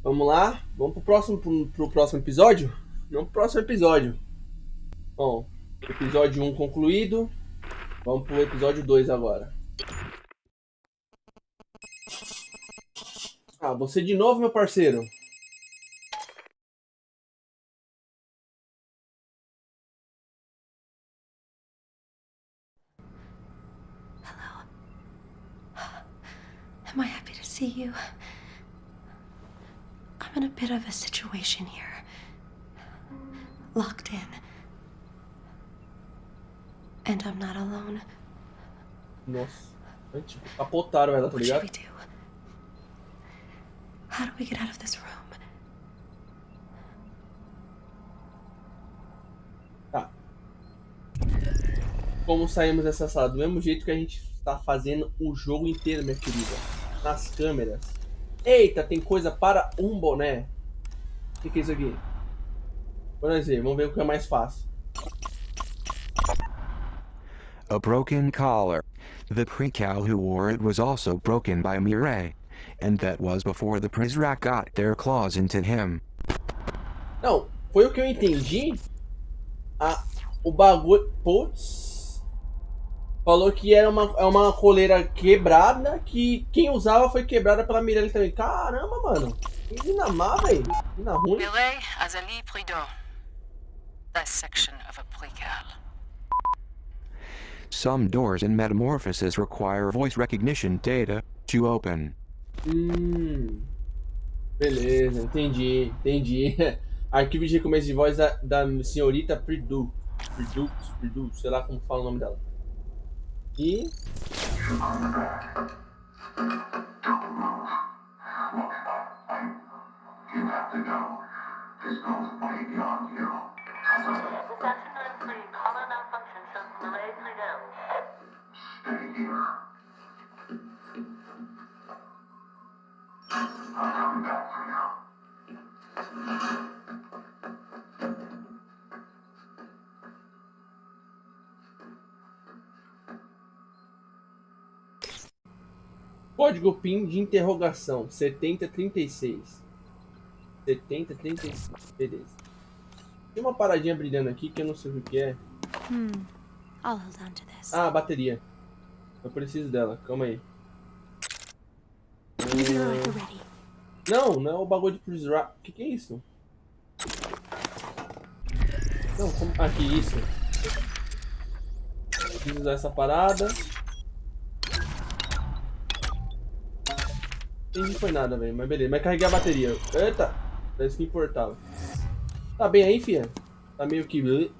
Vamos lá? Vamos pro próximo episódio? Vamos pro próximo episódio. Bom, episódio 1 concluído. Vamos pro episódio 2 agora. Ah, você de novo, meu parceiro. Hello. Am I happy to see you? I'm in a bit of a situation here. Locked in. And I'm not alone. Nossa. Tipo, capotaram ela, tá What should ligado? we do? How do we get out of this room? Tá. Como saímos dessa sala? Do mesmo jeito que a gente tá fazendo o jogo inteiro, minha querida. Nas câmeras. Eita, tem coisa para um boné. O que é isso aqui? Vamos ver o que é mais fácil. A broken collar. The precal who wore it was also broken by Mireille, and that was before the Prizrak got their claws into him. Não, foi o que eu entendi. O bagulho... Putz. Falou que era uma coleira quebrada, que quem usava foi quebrada pela Mireille também. Caramba, mano. Que mina má, velho. Mina ruim. Mireille has a lit prudent. Dissection of a precal. Some doors in Metamorphosis require voice recognition data to open. Beleza, entendi. Arquivo de recomeço de voz da senhorita Pridu, sei lá como fala o nome dela. E... Código PIN de interrogação 7036. 7036, beleza. Tem uma paradinha brilhando aqui que eu não sei o que é. I'll hold on to this. Ah, bateria. Eu preciso dela, calma aí. Ready. Não é o bagulho de Prizrak. O que é isso? Não, como... Aqui, isso. Preciso usar essa parada. Não foi nada, velho, mas beleza. Mas carreguei a bateria. Eita! Parece que importava. Tá bem aí, fia? Tá meio que...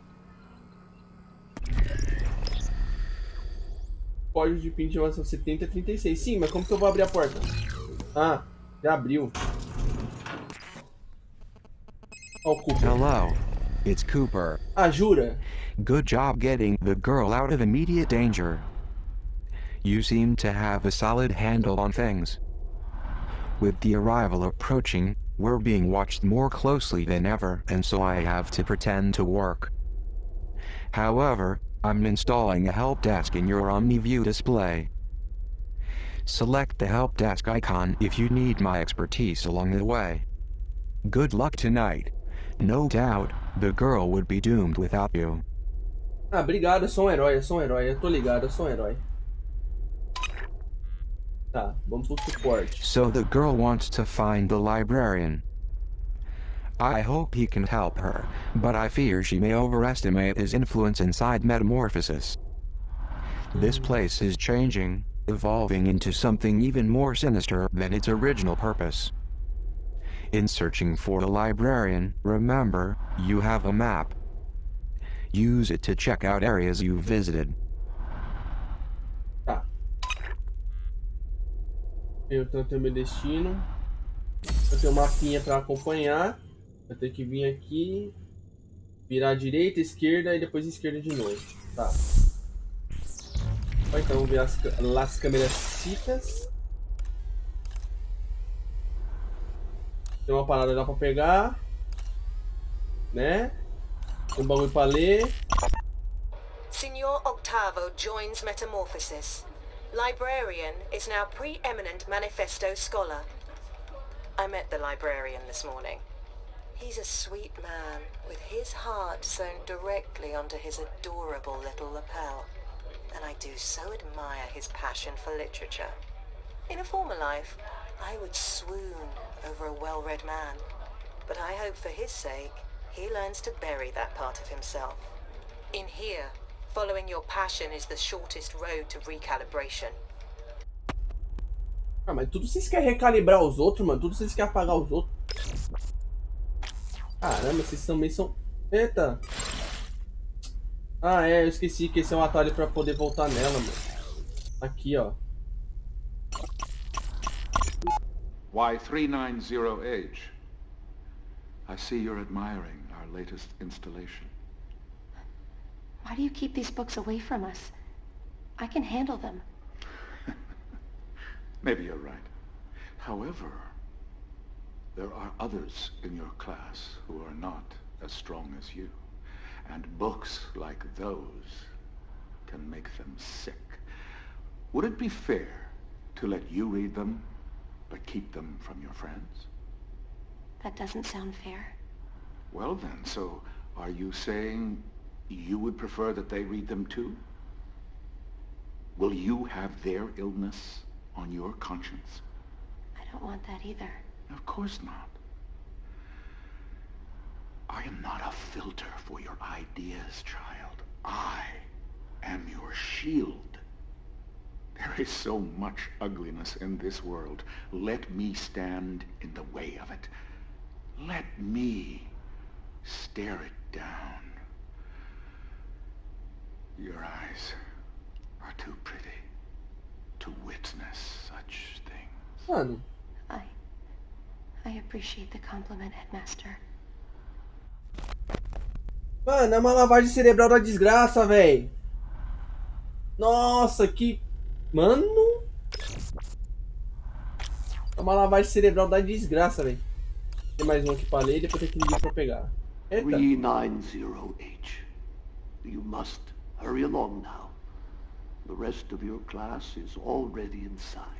Código de PIN de informação 7036. Sim, mas como que eu vou abrir a porta? Ah, já abriu. Ó o Cooper. Hello. It's Cooper. Ah, jura? Good job getting the girl out of immediate danger. You seem to have a solid handle on things. With the arrival approaching, we're being watched more closely than ever, and so I have to pretend to work. However, I'm installing a help desk in your OmniView display. Select the help desk icon if you need my expertise along the way. Good luck tonight. No doubt, the girl would be doomed without you. Ah, obrigado, eu sou um herói, eu tô ligado, eu sou um herói. Tá, vamos pro suporte. So the girl wants to find the librarian. I hope he can help her, but I fear she may overestimate his influence inside Metamorphosis. This place is changing, evolving into something even more sinister than its original purpose. In searching for the librarian, remember, you have a map. Use it to check out areas you've visited. Tá. Eu tenho meu destino. Eu tenho uma mapinha pra acompanhar. Eu tenho que vir aqui, virar à direita, esquerda e depois esquerda de novo. Tá. Então vamos ver as câmeras citas. Tem uma parada lá pra pegar, né? Tem um bagulho pra ler. Signor Octavo joins Metamorphosis. Librarian is now preeminent manifesto scholar. I met the librarian this morning. He's a sweet man, with his heart sewn directly onto his adorable little lapel. And I do so admire his passion for literature. In a former life, I would swoon over a well-read man. But I hope for his sake, he learns to bury that part of himself. In here, following your passion is the shortest road to recalibration. Ah, mas tudo vocês querem recalibrar os outros, mano. Tudo vocês querem apagar os outros. Caramba, vocês também são... Eita. Ah, é, eu esqueci que esse é um atalho pra poder voltar nela, mano. Aqui, ó. Y390H. I see you're admiring our latest installation. Why do you keep these books away from us? I can handle them. Maybe you're right. However, there are others in your class who are not as strong as you. And books like those can make them sick. Would it be fair to let you read them, but keep them from your friends? That doesn't sound fair. Well then, so are you saying you would prefer that they read them too? Will you have their illness on your conscience? I don't want that either. Of course not. I am not a filter for your ideas, child. I am your shield. There is so much ugliness in this world. Let me stand in the way of it. Let me stare it down. Your eyes are too pretty to witness such things. Mano. I appreciate the compliment, Headmaster. Mano, é uma lavagem cerebral da desgraça, velho. Nossa, que... Mano. É uma lavagem cerebral da desgraça, velho. Tem mais um aqui pra ler e depois tem que ligar pra pegar. Eita. 390H. You must hurry along now. The rest of your class is already inside.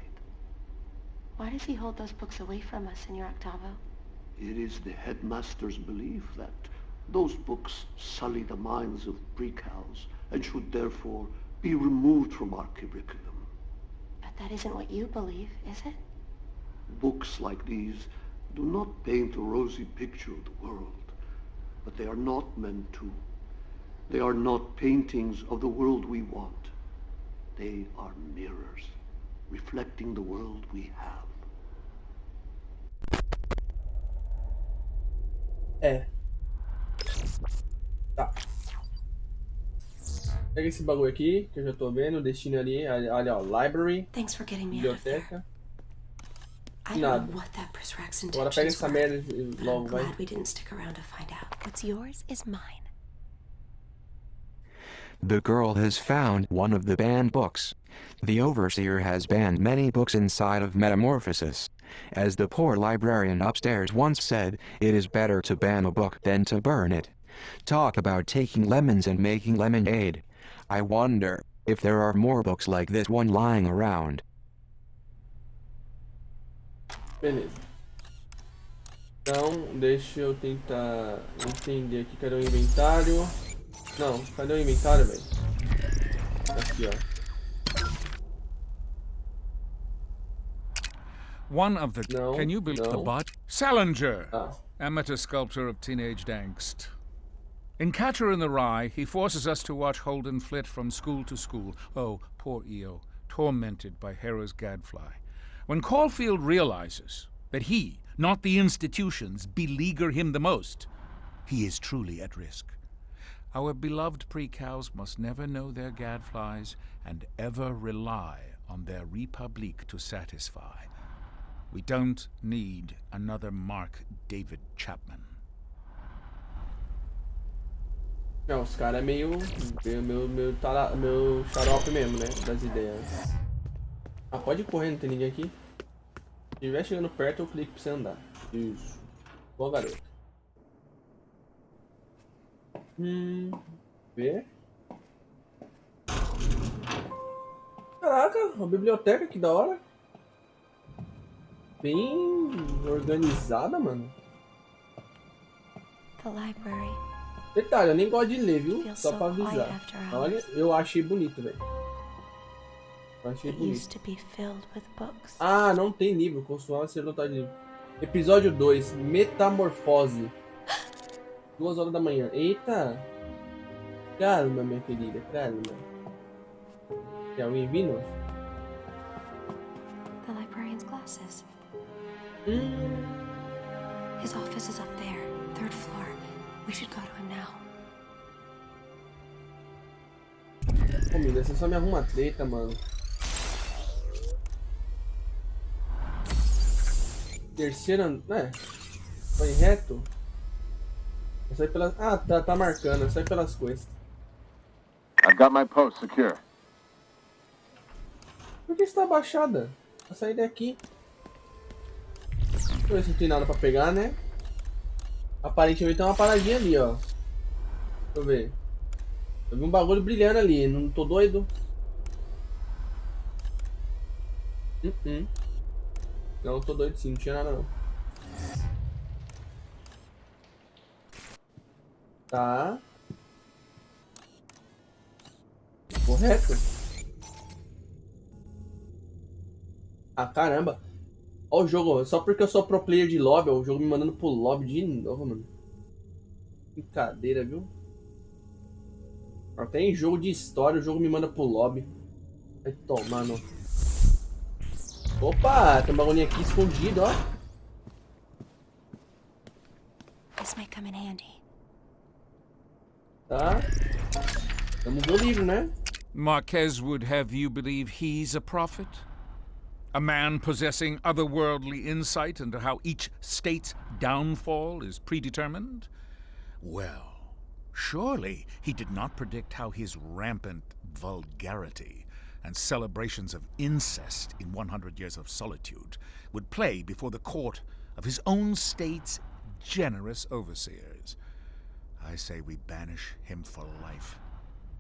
Why does he hold those books away from us, Senor Octavo? It is the headmaster's belief that those books sully the minds of pre-cows and should therefore be removed from our curriculum. But that isn't what you believe, is it? Books like these do not paint a rosy picture of the world, but they are not meant to. They are not paintings of the world we want. They are mirrors, reflecting the world we have. É. Tá. Pega esse bagulho aqui, que eu já tô vendo. O destino ali. Olha, ó. Library. Thanks for getting me out of there. Biblioteca. I don't know what that Brisrack's Agora pega intentions essa were, merda but logo, I'm vai. glad we didn't stick around to find out. What's yours is mine. The girl has found one of the banned books. The overseer has banned many books inside of Metamorphosis. As the poor librarian upstairs once said, it is better to ban a book than to burn it. Talk about taking lemons and making lemonade. I wonder if there are more books like this one lying around. Beleza. Então, deixa eu tentar entender aqui. Cadê o inventário? Não, cadê o inventário, velho? Aqui, ó. One of the... No, Can you believe the no. bot? Salinger! Ah. Amateur sculptor of teenage angst. In Catcher in the Rye, he forces us to watch Holden flit from school to school. Oh, poor Eo, tormented by Hera's gadfly. When Caulfield realizes that he, not the institutions, beleaguer him the most, he is truly at risk. Our beloved pre-cows must never know their gadflies and ever rely on their Republique to satisfy. We don't need another Mark David Chapman. Não, os caras é meio xarope mesmo, né? Das ideias. Ah, pode correr, não tem ninguém aqui. Se estiver chegando perto, eu clico pra você andar. Isso. Boa, garoto. Ver. Caraca, uma biblioteca, que da hora. bem organizada, mano. The library. Detalhe, eu nem gosto de ler, viu? Só pra avisar. Olha, eu achei bonito, velho. Eu achei bonito. Ah, não tem livro. Costumava ser lotado de livro. Episódio 2. Metamorfose. 2 horas da manhã. Eita. Calma, minha querida. Calma. Tem alguém vindo? The librarian's glasses. His office is up there, 3rd floor. We should go to him now. Comida, você só me arruma treta, mano. Terceira, né? Foi reto? Eu saí pelas... Ah, tá marcando. Eu saí pelas costas. I've got my post secure. Por que você tá abaixada? Vou sair daqui. Deixa eu ver se não tem nada pra pegar, né? Aparentemente tem uma paradinha ali, ó. Deixa eu ver. Eu vi um bagulho brilhando ali. Não tô doido? Não, tô doido sim. Não tinha nada não. Tá. Correto. Ah, caramba. Ó o jogo, só porque eu sou pro player de lobby, ó, o jogo me mandando pro lobby de novo, mano. Brincadeira, viu? Até em jogo de história o jogo me manda pro lobby. Vai tomar, não. Opa, tem um bagulhinho aqui escondido, ó. This may come in handy. Tá. Tamo no livro, né? Marquez would have you believe he's a prophet? A man possessing otherworldly insight into how each state's downfall is predetermined? Well, surely he did not predict how his rampant vulgarity and celebrations of incest in 100 Years of Solitude would play before the court of his own state's generous overseers. I say we banish him for life,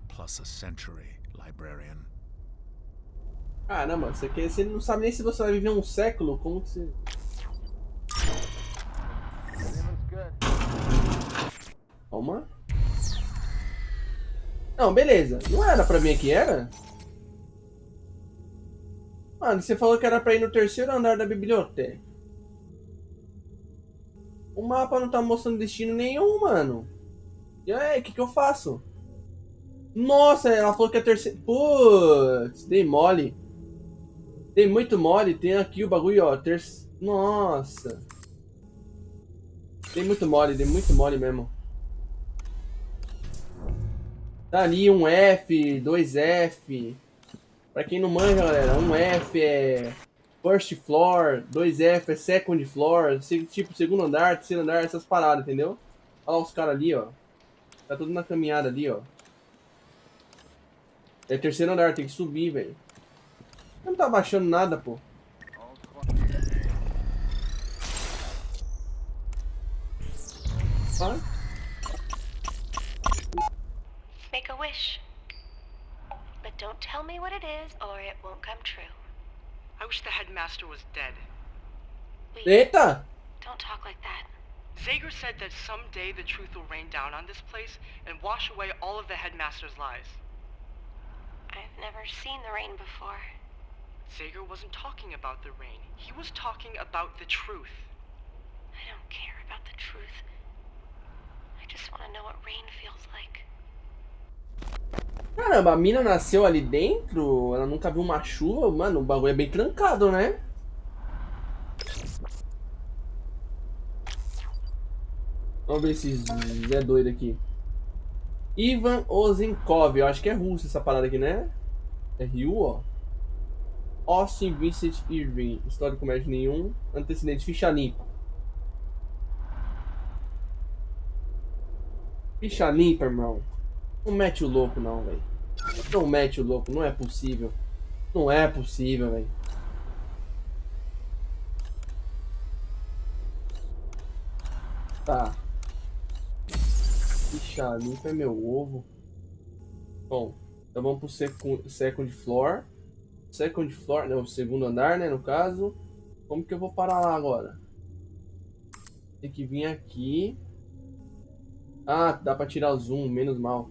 plus a century, librarian. Caramba, você não sabe nem se você vai viver um século, como que você... Calma. Não, beleza. Não era pra vir aqui, era? Mano, você falou que era pra ir no 3º andar da biblioteca. O mapa não tá mostrando destino nenhum, mano. E aí, o que eu faço? Nossa, ela falou que é 3º... Putz, dei mole. Dei muito mole. Tem aqui o bagulho, ó. Nossa. Dei muito mole mesmo. Tá ali um F, 2F. Pra quem não manja, galera, um F é first floor, 2F é second floor, tipo segundo andar, terceiro andar, essas paradas, entendeu? Olha lá os caras ali, ó. Tá tudo na caminhada ali, ó. É 3º andar, tem que subir, velho. Não tá baixando nada, pô. Ah? Make a wish. But don't tell me what it is or it won't come true. I wish the headmaster was dead. Eita! Don't talk like that. Zager said that someday the truth will rain down on this place and wash away all of the headmaster's lies. I've never seen the rain before. Zager wasn't talking about the rain. He was talking about the truth. I don't care about the truth. I just want to know what rain feels like. Caramba, a mina nasceu ali dentro? Ela nunca viu uma chuva? Mano, o bagulho é bem trancado, né? Vamos ver se é doido aqui. Ivan Ozenkov, eu acho que é russo essa parada aqui, né? É Rio, ó. Austin Vincent Irving, história com médio nenhum. Antecedente, ficha limpa. Ficha limpa, irmão. Não mete o louco, não, velho. Não mete o louco, não é possível. Não é possível, velho. Tá. Ficha limpa é meu ovo. Bom, então vamos pro second floor. Second floor, não, segundo andar, né, no caso. Como que eu vou parar lá agora? Tem que vir aqui. Ah, dá pra tirar o zoom, menos mal.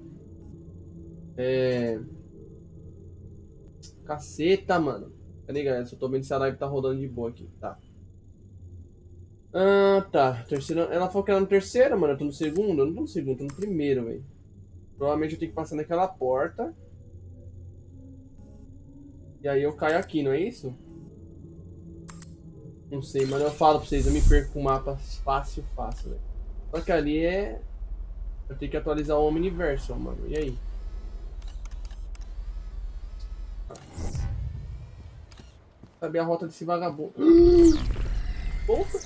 Caceta, mano. Cadê, galera? Só tô vendo se a live tá rodando de boa aqui. Tá. Ah, tá. Terceira... Ela falou que era no terceiro, mano. Eu tô no segundo? Eu não tô no segundo, eu tô no primeiro, velho. Provavelmente eu tenho que passar naquela porta. E aí eu caio aqui, não é isso? Não sei, mano. Eu falo pra vocês, eu me perco com o mapa fácil, velho. Só que ali é... Eu tenho que atualizar o Omniverse, ó, mano. E aí? Saber a rota desse vagabundo. Volta.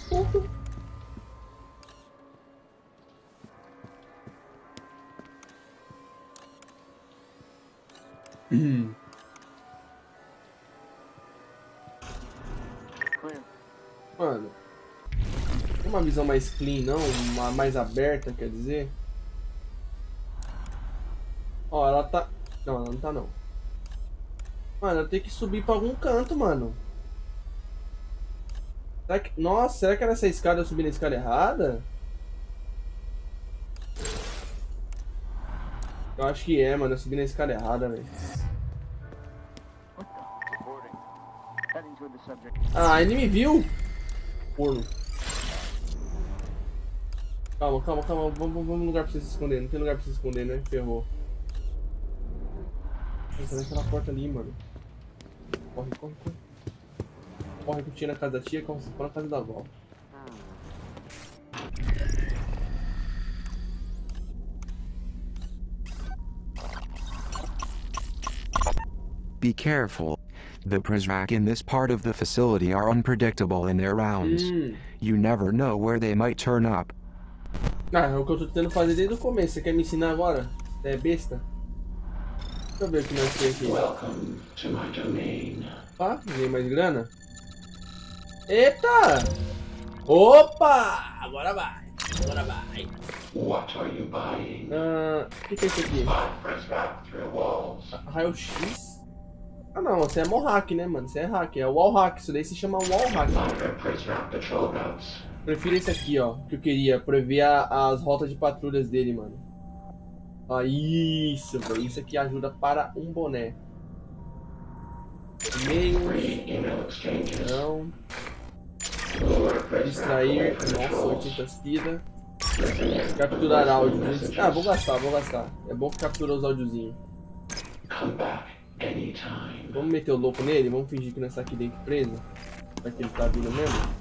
Mano, tem uma visão mais clean, não? Uma mais aberta, quer dizer? Ó, ela tá... Não, ela não tá, não. Mano, eu tenho que subir pra algum canto, mano. Será que... Nossa, será que era essa escada? Eu subi na escada errada? Eu acho que é, mano. Eu subi na escada errada, velho. Ah, ele me viu! Porno. Calma. Vamos num lugar pra você se esconder. Não tem lugar pra você se esconder, né? Ferrou. Tá naquela porta ali, mano. Corre. Corre que eu tinha na casa da tia, corre na casa da avó. Be careful. The Prizrak in this part of the facility are unpredictable in their rounds. You never know where they might turn up. Ah, é o que eu tô tentando fazer desde o começo. Você quer me ensinar agora? É besta? Deixa eu ver o que nós temos aqui. Welcome to my domain. Opa, ganhei mais grana. Eita! Opa! Agora vai. What are you buying? O que é isso aqui? Raio-X? Ah não, você é Mohawk, né, mano? Você é hack, é wall hack. Isso daí se chama wall hack. Prefiro esse aqui, ó, que eu queria, pra ver as rotas de patrulhas dele, mano. Ah, isso, velho. Isso aqui ajuda para um boné. E-mail. Não. Distrair. Nossa, 800 pila. Capturar áudio. Ah, vou gastar. É bom que captura os áudiozinhos. Vamos meter o louco nele? Vamos fingir que nós tá aqui dentro preso? Será que ele tá vindo mesmo?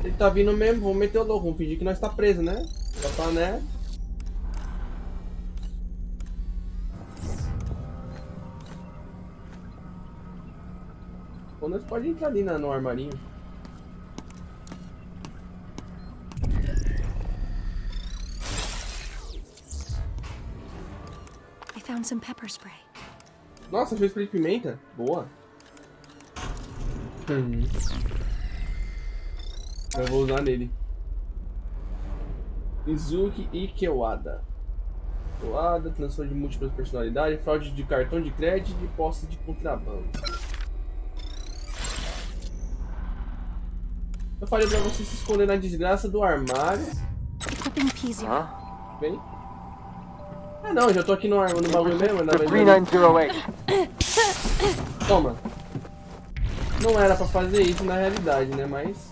Ele tá vindo mesmo, vamos meter o louco, vamos fingir que nós tá preso, né? Só pra, né? Ou nós pode entrar ali no armarinho. I found some pepper spray. Nossa, achou spray de pimenta? Boa. Eu vou usar nele. Mizuki Ikewada. Transtorno de múltiplas personalidades, fraude de cartão de crédito e posse de contrabando. Eu falei pra você se esconder na desgraça do armário. Vem. Ah não, já tô aqui no bagulho mesmo. Na 3908. Toma. Não era pra fazer isso na realidade, né? Mas...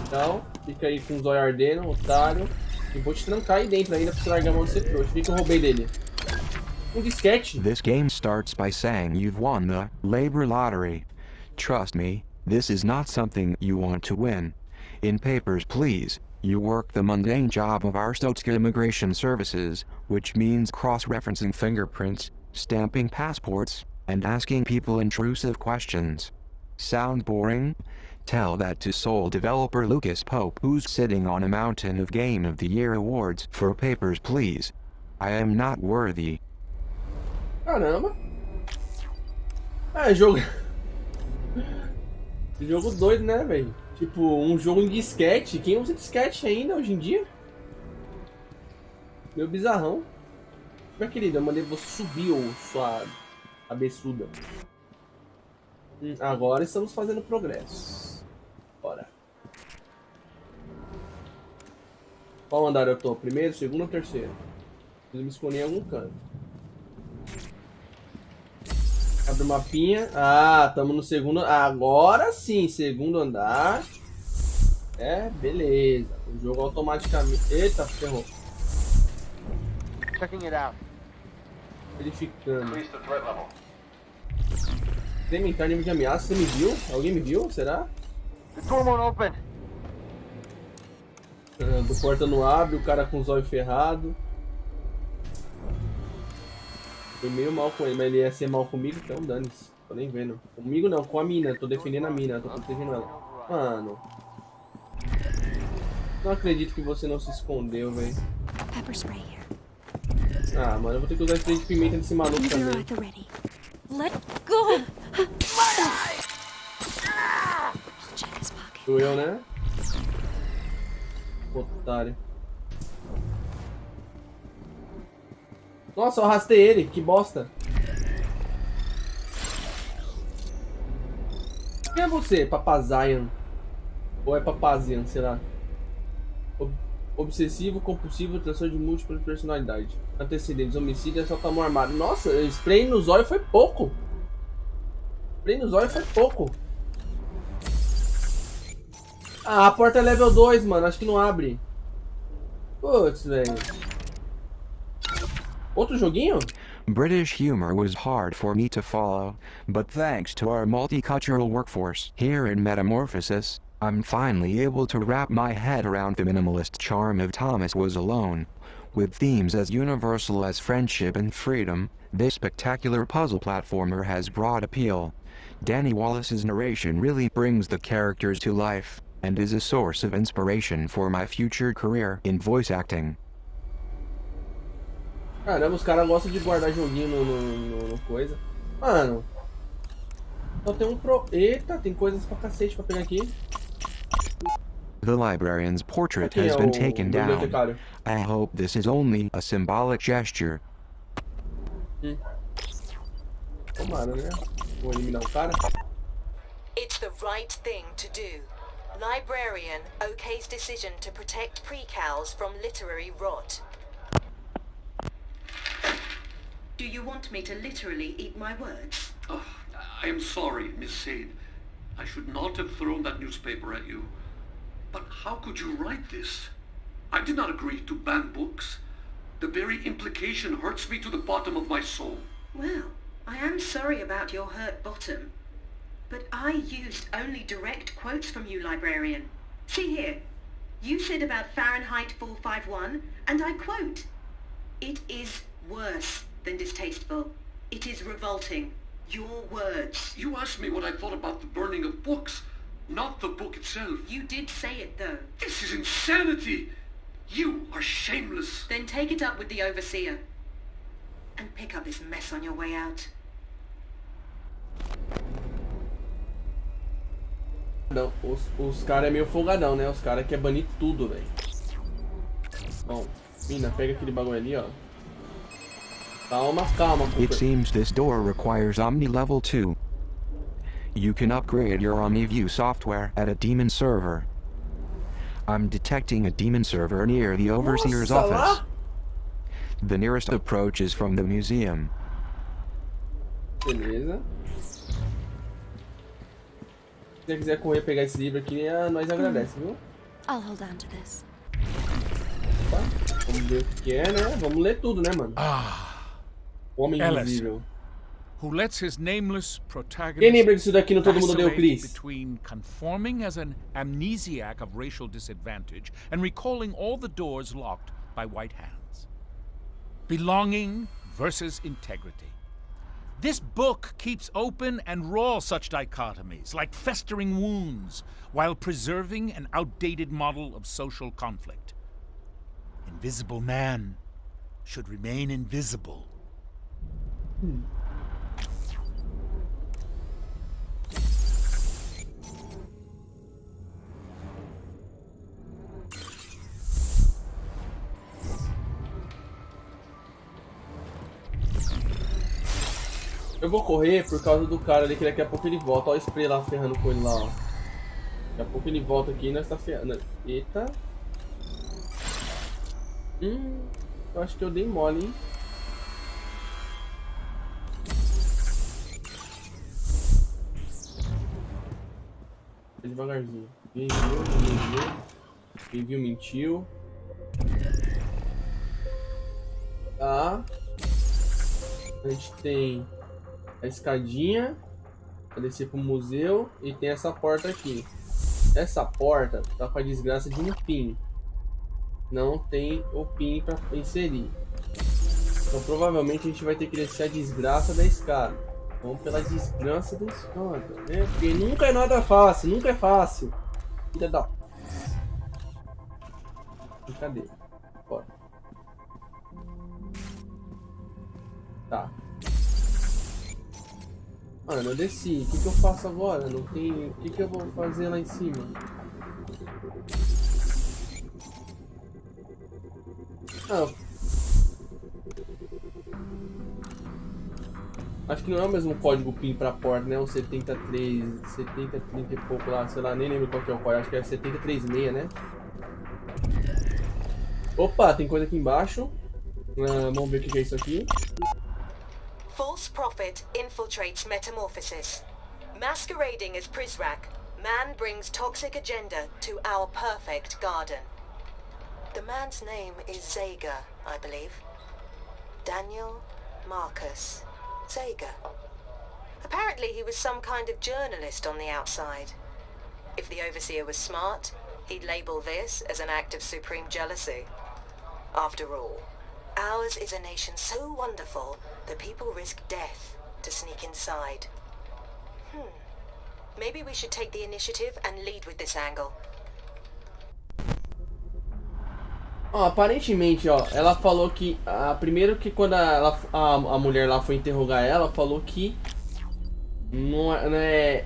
Então, fica aí com os olhos ardendo, otário. E vou te trancar aí dentro ainda pra você largar a mão de ser trouxa. O que eu roubei dele? Um disquete. This game starts by saying you've won the labor lottery. Trust me, this is not something you want to win. In papers, please, you work the mundane job of Arstotzka Immigration Services, which means cross-referencing fingerprints, stamping passports, and asking people intrusive questions. Sound boring? Tell that to Soul developer Lucas Pope, who's sitting on a mountain of Game of the Year awards for papers, please. I am not worthy. Caramba. É, jogo... jogo doido, né, velho? Tipo, um jogo em disquete. Quem usa disquete ainda hoje em dia? Meu bizarrão. Meu querido, eu mandei você subir, ô sua cabeçuda. Agora estamos fazendo progresso. Bora. Qual andar eu tô? Primeiro, segundo ou terceiro? Preciso me esconder em algum canto. Abre o mapinha. Ah, estamos no segundo. Agora sim, segundo andar. É, beleza. O jogo automaticamente. Eita, ferrou. Checking it out. Verificando. Incrementar nível de ameaça. Você me viu? Alguém me viu? Será? The door won't open. A porta não abre, o cara com os olhos ferrados. Foi meio mal com ele, mas ele ia ser mal comigo, então dane-se. Tô nem vendo. Comigo não, com a mina. Tô defendendo a mina, tô protegendo ela. Mano. Não acredito que você não se escondeu, velho. Pepper spray here. Ah, mano, eu vou ter que usar spray de pimenta nesse maluco também. Let go. Doeu, né? Otário. Nossa, eu arrastei ele, que bosta. Quem é você, Papazian? Ou é Papazian, sei lá. Obsessivo, compulsivo, transtorno de múltipla personalidade. Antecedentes, homicídio e assalto à mão armada. Nossa, spray nos olhos foi pouco. Spray nos olhos foi pouco. Ah, a porta é level 2, mano. Acho que não abre. Putz, velho. Outro joguinho? British humor was hard for me to follow, but thanks to our multicultural workforce here in Metamorphosis, I'm finally able to wrap my head around the minimalist charm of Thomas Was Alone. With themes as universal as friendship and freedom, this spectacular puzzle platformer has broad appeal. Danny Wallace's narration really brings the characters to life, and is a source of inspiration for my future career in voice acting. Caramba, os caras gostam de guardar joguinho no coisa. Mano. Só tem um pro... Eita, tem coisas pra cacete pra pegar aqui. The librarian's portrait has been taken down. I hope this is only a symbolic gesture. Tomara, né? Vou eliminar o cara. It's the right thing to do. Librarian okays decision to protect precals from literary rot. Do you want me to literally eat my words? Oh, I am sorry, Miss Sade. I should not have thrown that newspaper at you. But how could you write this? I did not agree to ban books. The very implication hurts me to the bottom of my soul. Well, I am sorry about your hurt bottom. But I used only direct quotes from you, librarian. See here. You said about Fahrenheit 451, and I quote, "It is worse than distasteful. It is revolting. Your words." You asked me what I thought about the burning of books, not the book itself. You did say it, though. This is insanity! You are shameless. Then take it up with the overseer. And pick up this mess on your way out. Não, os caras é meio folgadão, né? Os caras querem banir tudo, velho. Bom, mina, pega aquele bagulho ali, ó. Calma, calma. It seems this door requires Omni Level 2. You can upgrade your OmniView software at a demon server. I'm detecting a demon server near the overseer's office. The nearest approach is from the museum. Beleza. Se você quiser correr pegar esse livro aqui, nós agradece, viu? I'll hold on to this. Opa, vamos ver o que é, né? Vamos ler tudo, né, mano? Homem Invisível. Who lets his nameless protagonist Quem lembra disso daqui no Todo Mundo Deu Chris? between conforming as an amnesiac of racial disadvantage and recalling all the doors locked by white hands. Belonging versus integrity. This book keeps open and raw such dichotomies, like festering wounds, while preserving an outdated model of social conflict. Invisible man should remain invisible. Eu vou correr por causa do cara ali, que daqui a pouco ele volta. Olha o spray lá ferrando com ele lá, ó. Daqui a pouco ele volta aqui e nós tá ferrando. Eita. Eu acho que eu dei mole, hein? Devagarzinho. Quem viu, mentiu. Tá. A gente tem a escadinha pra descer pro museu e tem essa porta aqui. Essa porta tá com a desgraça de um pin. Não tem o pin pra inserir. Então provavelmente a gente vai ter que descer a desgraça da escada. Vamos pela desgraça da escada, né? Porque nunca é nada fácil, nunca é fácil. Filha da... Cadê? Bora. Tá. Mano, eu desci. O que eu faço agora? Não tem... O que eu vou fazer lá em cima? Acho que não é o mesmo código PIN pra porta, né? O 73, 70, 30 e pouco lá, sei lá, nem lembro qual que é o código. Acho que é 736, né? Opa, tem coisa aqui embaixo. Vamos ver o que é isso aqui. False prophet infiltrates metamorphosis. Masquerading as Prizrak, man brings toxic agenda to our perfect garden. The man's name is Zager, I believe. Daniel Marcus Zager. Apparently he was some kind of journalist on the outside. If the overseer was smart, he'd label this as an act of supreme jealousy. After all, ours is a nation so wonderful that people risk death to sneak inside. Maybe we should take the initiative and lead with this angle. Ó, aparentemente, ó, ela falou que... primeiro que quando a mulher lá foi interrogar ela, falou que não é,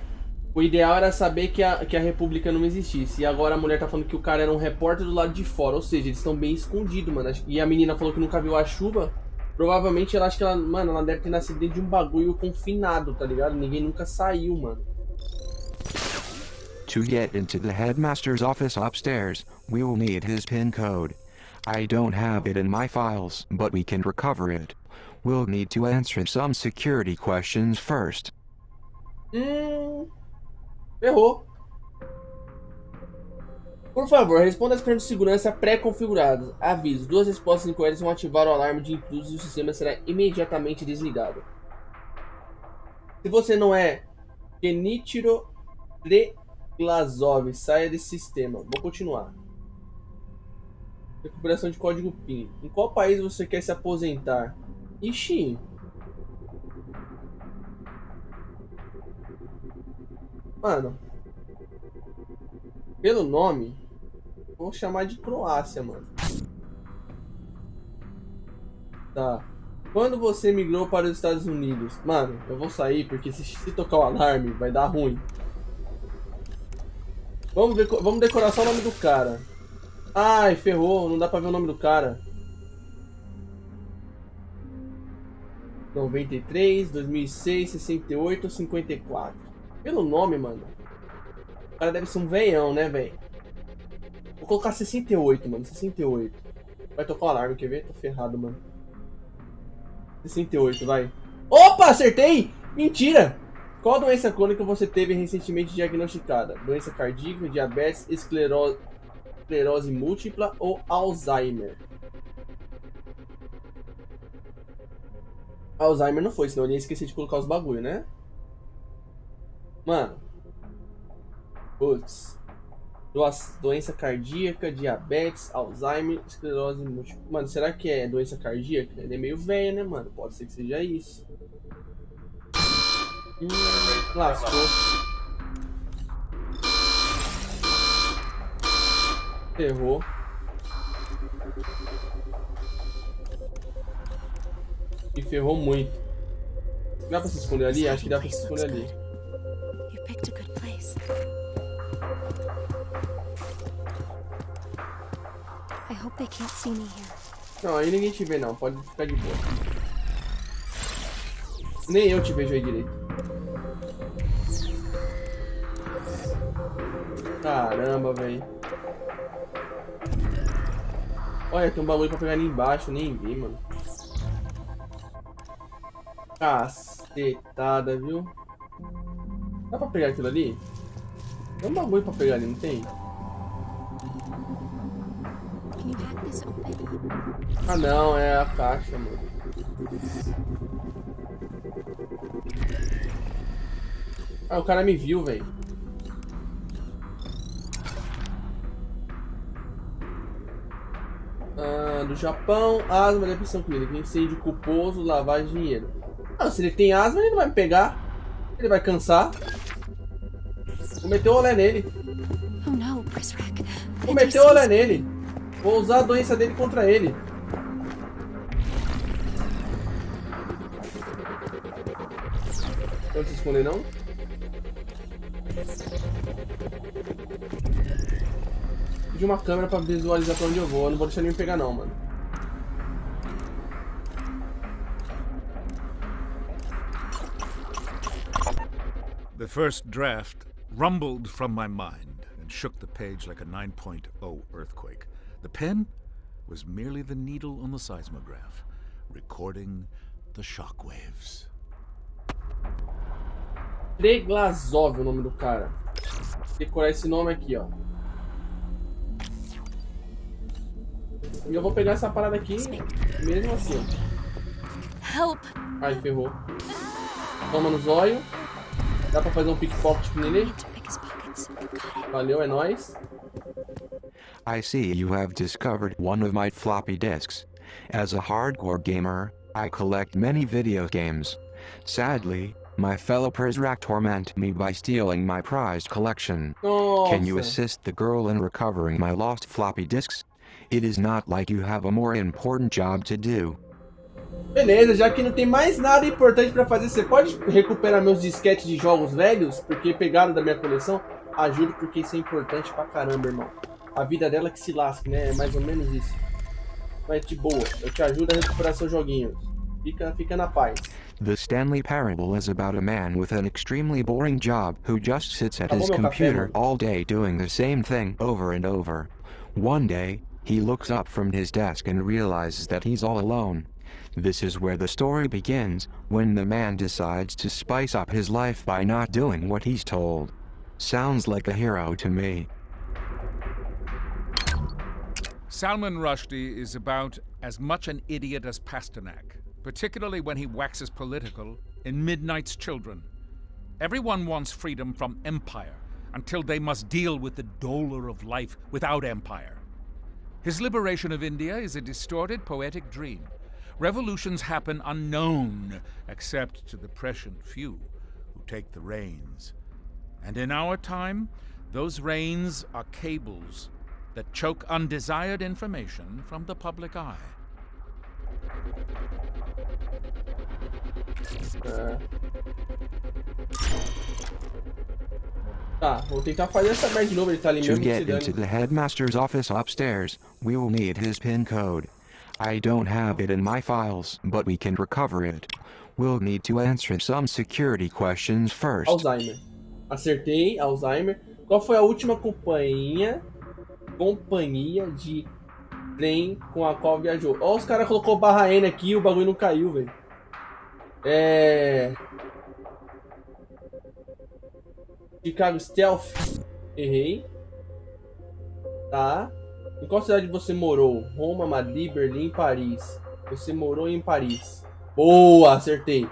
o ideal era saber que a República não existisse. E agora a mulher tá falando que o cara era um repórter do lado de fora. Ou seja, eles estão bem escondidos, mano. E a menina falou que nunca viu a chuva. Provavelmente ela acha que ela... Mano, ela deve ter nascido dentro de um bagulho confinado, tá ligado? Ninguém nunca saiu, mano. To get into the headmaster's office upstairs, we will need his PIN code. I don't have it in my files, but we can recover it. We'll need to answer some security questions first. Errou. Por favor, responda as perguntas de segurança pré-configuradas. Aviso, 2 respostas incorretas vão ativar o alarme de intrusos e o sistema será imediatamente desligado. Se você não é Kenichiro Glazov, saia desse sistema. Vou continuar. Recuperação de código PIN. Em qual país você quer se aposentar? Ixi. Mano. Pelo nome, vou chamar de Croácia, mano. Tá. Quando você migrou para os Estados Unidos? Mano, eu vou sair porque se tocar o alarme vai dar ruim. Vamos decorar só o nome do cara. Ai, ferrou, não dá pra ver o nome do cara. 93, 2006, 68, 54. Pelo nome, mano. O cara deve ser um veião, né, velho? Vou colocar 68, mano. 68. Vai tocar o alarme, quer ver? Tô ferrado, mano. 68, vai. Opa, acertei! Mentira! Qual doença crônica você teve recentemente diagnosticada? Doença cardíaca, diabetes, esclerose múltipla ou Alzheimer? Alzheimer não foi, senão eu ia esquecer de colocar os bagulho, né? Mano. Putz. Doença cardíaca, diabetes, Alzheimer, esclerose múltipla. Mano, será que é doença cardíaca? Ele é meio velho, né, mano? Pode ser que seja isso. Lascou. Errou. E ferrou muito. Dá pra se esconder ali? Acho que dá pra se esconder ali. Não, aí ninguém te vê não. Pode ficar de boa. Nem eu te vejo aí direito. Caramba, velho. Olha, tem um bagulho pra pegar ali embaixo, nem vi, mano. Cacetada, viu? Dá pra pegar aquilo ali? Tem um bagulho pra pegar ali, não tem? Ah não, é a caixa, mano. Ah, o cara me viu, velho. Do Japão, asma, depressão clínica, incêndio culposo, lavagem de dinheiro. Ah, se ele tem asma, ele não vai me pegar. Ele vai cansar. Vou meter o olé nele. Vou meter o olé nele. Vou usar a doença dele contra ele. Não se esconder, não? De uma câmera pra visualizar pra onde eu vou. Eu não vou deixar ninguém pegar, não, mano. The first draft rumbled from my mind and shook the page like a 9.0 earthquake. The pen was merely the needle on the seismograph, recording the shockwaves. Preglazov é o nome do cara. Vou decorar esse nome aqui, ó. E eu vou pegar essa parada aqui mesmo assim, ó. Help. Ai, ferrou. Toma no zóio. Dá pra fazer um pickpocket nele? Valeu, é nóis. I see you have discovered one of my floppy disks. As a hardcore gamer, I collect many video games. Sadly, my fellow Prizrak torment me by stealing my prized collection. Nossa. Can you assist the girl in recovering my lost floppy disks? It is not like you have a more important job to do. Beleza, já que não tem mais nada importante pra fazer, você pode recuperar meus disquetes de jogos velhos, porque pegaram da minha coleção? Ajude, porque isso é importante pra caramba, irmão. A vida dela que se lasque, né? É mais ou menos isso. Mas de boa, eu te ajudo a recuperar seus joguinhos. Fica na paz. The Stanley Parable is about a man with an extremely boring job who just sits at his computer all day doing the same thing over and over. One day, he looks up from his desk and realizes that he's all alone. This is where the story begins, when the man decides to spice up his life by not doing what he's told. Sounds like a hero to me. Salman Rushdie is about as much an idiot as Pasternak, particularly when he waxes political in Midnight's Children. Everyone wants freedom from empire, until they must deal with the dolor of life without empire. His liberation of India is a distorted poetic dream. Revolutions happen unknown, except to the prescient few who take the reins. And in our time, those reins are cables that choke undesired information from the public eye. Tá, vou tentar fazer essa merda de novo, ele tá ali mesmo. To get into the headmaster's office upstairs, we will need his PIN code. I don't have it in my files, but we can recover it. We'll need to answer some security questions first. Alzheimer. Acertei, Alzheimer. Qual foi a última companhia de trem com a qual viajou? Ó, os caras colocou barra N aqui e o bagulho não caiu, velho. Chicago Stealth. Errei. Tá. Em qual cidade você morou? Roma, Madrid, Berlim, Paris. Você morou em Paris. Boa, acertei.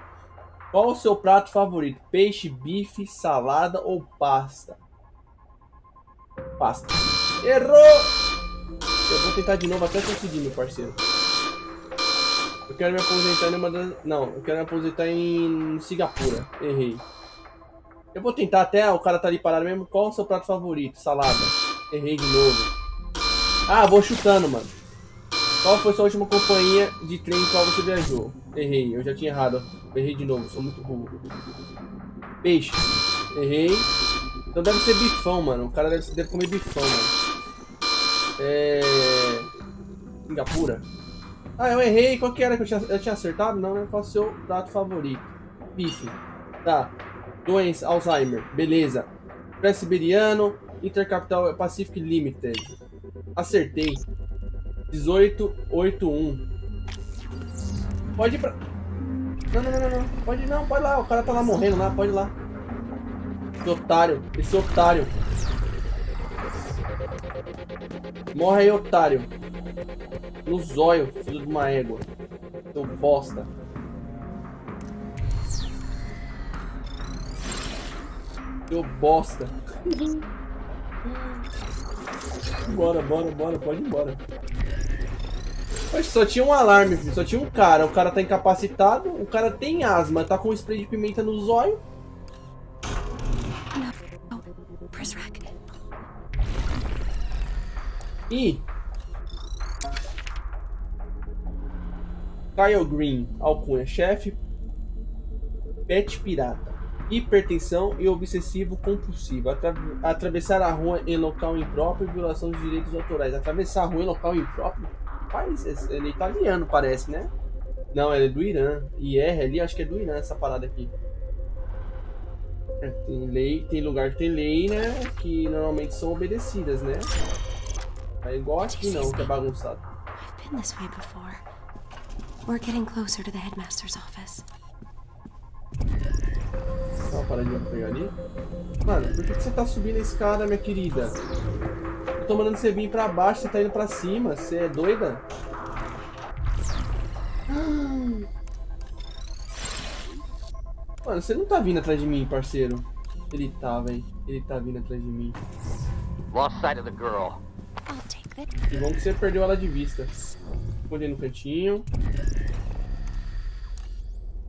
Qual o seu prato favorito? Peixe, bife, salada ou pasta? Pasta. Errou! Eu vou tentar de novo até conseguir, meu parceiro. Eu quero me aposentar em uma das... Não, eu quero me aposentar em Singapura. Errei. Eu vou tentar até... O cara tá ali parado mesmo. Qual o seu prato favorito? Salada. Errei de novo. Ah, vou chutando, mano. Qual foi sua última companhia de trem em qual você viajou? Errei, eu já tinha errado. Errei de novo, sou muito burro. Peixe. Errei. Então deve ser bifão, mano. O cara deve comer bifão, mano. Singapura. Ah, eu errei. Qual que era que eu tinha acertado? Não, né? Qual é o seu prato favorito? Bife. Tá. Doença, Alzheimer. Beleza. Pré-Siberiano, Intercapital Pacific Limited. Acertei. 1881. Pode ir pra... Não. Pode não, pode lá. O cara tá lá morrendo lá, pode ir lá. Esse otário. Esse otário. Morre aí, otário. No zóio, filho de uma égua. Seu bosta. Seu bosta. Bora, pode ir embora. Poxa, só tinha um alarme, filho. Só tinha um cara. O cara tá incapacitado. O cara tem asma. Tá com um spray de pimenta no zóio. E... Kyle Green, alcunha, chefe, pet pirata, hipertensão e obsessivo compulsivo, atravessar a rua em local impróprio e violação dos direitos autorais. Atravessar a rua em local impróprio? Rapaz, ele é italiano, parece, né? Não, ele é do Irã. IR ali, acho que é do Irã essa parada aqui. Tem lei, tem lugar que tem lei, né? Que normalmente são obedecidas, né? É igual aqui não, que é bagunçado. I've been this way before. We're getting closer to the headmaster's office. Dá uma paradinha pra pegar ali. Mano, por que você tá subindo a escada, minha querida? Eu tô mandando você vir pra baixo, você tá indo pra cima. Você é doida? Mano, você não tá vindo atrás de mim, parceiro. Ele tá, velho. Ele tá vindo atrás de mim. Lost sight of the girl. Que bom que você perdeu ela de vista. Escolhi no cantinho.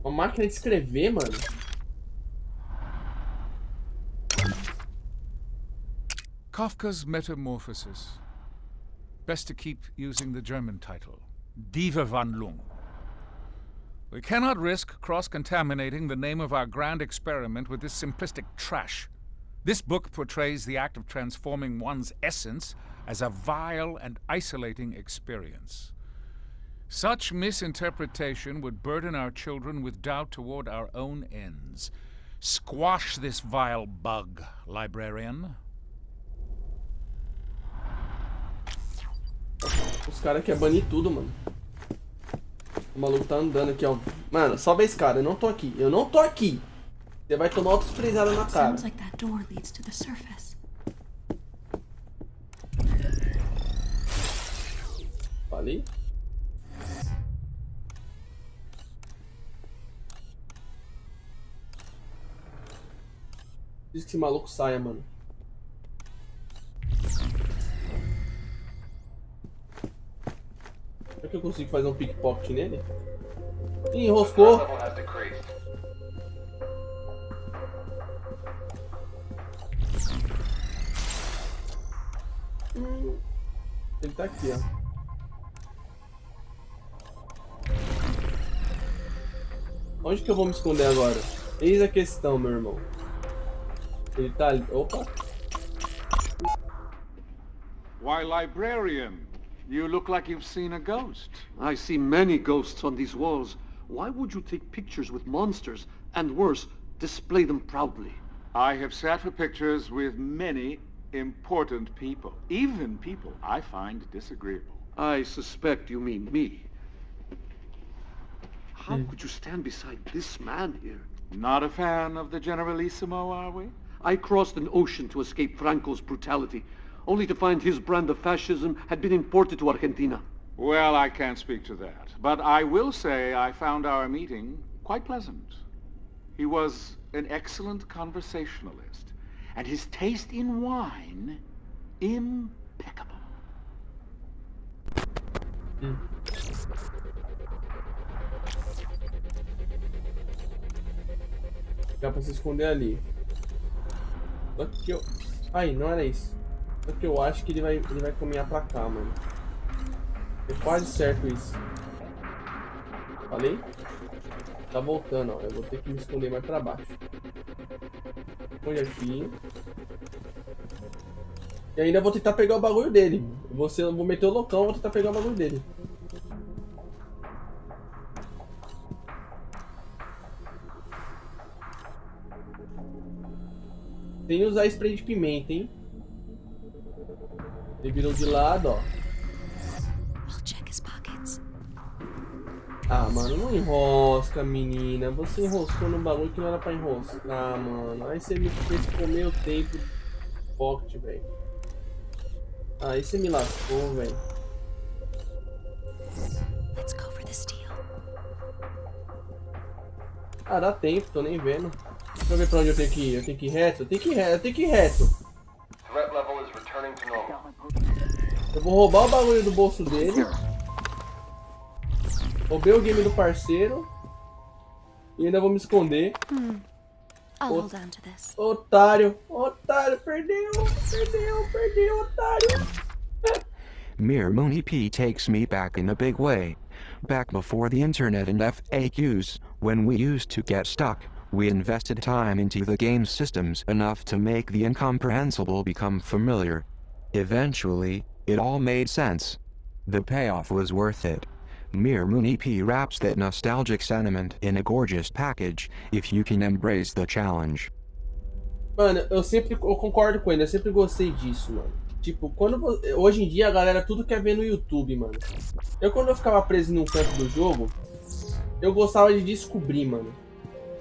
Uma máquina de escrever, mano. Kafka's Metamorphosis. Best to keep using the German title. Die Verwandlung. We cannot risk cross-contaminating the name of our grand experiment with this simplistic trash. This book portrays the act of transforming one's essence as a vile and isolating experience. Such misinterpretation would burden our children with doubt toward our own ends. Squash this vile bug, librarian. Os caras querem banir tudo, mano. O maluco tá andando aqui, ó. Mano, sobe a escada. Eu não tô aqui. Eu não tô aqui. Você vai tomar outra surpresada na cara. Sounds like that door leads to the surface. Falei? Diz que esse maluco saia, mano. Será que eu consigo fazer um pickpocket nele? Ih, enroscou. Ele tá aqui, ó. Onde que eu vou me esconder agora? Eis a questão, meu irmão. Ele tá ali. Opa! Why, librarian, you look like you've seen a ghost. I see many ghosts on these walls. Why would you take pictures with monsters, and worse, display them proudly? I have sat for pictures with many important people, even people I find disagreeable. I suspect you mean me. How could you stand beside this man here? Not a fan of the Generalissimo, are we? I crossed an ocean to escape Franco's brutality, only to find his brand of fascism had been imported to Argentina. Well, I can't speak to that, but I will say I found our meeting quite pleasant. He was an excellent conversationalist, and his taste in wine, impeccable. Dá pra se esconder ali. Só que eu... Ai, não era isso. Só que eu acho que ele vai caminhar pra cá, mano. É quase certo isso. Falei? Tá voltando, ó. Eu vou ter que me esconder mais pra baixo. Põe aqui. E ainda vou tentar pegar o bagulho dele. Eu vou meter o loucão, vou tentar pegar o bagulho dele. Sem usar spray de pimenta, hein? Ele virou de lado, ó. Ah, mano, não enrosca, menina. Você enroscou no bagulho que não era pra enroscar, mano. Aí você me fez comer o tempo do pocket, velho. Aí você me lascou, velho. Ah, dá tempo, tô nem vendo. Deixa eu ver pra onde eu tenho que ir. Eu tenho que ir reto? Eu tenho que ir reto, eu tenho que ir reto. Eu vou roubar o bagulho do bolso dele. Roubei o game do parceiro. E ainda vou me esconder. Otário, otário, perdeu, otário. Mere Mooney P takes me back in a big way. Back before the internet and FAQs, when we used to get stuck, we invested time into the game's systems enough to make the incomprehensible become familiar. Eventually, it all made sense. The payoff was worth it. Mere Mooney P wraps that nostalgic sentiment in a gorgeous package, if you can embrace the challenge. Mano, eu concordo com ele, eu sempre gostei disso, mano. Tipo, hoje em dia a galera tudo quer ver no YouTube, mano. Quando eu ficava preso num canto do jogo, eu gostava de descobrir, mano.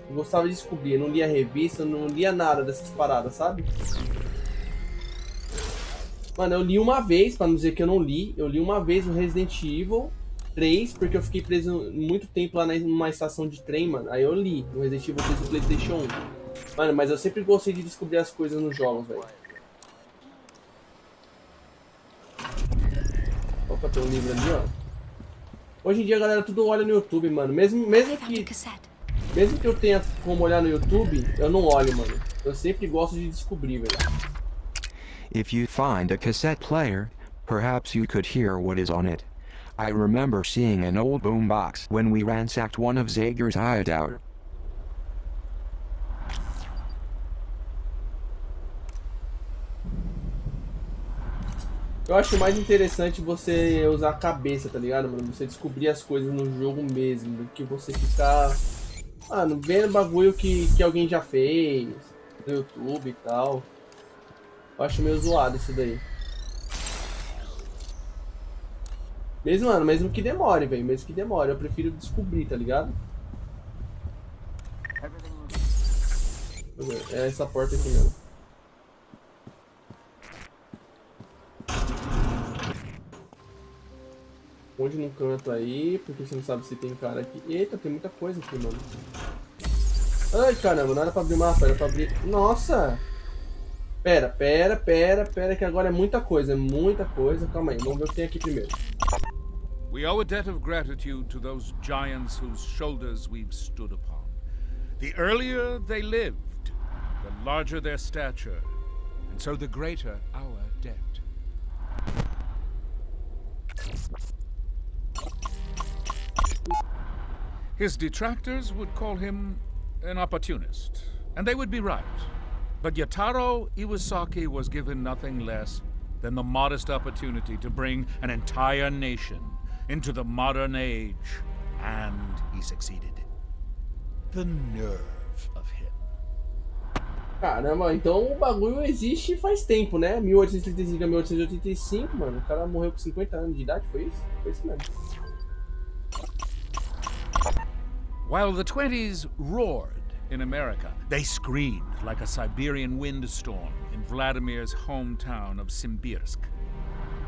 Eu gostava de descobrir, eu não lia revista, eu não lia nada dessas paradas, sabe? Mano, eu li uma vez, pra não dizer que eu não li, eu li uma vez o Resident Evil 3, porque eu fiquei preso muito tempo lá numa estação de trem, mano. Aí eu li o Resident Evil 3 do PlayStation 1. Mano, mas eu sempre gostei de descobrir as coisas nos jogos, velho. Opa, tem um livro ali, ó. Hoje em dia a galera tudo olha no YouTube, mano. Mesmo que eu tenha como olhar no YouTube, eu não olho, mano. Eu sempre gosto de descobrir, velho. If you find a cassette player, perhaps you could hear what is on it. I remember seeing an old boombox when we ransacked one of Zager's hideout. Eu acho mais interessante você usar a cabeça, tá ligado, mano? Você descobrir as coisas no jogo mesmo, do que você ficar, mano, vendo bagulho que alguém já fez no YouTube e tal. Eu acho meio zoado isso daí. Mesmo que demore, velho. Mesmo que demore. Eu prefiro descobrir, tá ligado? É essa porta aqui mesmo. Onde num canto aí, porque você não sabe se tem cara aqui. Eita, tem muita coisa aqui, mano. Ai, caramba, não era pra abrir o mapa, era pra abrir... Nossa! Pera, que agora é muita coisa, Calma aí, vamos ver o que tem aqui primeiro. We owe a debt of gratitude to those giants whose shoulders we've stood upon. The earlier they lived, the larger their stature, and so the greater our debt. His detractors would call him an opportunist, and they would be right. But Yataro Iwasaki was given nothing less than the modest opportunity to bring an entire nation into the modern age, and he succeeded. The nerve of him. Caramba, então o bagulho existe faz tempo, né? 1835 a 1885, mano. O cara morreu com 50 anos de idade, foi isso? Foi isso mesmo. While the 20s roared in America, they screamed like a Siberian windstorm in Vladimir's hometown of Simbirsk.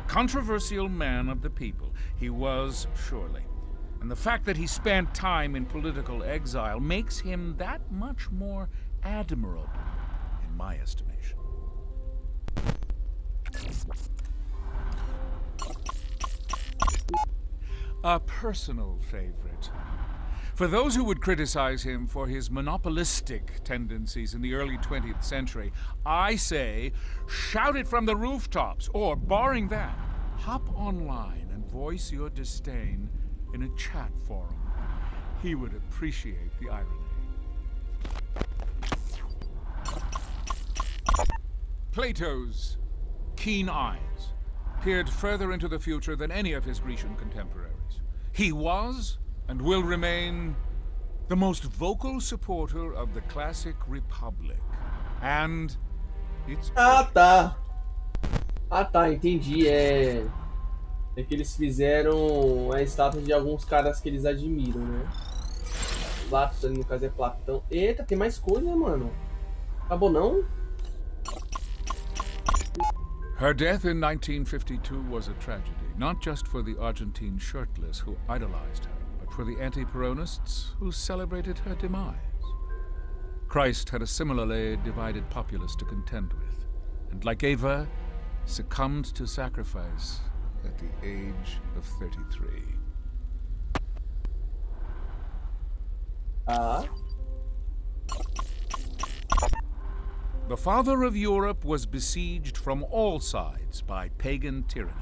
Controversial man of the people, he was surely. And the fact that he spent time in political exile makes him that much more admirable, in my estimation. A personal favorite. For those who would criticize him for his monopolistic tendencies in the early 20th century, I say, shout it from the rooftops, or, barring that, hop online and voice your disdain in a chat forum. He would appreciate the irony. Plato's keen eyes peered further into the future than any of his Grecian contemporaries. He was, and will remain, the most vocal supporter of the classic republic, and Ah, tá. Ah, tá, entendi. É que eles fizeram a estátua de alguns caras que eles admiram, né? Platos ali, no caso é Platão. Eita, tem mais coisa, mano. Acabou não? Her death in 1952 was a tragedy, not just for the Argentine shirtless who idolized her, but for the anti-Peronists who celebrated her demise. Christ had a similarly divided populace to contend with, and like Eva, succumbed to sacrifice at the age of 33. The father of Europe was besieged from all sides by pagan tyranny.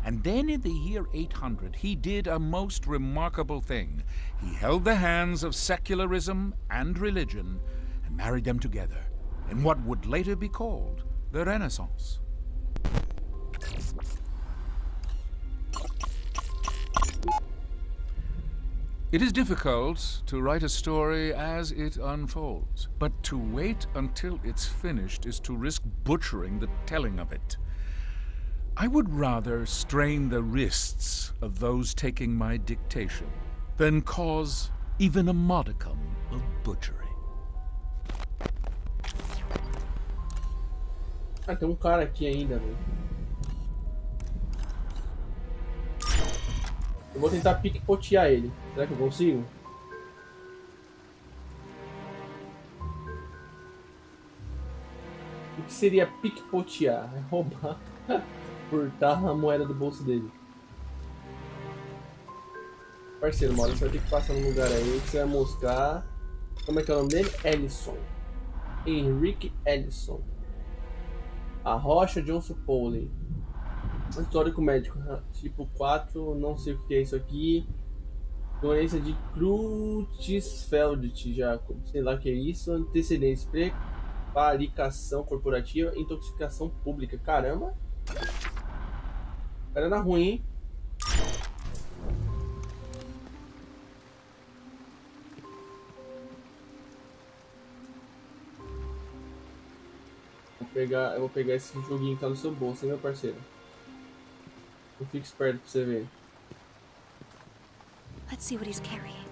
And then in the year 800, he did a most remarkable thing. He held the hands of secularism and religion and married them together in what would later be called the Renaissance. It is difficult to write a story as it unfolds, but to wait until it's finished is to risk butchering the telling of it. I would rather strain the wrists of those taking my dictation than cause even a modicum of butchery. Ah, tem cara aqui ainda, velho. Eu vou tentar pickpotear ele. Será que eu consigo? O que seria pickpotear? É roubar, furtar a moeda do bolso dele. Parceiro, uma hora você vai ter que passar no lugar aí que você vai mostrar. Como é que é o nome dele? Ellison. Henrique Ellison. A Rocha Johnson Powley. Histórico médico, tipo 4, não sei o que é isso aqui. Doença de Creutzfeldt, já sei lá o que é isso. Antecedentes, prevaricação corporativa, intoxicação pública. Caramba! Cara, era ruim, hein? Eu vou pegar esse joguinho que tá no seu bolso, hein, meu parceiro? Eu fico esperto pra você ver. Let's see what he's carrying.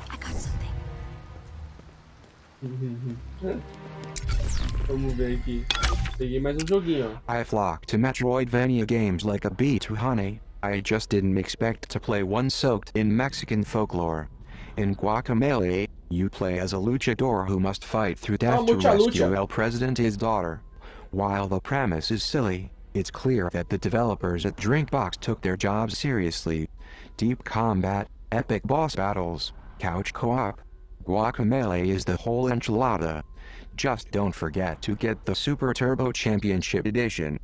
I got something. Vamos ver aqui. Peguei mais um joguinho, ó. I flock to Metroidvania games like a bee to honey. I just didn't expect to play one soaked in Mexican folklore. In Guacamole, you play as a luchador who must fight through death to rescue El President's daughter. While the premise is silly, it's clear that the developers at Drinkbox took their jobs seriously. Deep combat, epic boss battles, couch co-op. Guacamole is the whole enchilada. Just don't forget to get the Super Turbo Championship Edition.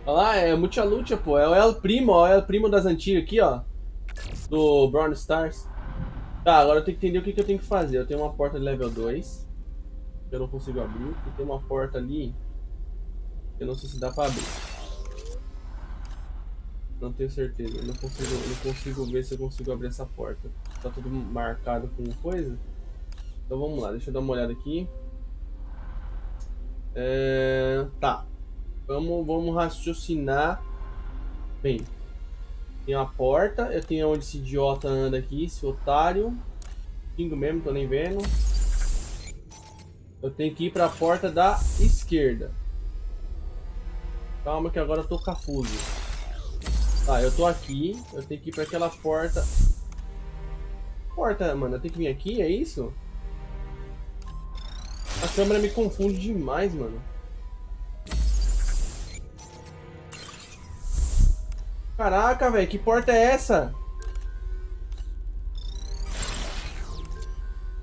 Olha lá, é muita luta, pô. É o El Primo, ó. É o El Primo das antigas aqui, ó. Do Brown Stars. Tá, agora eu tenho que entender o que eu tenho que fazer. Eu tenho uma porta de level 2. Que eu não consigo abrir. E tem uma porta ali. Que eu não sei se dá pra abrir. Não tenho certeza. Eu não consigo ver se eu consigo abrir essa porta. Tá tudo marcado com coisa. Então vamos lá, deixa eu dar uma olhada aqui. Tá. Vamos raciocinar. Bem, tem uma porta. Eu tenho onde esse idiota anda aqui, esse otário. Pingo mesmo, tô nem vendo. Eu tenho que ir pra porta da esquerda. Calma que agora eu tô confuso. Tá, eu tô aqui. Eu tenho que ir pra aquela porta. Porta, mano, eu tenho que vir aqui, é isso? A câmera me confunde demais, mano. Caraca, velho, que porta é essa?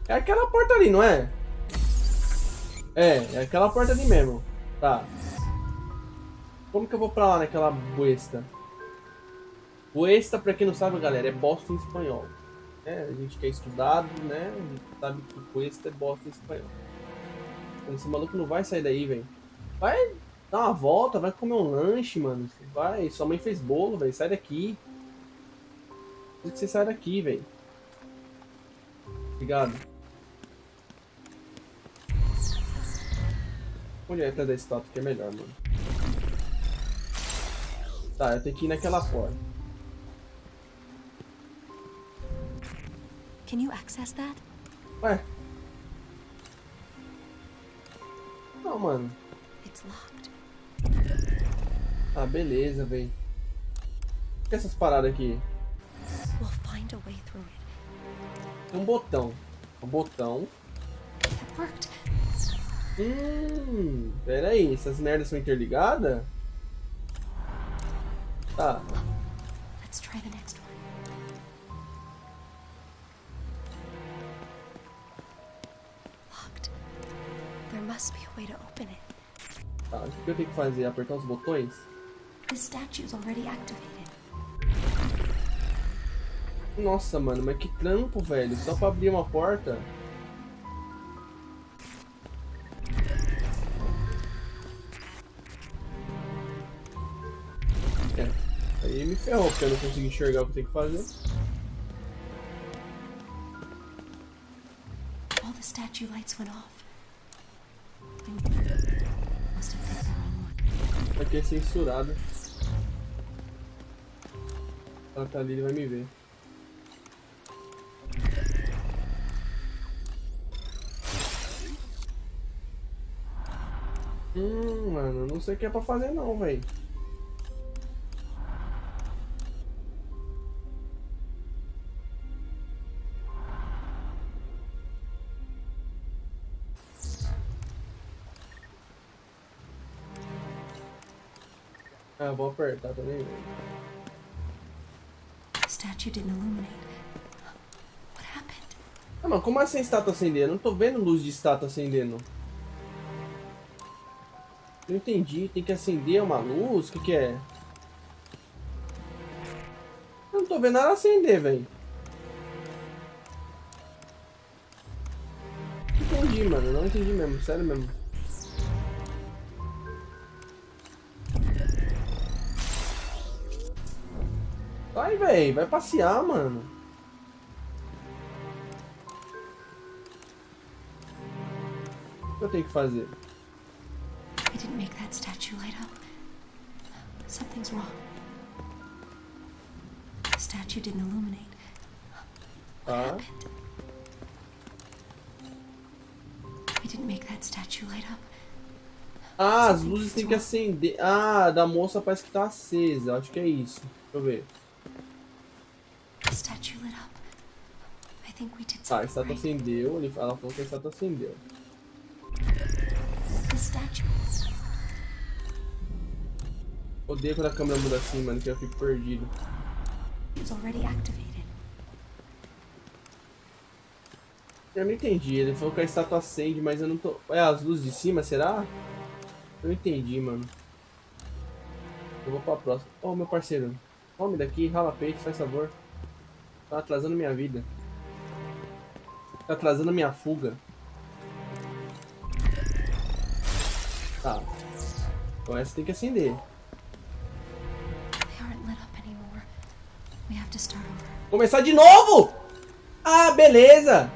É aquela porta ali, não é? É aquela porta ali mesmo. Tá. Como que eu vou pra lá naquela buesta? Buesta, pra quem não sabe, galera, é bosta em espanhol. A gente que é estudado, né? A gente sabe que buesta é bosta em espanhol. Esse maluco não vai sair daí, velho. Vai dar uma volta, vai comer um lanche, mano. Vai, sua mãe fez bolo, velho. Sai daqui. Por que você sai daqui, velho? Obrigado. Onde é atrás da estátua que é melhor, mano? Tá, eu tenho que ir naquela porta. Can you access that? Ué? Não, mano. It's locked. Ah, beleza, velho. O que é essas paradas aqui? We'll find a way through it. Tem um botão. Um botão. It worked. Pera aí. Essas merdas são interligadas? Tá. Let's try the next one. Locked. There must be a way to open it. Tá, o que eu tenho que fazer? Apertar os botões? The statue's already activated. Nossa, mano, mas que trampo, velho. Só pra abrir uma porta. Aí me ferrou, porque eu não consigo enxergar o que tem que fazer. All the statue lights went off. Aqui é censurado. Ela tá ali, ele vai me ver. Mano, não sei o que é pra fazer não, velho. Ah, vou apertar também. The statue didn't illuminate. What happened? Ah, mas como assim a estátua acendendo? Eu não tô vendo luz de estátua acendendo. Não entendi, tem que acender uma luz? O que que é? Eu não tô vendo nada acender, velho. Não entendi, mano, não entendi mesmo, sério mesmo. Vai, velho, vai passear, mano. O que eu tenho que fazer? I didn't make that statue light up. Something's wrong. The statue didn't illuminate. What happened? I didn't make that statue light up. Ah, as luzes tem que acender. Ah, da moça parece que tá acesa. Acho que é isso. Deixa eu ver. The statue lit up. I think we did Tá, a something estátua right. acendeu. Ela falou que a estátua acendeu. The statue. Odeio quando a câmera muda assim, mano, que eu fico perdido. It's already activated. Eu não entendi. Ele falou que a estátua acende, mas eu não tô... É as luzes de cima, será? Eu não entendi, mano. Eu vou pra próxima. Ô, meu parceiro. Some daqui, rala peito, faz favor. Tá atrasando minha vida. Tá atrasando minha fuga. Tá. Então essa tem que acender. They aren't lit up anymore. We have to start over. Começar de novo! Ah, beleza!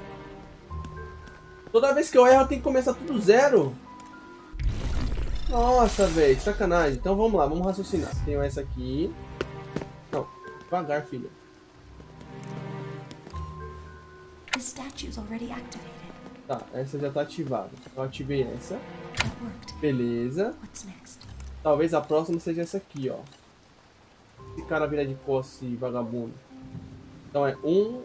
Toda vez que eu erro, eu tenho que começar tudo zero. Nossa, velho, sacanagem. Então vamos lá, vamos raciocinar. Tenho essa aqui. Não, devagar, filho. The statue's already activated. Tá, essa já tá ativada. Eu ativei essa. That worked. Beleza. What's next? Talvez a próxima seja essa aqui, ó. Esse cara vira de costas, vagabundo. Então é um.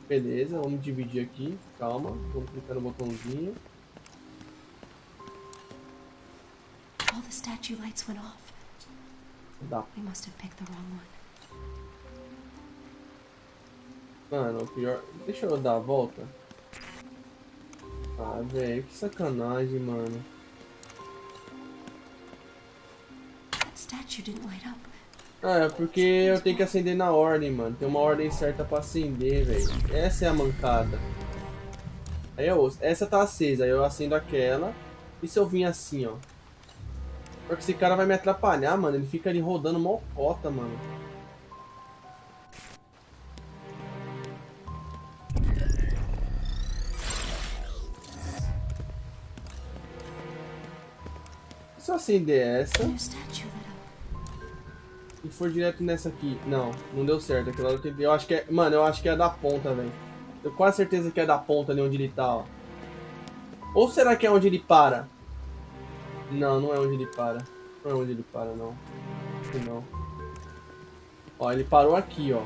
Beleza, vamos dividir aqui. Calma, vamos clicar no botãozinho. All the statue lights went off. Dá. We must have picked the wrong one. Mano, o pior... Deixa eu dar a volta. Ah, velho, que sacanagem, mano. That statue didn't light up. Ah, é porque eu tenho que acender na ordem, mano. Tem uma ordem certa pra acender, velho. Essa é a mancada. Aí eu ouço. Essa tá acesa, aí eu acendo aquela. E se eu vim assim, ó? Porque esse cara vai me atrapalhar, mano. Ele fica ali rodando mó cota, mano. se eu acender essa e for direto nessa aqui? Não, não deu certo. Aquela hora eu tentei. Eu acho que é. Mano, eu acho que é da ponta, velho. Eu quase certeza que é da ponta ali onde ele tá, ó. Ou será que é onde ele para? Não, não é onde ele para. Não é onde ele para, não. Não. Ó, ele parou aqui, ó.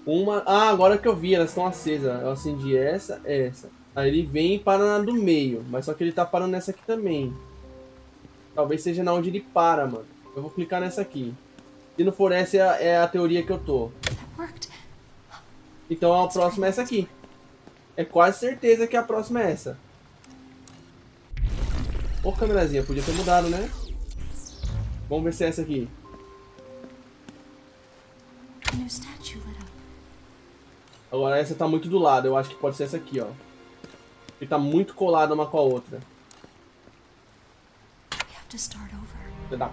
Uma... Ah, agora que eu vi, elas estão acesas. Eu acendi essa. Aí ele vem e para na do meio. Mas só que ele tá parando nessa aqui também. Talvez seja na onde ele para, mano. Eu vou clicar nessa aqui. Se não for essa, é a teoria que eu tô. Então a próxima é essa aqui. É quase certeza que a próxima é essa. Ô, câmerazinha, podia ter mudado, né? Vamos ver se é essa aqui. Agora essa tá muito do lado. Eu acho que pode ser essa aqui, ó. Porque tá muito colada uma com a outra. Dá.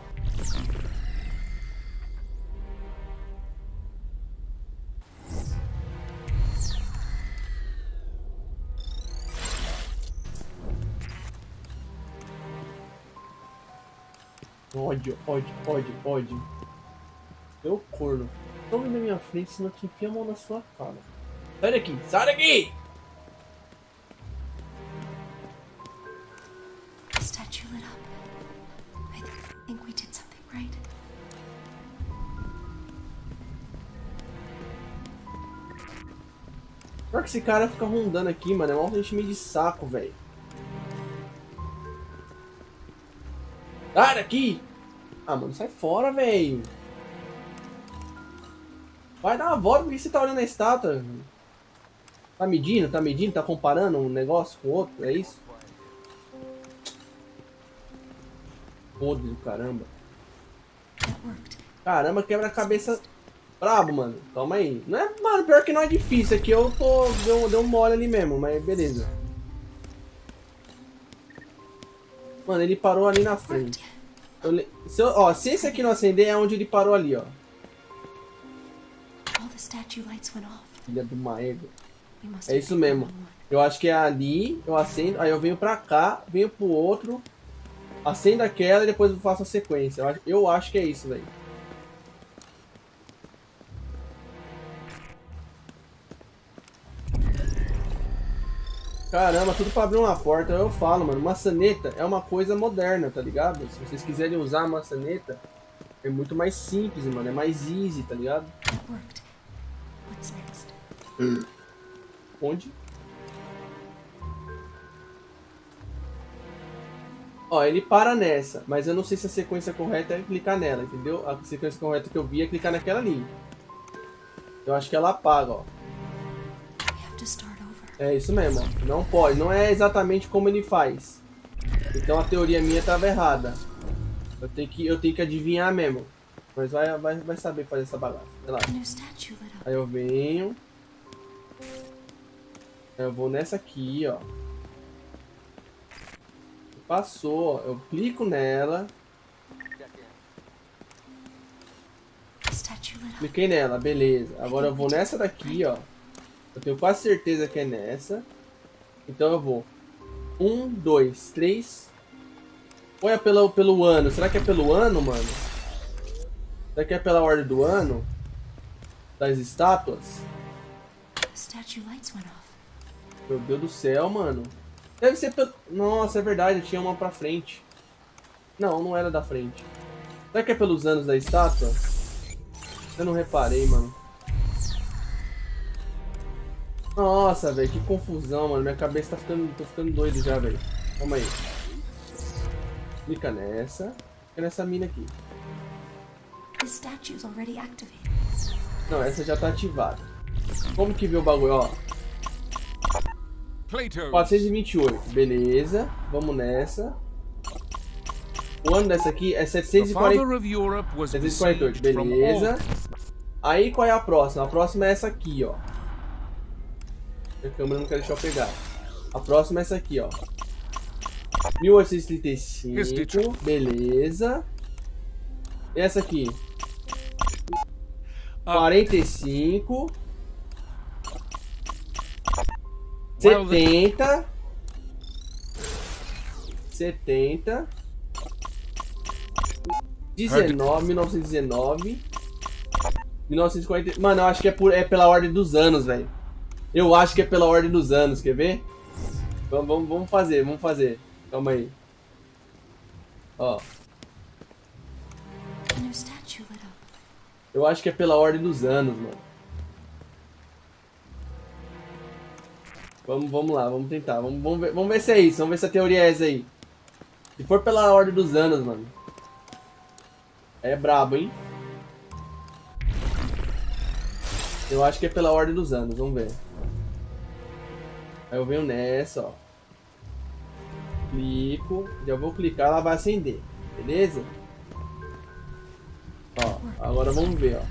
Ódio, ódio, ódio, ódio. Meu corno. Tome na minha frente, senão eu te enfio a mão na sua cara. Sai daqui, sai daqui! Statue lit up. I think we did something right. Pior que esse cara fica rondando aqui, mano. É um enchimento de saco, velho. Sai daqui! Ah, mano, sai fora, velho. Vai dar uma volta, por que você tá olhando a estátua? Tá medindo? Tá medindo? Tá comparando um negócio com o outro? É isso? Podre do caramba. Caramba, quebra-cabeça brabo, mano. Calma aí. Não é, mano, pior que não é difícil. Aqui eu tô... Deu um mole ali mesmo, mas beleza. Mano, ele parou ali na frente. Se esse aqui não acender, é onde ele parou ali, ó. Filha do maego. É isso mesmo. Eu acho que é ali, eu acendo, aí eu venho pra cá, venho pro outro, acendo aquela e depois eu faço a sequência. Eu acho que é isso, velho. Caramba, tudo pra abrir uma porta. Eu falo, mano, maçaneta é uma coisa moderna, tá ligado? Se vocês quiserem usar a maçaneta, é muito mais simples, mano. É mais easy, tá ligado? Onde? Ó, ele para nessa, mas eu não sei se a sequência correta é clicar nela, entendeu? A sequência correta que eu vi é clicar naquela ali. Eu acho que ela apaga, ó. É isso mesmo, ó. Não pode, não é exatamente como ele faz. Então a teoria minha estava errada. Eu tenho que adivinhar mesmo. Mas vai saber fazer essa bagaça. Sei lá. Aí eu venho. Eu vou nessa aqui, ó. Passou, ó. Eu clico nela. Cliquei nela, beleza. Agora eu vou nessa daqui, ó. Eu tenho quase certeza que é nessa. Então eu vou. 1, 2, 3. Ou é pelo ano? Será que é pelo ano, mano? Será que é pela ordem do ano? Das estátuas? Meu Deus do céu, mano. Deve ser pelo... Nossa, é verdade, eu tinha uma pra frente. Não, não era da frente. Será que é pelos anos da estátua? Eu não reparei, mano. Nossa, velho, que confusão, mano. Minha cabeça tô ficando doido já, velho. Calma aí. Clica nessa. Clica nessa mina aqui. Não, essa já tá ativada. Como que vê o bagulho, ó? 428, beleza. Vamos nessa. O ano dessa aqui é 748, beleza. Aí qual é a próxima? A próxima é essa aqui, ó. A câmera não quer deixar eu pegar. A próxima é essa aqui, ó. 1835, beleza. E essa aqui? 45. 70. 1919. 1940. Mano, eu acho que é pela ordem dos anos, velho. Eu acho que é pela ordem dos anos, quer ver? Vamos fazer. Calma aí. Ó. Eu acho que é pela ordem dos anos, mano. Vamos lá, vamos tentar. Vamos ver se é isso. Vamos ver se a teoria é essa aí. Se for pela ordem dos anos, mano. É brabo, hein? Eu acho que é pela ordem dos anos. Vamos ver. Aí eu venho nessa, ó. Clico. Já vou clicar, ela vai acender. Beleza? Ó, agora vamos ver, ó.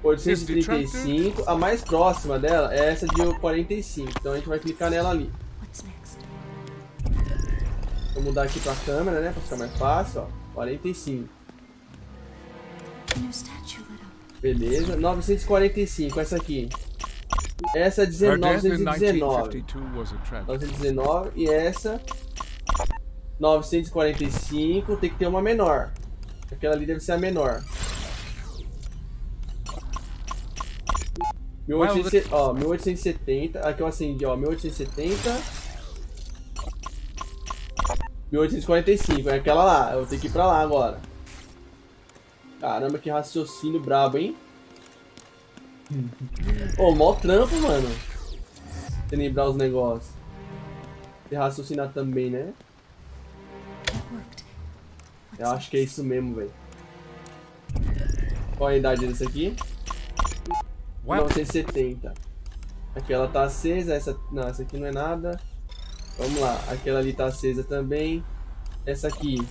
835. A mais próxima dela é essa de 45. Então a gente vai clicar nela ali. Vou mudar aqui pra câmera, né? Pra ficar mais fácil, ó. 45. Beleza. 945, essa aqui. Essa é 919. 919 e essa 945. Tem que ter uma menor. Aquela ali deve ser a menor. 1870. Aqui eu acendi, ó. 1870. 1845. É aquela lá. Eu vou ter que ir pra lá agora. Caramba, que raciocínio brabo, hein? Ô, mó trampo, mano. Você lembrar os negócios. Você raciocinar também, né? Eu acho que é isso mesmo, velho. Qual a idade desse aqui? 1970. Aquela tá acesa, essa... Não, essa aqui não é nada. Vamos lá, aquela ali tá acesa também. Essa aqui...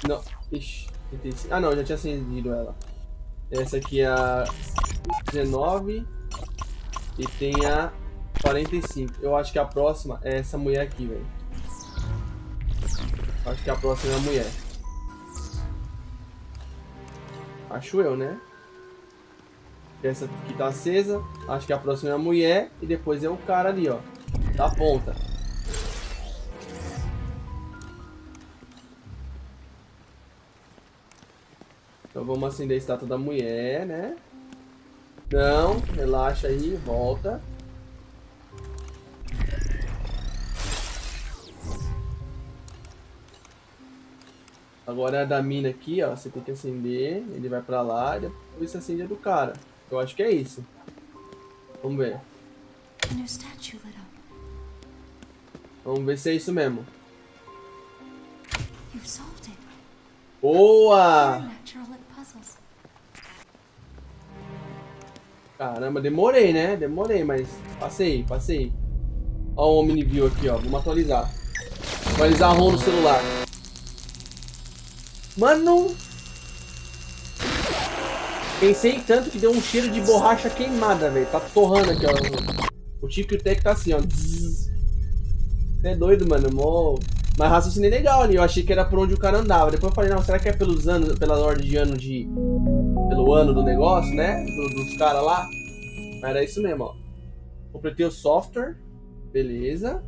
Não, ixi, 35. Ah não, já tinha acendido ela. Essa aqui é a 19. E tem a 45. Eu acho que a próxima é essa mulher aqui, velho. Acho que a próxima é a mulher. Acho eu, né? Essa aqui tá acesa. Acho que a próxima é a mulher. E depois é o cara ali, ó. Da ponta. Então vamos acender a estátua da mulher, né? Não, relaxa aí, volta. Agora é a da mina aqui, ó. Você tem que acender. Ele vai pra lá e depois você acende a do cara. Eu acho que é isso. Vamos ver. Vamos ver se é isso mesmo. Boa! Caramba, demorei, né? Demorei, mas passei. Ó o Omniview aqui, ó. Vamos atualizar. Atualizar a ROM no celular. Mano! Pensei tanto que deu um cheiro de borracha queimada, velho. Tá torrando aqui, ó. O Tico e o Tec tá assim, ó. Você é doido, mano. Mas raciocinei legal ali. Eu achei que era por onde o cara andava. Depois eu falei, não, será que é pelos anos, pela ordem de ano de... Pelo ano do negócio, né? Dos caras lá. Mas era isso mesmo, ó. Completei o software. Beleza.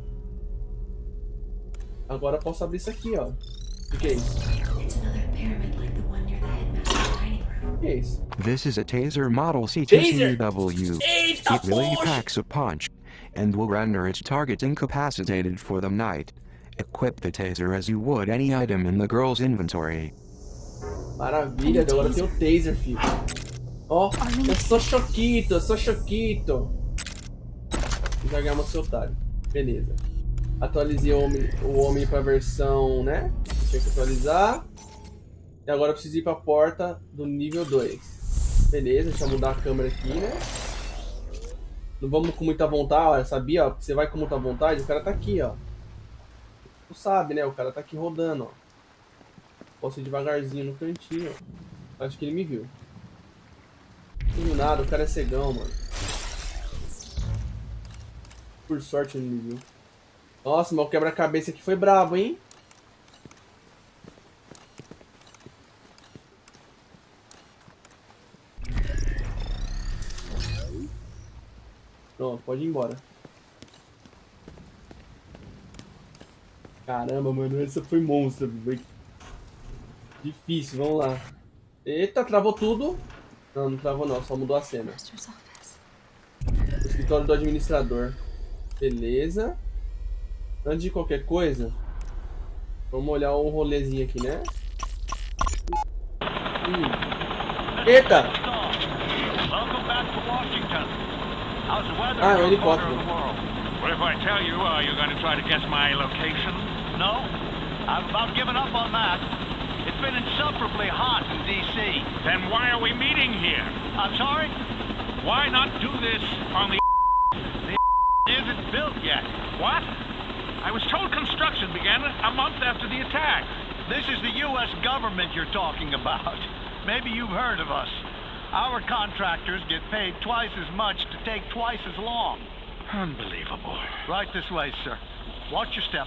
Agora eu posso abrir isso aqui, ó. O que é isso? O que é isso? This is a taser model C2CW. It really packs a punch and will render its targets incapacitated for the night. Equip the taser as you would any item in the girl's inventory. Maravilha, agora tem o taser, filho. Ó, eu sou choquito. Já ganhamos seu otário. Beleza. Atualizei o homem pra versão, né? Tinha que atualizar. E agora eu preciso ir pra porta do nível 2. Beleza, deixa eu mudar a câmera aqui, né? Não vamos com muita vontade, olha, sabia? Ó, você vai com muita vontade, o cara tá aqui, ó. Tu sabe, né? O cara tá aqui rodando, ó. Posso ir devagarzinho no cantinho, ó. Acho que ele me viu. Não viu nada, o cara é cegão, mano. Por sorte ele me viu. Nossa, mas o quebra-cabeça aqui foi brabo, hein? Pronto, pode ir embora. Caramba, mano, essa foi monstro. Foi difícil, vamos lá. Eita, travou tudo. Não, não travou não, só mudou a cena. Escritório do administrador. Beleza. Antes de qualquer coisa, vamos olhar o rolezinho aqui, né? Eita! Ah, é um helicóptero. What if I tell you, you're going to try to guess my location? No, I've about given up on that. It's been insufferably hot in D.C. Then why are we meeting here? I'm sorry? Why not do this on the isn't built yet? What? I was told construction began a month after the attack. This is the U.S. government you're talking about. Maybe you've heard of us. Our contractors get paid twice as much to take twice as long. Unbelievable. Right this way, sir. Watch your step.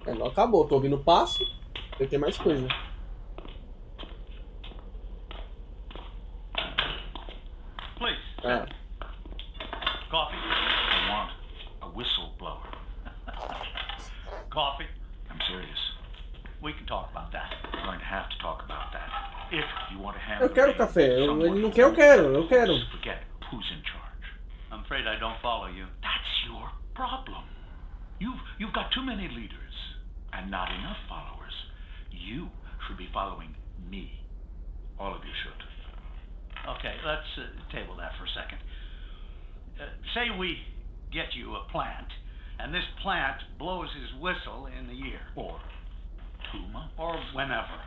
É, não acabou, tô ouvindo o passo. Tem que ter mais coisa. Please. Coffee? I want a whistleblower. Coffee? I'm serious. We can talk about that. We're going to have to talk about that. If you want to have Eu quero café. Ele não quer, eu quero. Forget who's in charge. I'm afraid I don't follow you. That's your problem. You've got too many leaders and not enough followers. You should be following me. All of you should. Okay, let's table that for a second. Say we get you a plant, and this plant blows his whistle in the year. Or 2 months. Or whenever.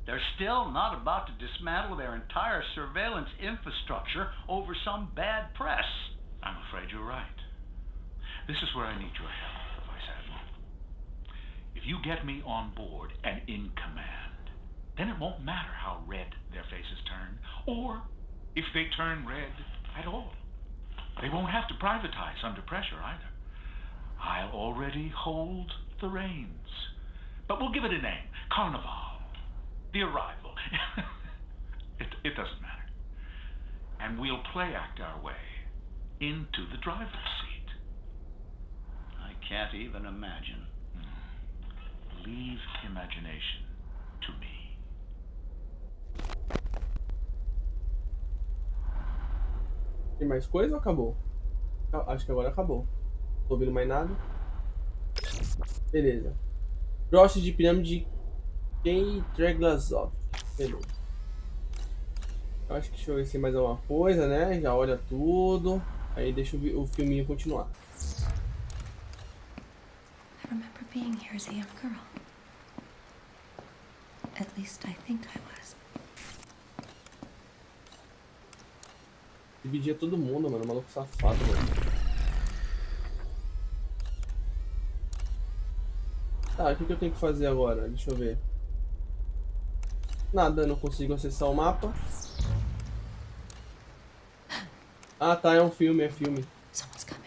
They're still not about to dismantle their entire surveillance infrastructure over some bad press. I'm afraid you're right. This is where I need your help, Vice Admiral. If you get me on board and in command, then it won't matter how red their faces turn, or if they turn red at all. They won't have to privatize under pressure either. I'll already hold the reins. But we'll give it a name. Carnival. The Arrival. It doesn't matter. And we'll play act our way into the driver's seat. I can't even imagine. Leave imagination to me. Tem mais coisa ou acabou? Acho que agora acabou. Tô ouvindo mais nada. Beleza. Broche de pirâmide Quem Treglazov. Beleza. Eu acho que deixa eu ver se tem mais alguma coisa, né? Já olha tudo. Aí deixa o filminho continuar. I remember being here as a young girl. At least I think I was. Dividia todo mundo, mano. Maluco safado, mano. Tá, o que eu tenho que fazer agora? Deixa eu ver. Nada, eu não consigo acessar o mapa. Ah, tá, é um filme, é filme. Someone's coming.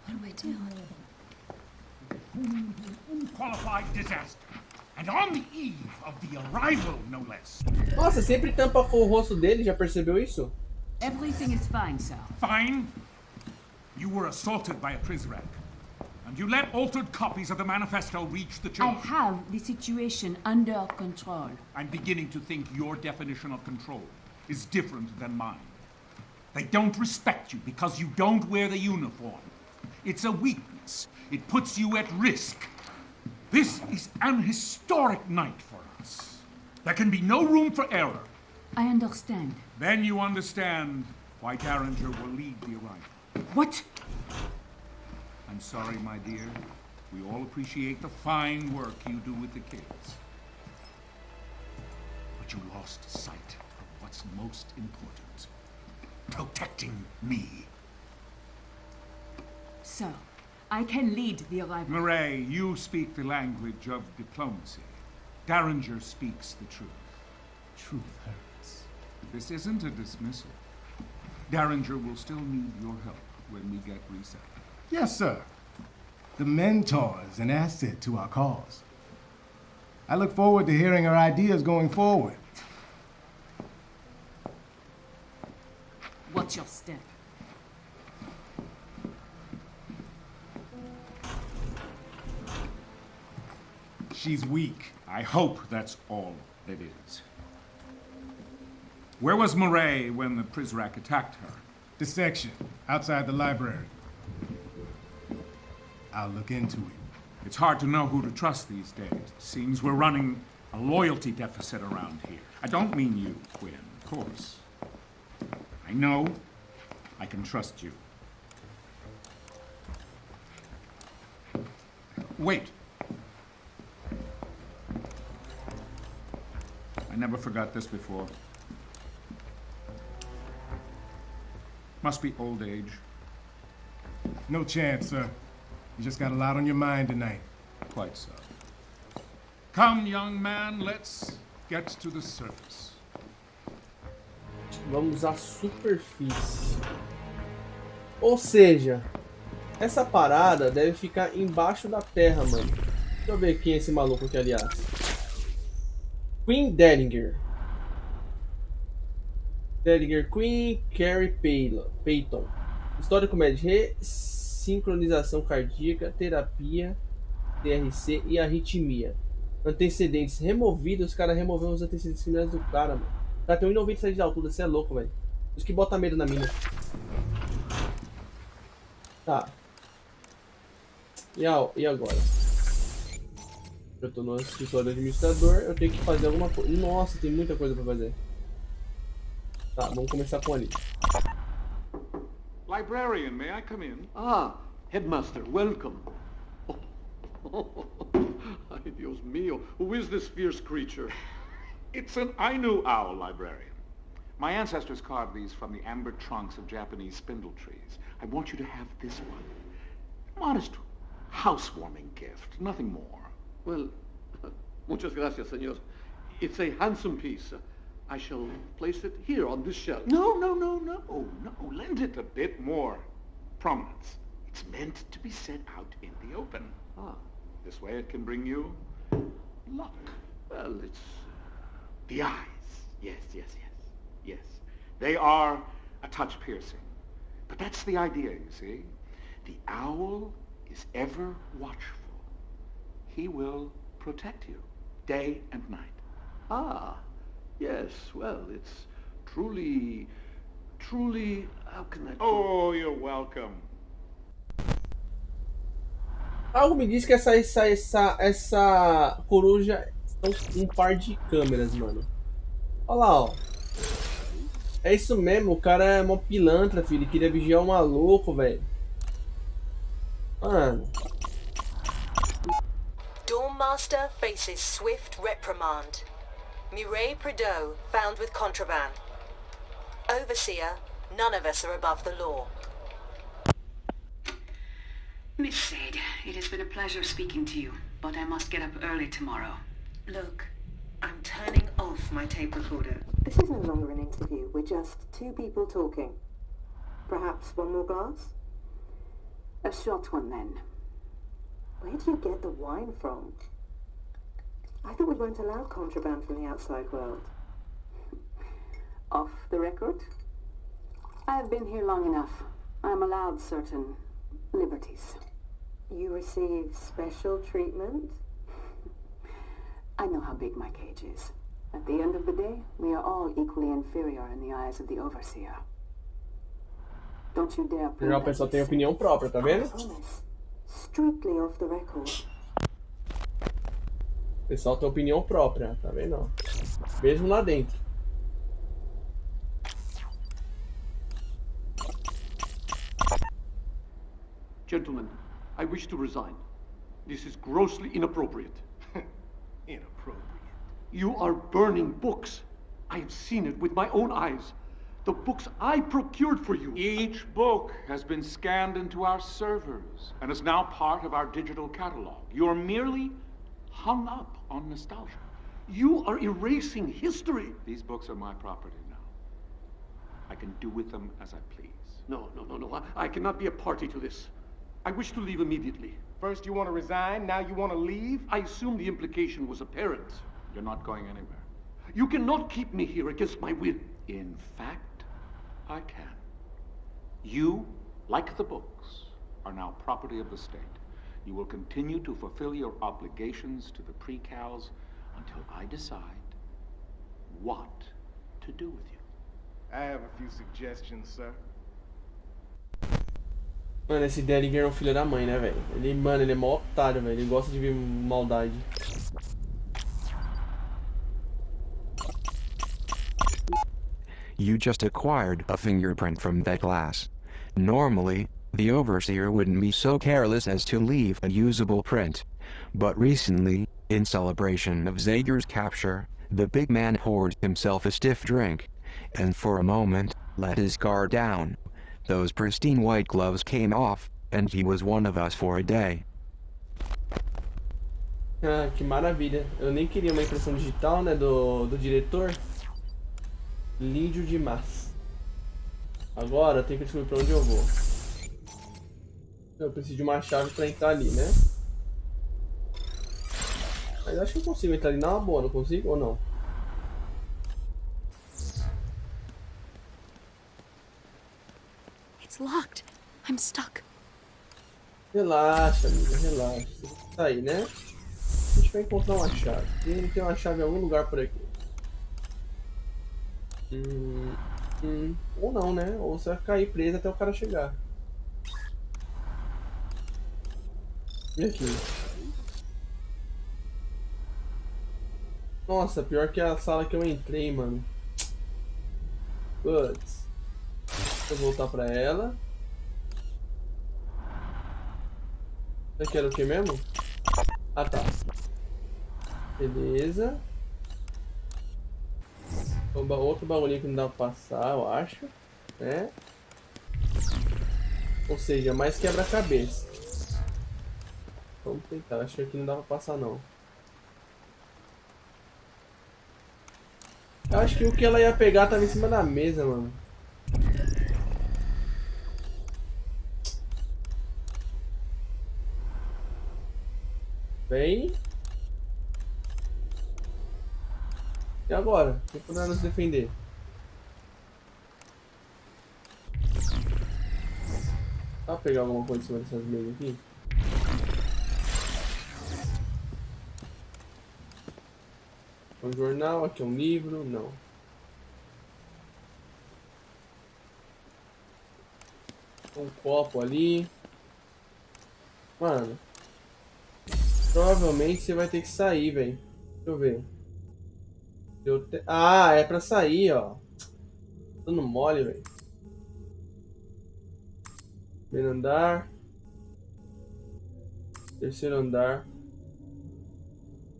What do I do? Unqualified disaster. And on the eve of the arrival, no less. Nossa, sempre tampa o rosto dele, já percebeu isso? Everything is fine, sir. Fine? You were assaulted by a Prizrak. And you let altered copies of the manifesto reach the church. I have the situation under control. I'm beginning to think your definition of control is different than mine. They don't respect you because you don't wear the uniform. It's a weakness. It puts you at risk. This is an historic night for us. There can be no room for error. I understand. Then you understand why Derringer will lead the arrival. What? I'm sorry, my dear. We all appreciate the fine work you do with the kids. But you lost sight of what's most important. Protecting me. So, I can lead the arrival. Murray, you speak the language of diplomacy. Derringer speaks the truth. Truth hurts. This isn't a dismissal. Derringer will still need your help when we get reset. Yes, sir. The mentor is an asset to our cause. I look forward to hearing her ideas going forward. Watch your step. She's weak. I hope that's all it is. Where was Murray when the Prizrak attacked her? The section, outside the library. I'll look into it. It's hard to know who to trust these days. It seems we're running a loyalty deficit around here. I don't mean you, Quinn, of course. I know I can trust you. Wait. I never forgot this before. Must be old age. No chance, sir. You just got a lot on your mind tonight. Quite so. Come, young man, let's get to the surface. Vamos à superfície. Ou seja, essa parada deve ficar embaixo da terra, mano. Deixa eu ver quem é esse maluco aqui, aliás. Queen Dellinger. Dellinger Queen, Carrie Payton. História, comédia, sincronização cardíaca, terapia, DRC e arritmia. Antecedentes removidos. Os caras removeram os antecedentes criminais do cara, mano. O cara tem 1,97 de altura, você é louco, velho. Isso que bota medo na mina. Tá. E agora? Eu tô no escritório do administrador, eu tenho que fazer alguma coisa. Nossa, tem muita coisa pra fazer. Tá, vamos começar com ali. Librarian, may I come in? Ah, Headmaster, welcome. Ay, Dios mío, who is this fierce creature? It's an Ainu owl, librarian. My ancestors carved these from the amber trunks of Japanese spindle trees. I want you to have this one. Modest housewarming gift, nothing more. Well, muchas gracias, señor. It's a handsome piece. I shall place it here on this shelf. No. Lend it a bit more prominence. It's meant to be set out in the open. Ah. This way it can bring you luck. Well, it's... The eyes. Yes. They are a touch piercing. But that's the idea, you see. The owl is ever watchful. He will protect you, day and night. Ah, yes, well, it's truly, how can I... Oh, you're welcome. Algo me diz que essa coruja tem um par de câmeras, mano. Olha lá, ó. É isso mesmo, o cara é mó pilantra, filho. Ele queria vigiar um maluco, velho. Mano. Dormmaster faces swift reprimand. Murray Prideaux found with contraband. Overseer, none of us are above the law. Miss Sade, it has been a pleasure speaking to you, but I must get up early tomorrow. Look, I'm turning off my tape recorder. This is no longer an interview. We're just two people talking. Perhaps one more glass? A short one, then. Where do you get the wine from? I thought we weren't allowed contraband from the outside world. Off the record? I've been here long enough. I'm allowed certain liberties. You receive special treatment? I know how big my cage is. At the end of the day, we are all equally inferior in the eyes of the Overseer. Don't you dare Já o pessoal tem opinião própria, tá vendo? Strictly off the record. O pessoal tem opinião própria, tá vendo? Mesmo lá dentro. Gentlemen, I wish to resign. This is grossly inappropriate. Inappropriate. You are burning books. I have seen it with my own eyes. The books I procured for you. Each book has been scanned into our servers and is now part of our digital catalog. You're merely hung up on nostalgia. You are erasing history. These books are my property now. I can do with them as I please. No. I cannot be a party to this. I wish to leave immediately. First you want to resign, now you want to leave? I assume the implication was apparent. You're not going anywhere. You cannot keep me here against my will. In fact, I can. You, like the books, are now property of the state. You will continue to fulfill your obligations to the pre-cals until I decide what to do with you. I have a few suggestions, sir. Mano, esse dele é um filho da mãe, né, velho? Mano, ele é mó otário, velho. Ele gosta de ver maldade. You just acquired a fingerprint from that glass. Normally, the overseer wouldn't be so careless as to leave a usable print. But recently, in celebration of Zager's capture, the big man poured himself a stiff drink, and for a moment, let his guard down. Those pristine white gloves came off, and he was one of us for a day. Ah, que maravilha. Eu nem queria uma impressão digital, né, do diretor. Lindo demais. Agora eu tenho que descobrir pra onde eu vou. Eu preciso de uma chave pra entrar ali, né? Mas acho que eu consigo entrar ali na boa, não consigo ou não? It's locked. I'm stuck. Relaxa, amiga, relaxa. Você tem que sair, né? A gente vai encontrar uma chave. Tem uma chave em algum lugar por aqui. Ou não, né? Ou você vai ficar aí preso até o cara chegar. E aqui? Nossa, pior que a sala que eu entrei, mano. Putz. Deixa eu voltar pra ela. Isso aqui era o que mesmo? Ah, tá. Beleza. Outro bagulhinho que não dá pra passar, eu acho. Né? Ou seja, mais quebra-cabeça. Vamos tentar. Acho que aqui não dá pra passar, não. Eu acho que o que ela ia pegar tava em cima da mesa, mano. Bem. E agora? Quem poderá nos defender? Dá pra pegar alguma coisa em cima dessas mesas aqui? Um jornal, aqui é um livro, não. Um copo ali. Mano. Provavelmente você vai ter que sair, velho. Deixa eu ver. Ah, é pra sair, ó. Tô dando mole, velho. Primeiro andar. Terceiro andar.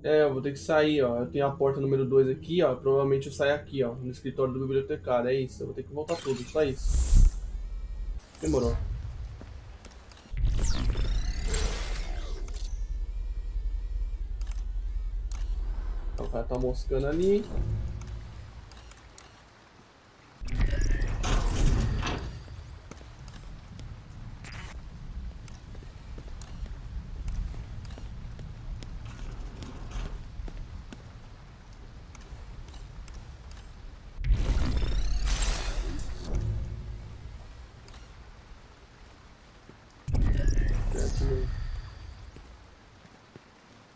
É, eu vou ter que sair, ó. Eu tenho a porta número 2 aqui, ó. Provavelmente eu saio aqui, ó. No escritório do bibliotecário. É isso. Eu vou ter que voltar tudo. Só isso. Demorou. O cara tá moscando ali.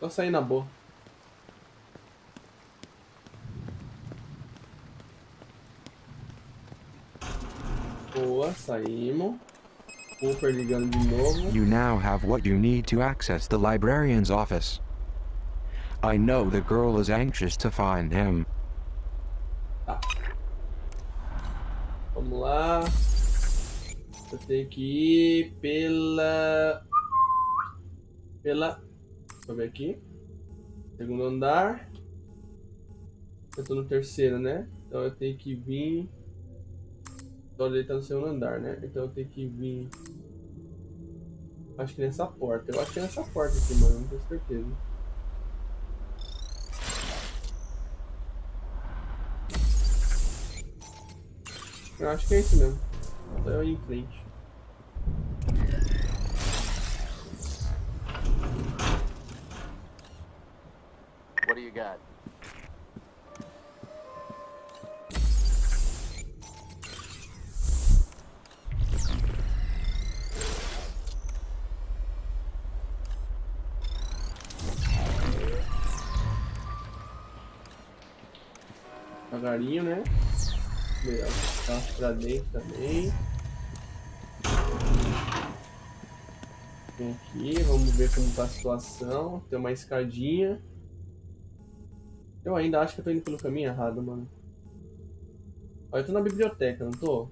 Só sair na boa. Boa, saímos. Cooper ligando de novo. You now have what you need to access the librarian's office. I know the girl is anxious to find him. Tá. Vamos lá. Eu tenho que ir pela... Deixa eu ver aqui. Segundo andar. Eu tô no terceiro, né? Então eu tenho que vir... Então ele tá no segundo andar, né? Então eu tenho que vir... Acho que nessa porta. Eu acho que é nessa porta aqui, mano. Não tenho certeza. Eu acho que é isso mesmo. Só eu ir em frente. do you got? Devagarinho, né? Melhor pra dentro também. Vem aqui, vamos ver como tá a situação. Tem uma escadinha. Eu ainda acho que eu tô indo pelo caminho errado, mano. Olha, eu tô na biblioteca, não tô?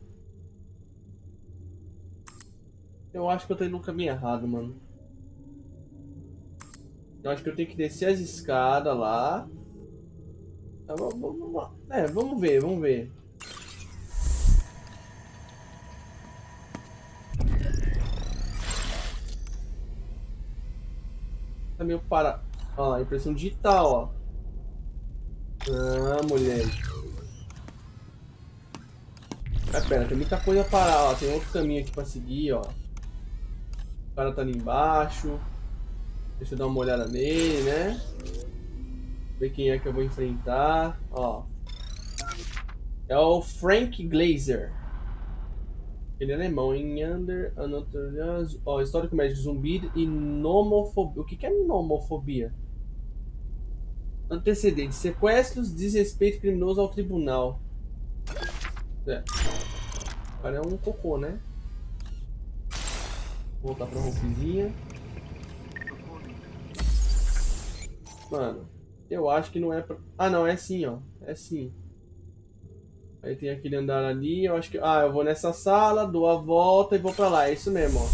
Eu acho que eu tô indo no caminho errado, mano. Eu acho que eu tenho que descer as escadas lá. Vamos ver, vamos ver. Tá meio para... Ó, impressão digital, ó. Ah, mulher. Ah, pera, tem muita coisa a parar, ó. Tem outro caminho aqui pra seguir, ó. O cara tá ali embaixo. Deixa eu dar uma olhada nele, né? Ver quem é que eu vou enfrentar. Ó. É o Frank Glazer. Ele é alemão. Em Under... Ó, história com médico zumbi e nomofobia. O que é nomofobia? Antecedentes. Sequestros, desrespeito criminoso ao tribunal. É. O cara é um cocô, né? Vou voltar pra roupezinha. Mano. Eu acho que não é pra... Ah, não, é sim, ó. É sim. Aí tem aquele andar ali, eu acho que... Ah, eu vou nessa sala, dou a volta e vou pra lá. É isso mesmo, ó.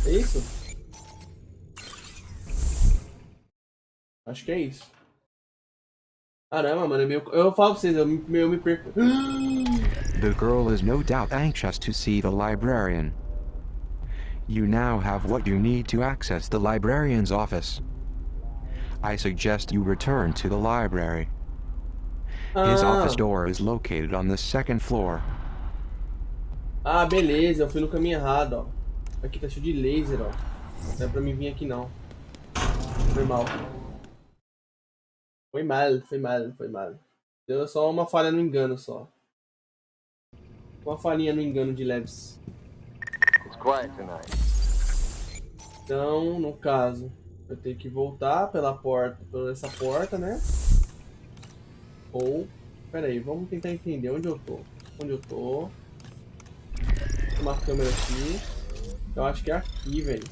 É isso? Acho que é isso. Caramba, mano, eu falo pra vocês, eu me perco. The girl is no doubt anxious to see the librarian. You now have what you need to access the librarian's office. I suggest you return to the library. His office door is located on the second floor. Ah, beleza, eu fui no caminho errado, ó. Aqui tá cheio de laser, ó. Não é pra mim vir aqui, não. Foi mal. Foi mal. Deu só uma falha no engano, só. Uma falhinha no engano de leves. Então, no caso... Eu tenho que voltar pela porta, por essa porta, né? Ou... Pera aí, vamos tentar entender onde eu tô. Onde eu tô. Tem uma câmera aqui. Eu acho que é aqui, velho.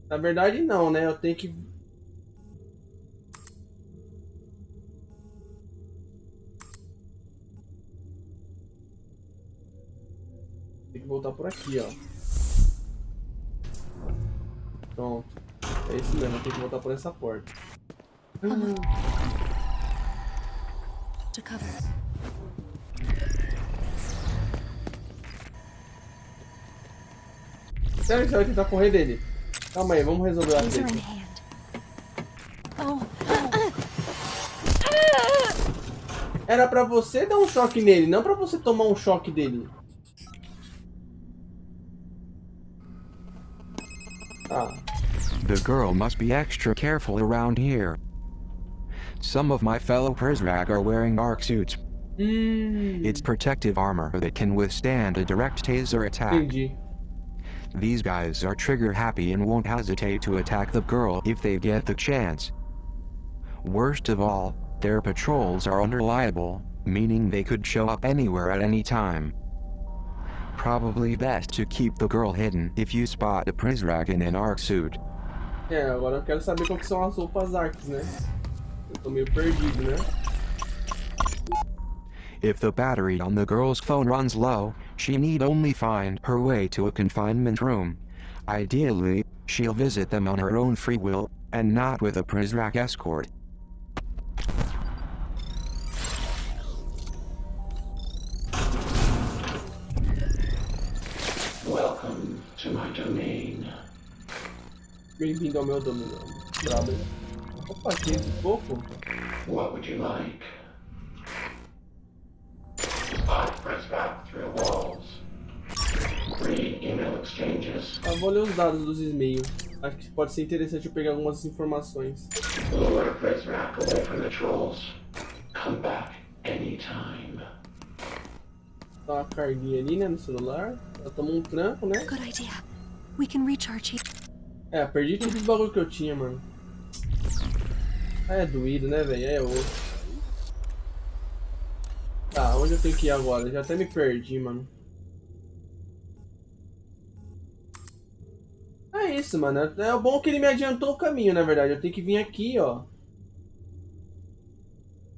Na verdade não, né? Eu tenho que... Tem que voltar por aqui, ó. Pronto. É isso mesmo, eu tenho que voltar por essa porta. To cover. Sério que você vai tentar correr dele? Calma aí, vamos resolver a treta. Era pra você dar um choque nele, não pra você tomar um choque dele. The girl must be extra careful around here. Some of my fellow Persrag are wearing arc suits. It's protective armor that can withstand a direct taser attack. Entendi. These guys are trigger happy and won't hesitate to attack the girl if they get the chance. Worst of all, their patrols are unreliable, meaning they could show up anywhere at any time. Probably best to keep the girl hidden if you spot a Persrag in an arc suit. É, agora eu quero saber qual que são as roupas arcs, né? Eu tô meio perdido, né? If the battery on the girl's phone runs low, she need only find her way to a confinement room. Ideally, she'll visit them on her own free will, and not with a Persrag escort. Welcome to my domain. Bem-vindo ao meu domínio. Brother. Opa, aqui de pouco. What would you like? I press back through walls. Read email exchanges. Ah, vou ler os dados dos e-mails. Acho que pode ser interessante eu pegar algumas informações. Lure Prisrak away from the trolls. Come back anytime. Dá uma carguinha ali, né, no celular. Ela tomou um tranco, né? Good idea. We can recharge. É, perdi todos os bagulho que eu tinha, mano. É doído, né, velho? É osso. Tá, onde eu tenho que ir agora? Eu já até me perdi, mano. É isso, mano. É bom que ele me adiantou o caminho, na verdade. Eu tenho que vir aqui, ó.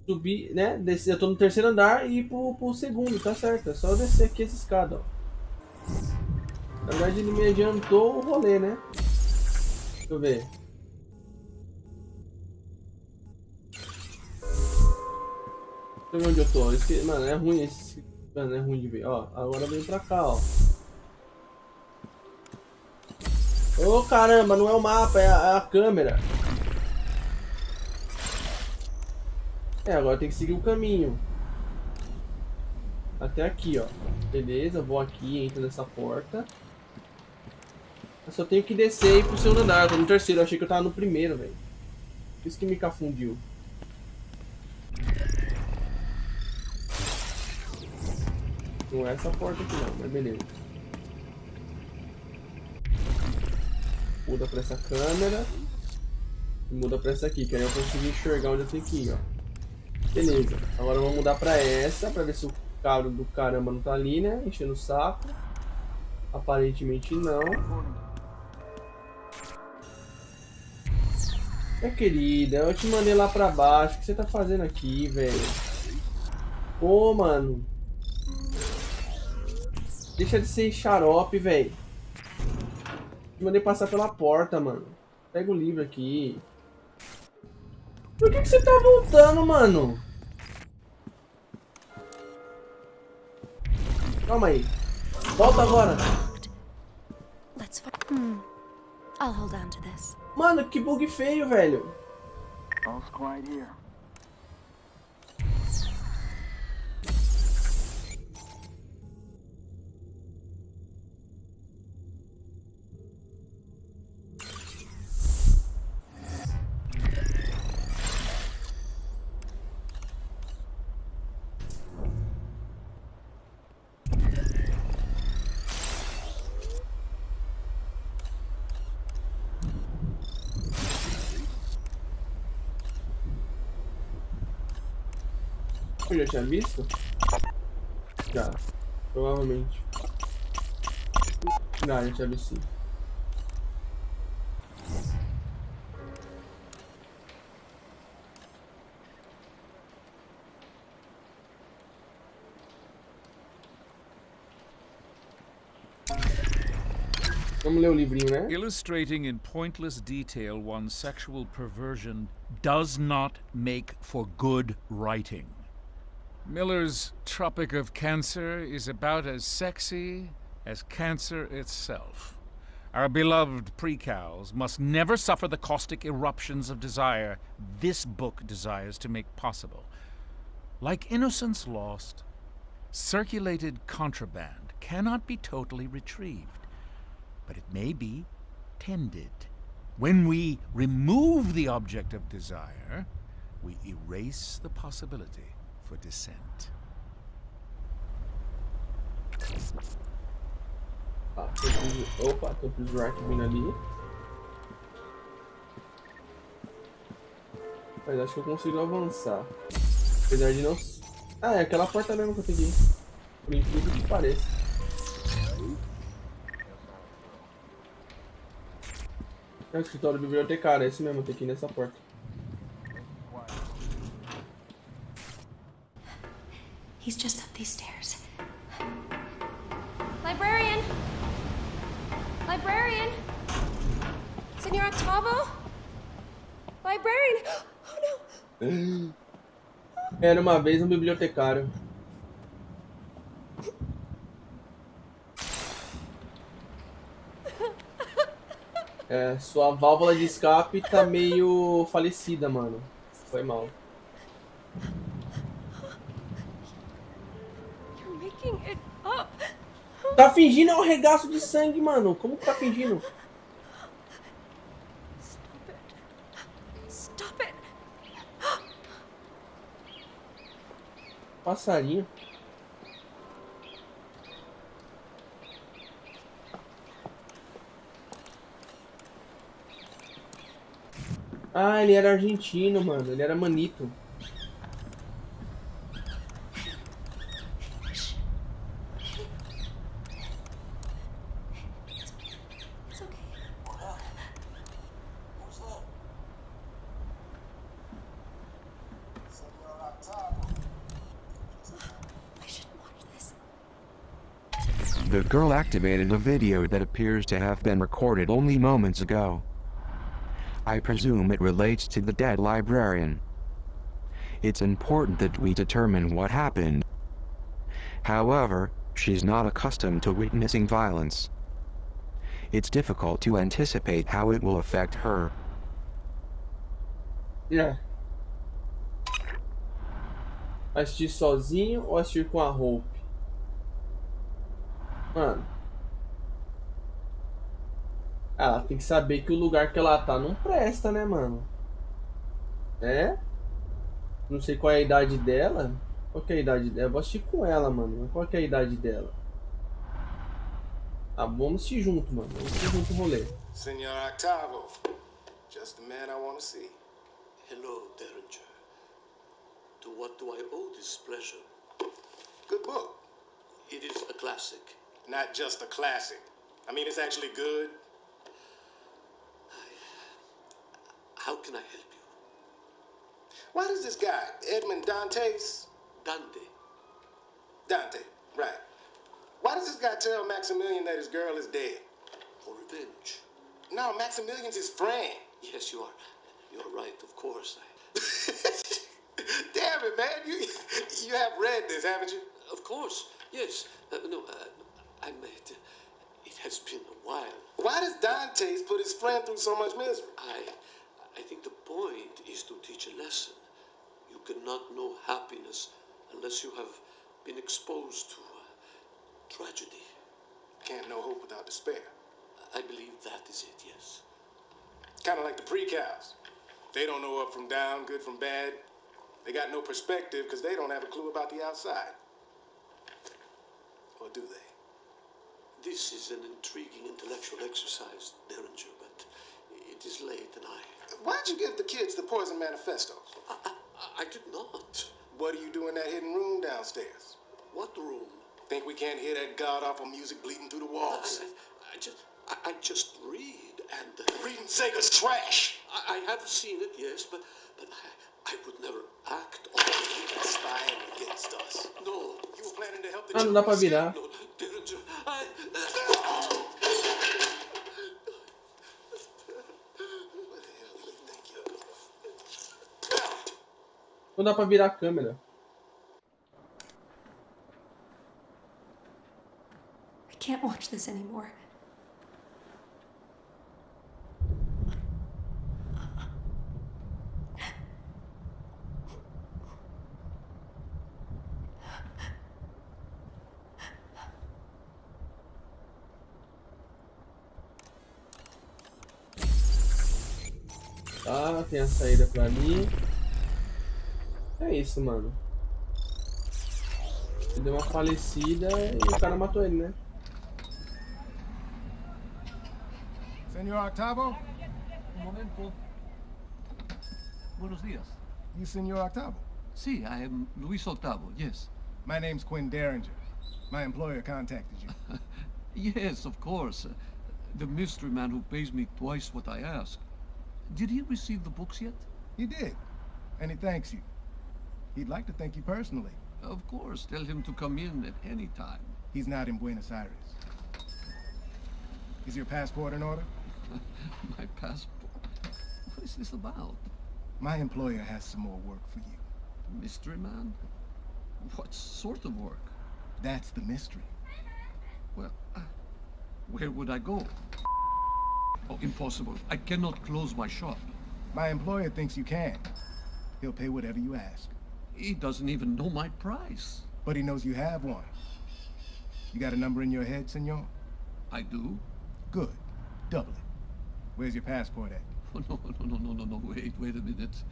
Subir, né? Descer, eu tô no terceiro andar e ir pro segundo, tá certo. É só eu descer aqui essa escada, ó. Na verdade ele me adiantou o rolê, né? Deixa eu ver. Deixa eu ver onde eu tô. Mano, é ruim esse. Mano, é ruim de ver. Ó, agora eu venho pra cá, ó. Ô caramba, não é o mapa, é a câmera. É, agora tem que seguir o caminho. Até aqui, ó. Beleza, vou aqui, entro nessa porta. Eu só tenho que descer e ir pro segundo andar. Eu tô no terceiro, eu achei que eu tava no primeiro, velho. Isso que me confundiu. Não é essa porta aqui não, mas beleza. Muda pra essa câmera. E muda pra essa aqui, que aí eu consigo enxergar onde eu tenho que ir, ó. Beleza, agora eu vou mudar pra essa, pra ver se o cara do caramba não tá ali, né? Enchendo o saco. Aparentemente não. Minha querida, eu te mandei lá pra baixo. O que você tá fazendo aqui, velho? Pô, mano. Deixa de ser xarope, velho. Te mandei passar pela porta, mano. Pega o livro aqui. Por que você tá voltando, mano? Calma aí. Volta agora. I'll hold on to this. Mano, que bug feio, velho. All's quiet here. Eu já tinha visto? Já, provavelmente. Não, eu tinha visto sim. Vamos ler o livrinho, né? Illustrating in pointless detail one's sexual perversion does not make for good writing. Miller's Tropic of Cancer is about as sexy as cancer itself. Our beloved precals must never suffer the caustic eruptions of desire this book desires to make possible. Like Innocence Lost, circulated contraband cannot be totally retrieved, but it may be tended. When we remove the object of desire, we erase the possibility for dissent. Opa, tô com o Rack vindo ali. Mas acho que eu consigo avançar. Apesar de não... Ah, é aquela porta mesmo que eu tenho que ir. Por incrível que pareça. É o escritório do bibliotecário, é esse mesmo, tem que ir nessa porta. He's just up these stairs. Librarian! Librarian! Senor Octavo? Librarian! Oh no! Era uma vez um bibliotecário. É, sua válvula de escape tá meio falecida, mano. Foi mal. Tá fingindo é um regaço de sangue, mano. Como que tá fingindo? Stop it! Passarinho. Ah, ele era argentino, mano. Ele era manito. The girl activated a video that appears to have been recorded only moments ago. I presume it relates to the dead librarian. It's important that we determine what happened. However, she's not accustomed to witnessing violence. It's difficult to anticipate how it will affect her. Yeah. Assistir sozinho ou assistir com a Hope? Mano. Ela tem que saber que o lugar que ela tá não presta, né, mano? É? Não sei qual é a idade dela. Qual que é a idade dela? Eu vou assistir com ela, mano. Qual que é a idade dela? Ah, vamos assistir junto, mano. Vamos assistir junto o rolê. Senor Octavo. Just the man I want to see. Hello, Derringer. To what do I owe this pleasure? Good book. It is a classic. Not just a classic. I mean, it's actually good. How can I help you? Why does this guy, Edmond Dantes? Dante. Dante, right. Why does this guy tell Maximilian that his girl is dead? For revenge. No, Maximilian's his friend. Yes, you are. You're right, of course. Damn it, man. You have read this, haven't you? Of course, yes. I meant it has been a while. Why does Dantes put his friend through so much misery? I think the point is to teach a lesson. You cannot know happiness unless you have been exposed to tragedy. Can't know hope without despair. I believe that is it, yes. Kind of like the pre-cows. They don't know up from down, good from bad. They got no perspective because they don't have a clue about the outside. Or do they? This is an intriguing intellectual exercise, Derringer, but it is late and Why'd you give the kids the Poison Manifestos? I did not. What do you do in that hidden room downstairs? What room? Think we can't hear that god-awful music bleeding through the walls? I just read and... Reading Sega's trash! I have seen it, yes, but I would never act on it. Spying against us. No. You were planning to help the não dá pra virar. No, Derringer, Não dá pra virar a câmera. I can't watch this anymore. Tá, tem a saída pra ali. É isso, mano. Ele deu uma falecida e o cara matou ele, né? Senor Octavo? Un momento. Buenos días. You Senor Octavo? Sí, I am Luis Octavo, yes. My name's Quinn Derringer. My employer contacted you. Yes, of course. The mystery man who pays me twice what I ask. Did he receive the books yet? He did. And he thanks you. He'd like to thank you personally. Of course. Tell him to come in at any time. He's not in Buenos Aires. Is your passport in order? My passport? What is this about? My employer has some more work for you. Mystery man? What sort of work? That's the mystery. Well, where would I go? Oh, impossible. I cannot close my shop. My employer thinks you can. He'll pay whatever you ask. He doesn't even know my price. But he knows you have one. You got a number in your head, senor? I do. Good. Double it. Where's your passport at? No. Wait a minute.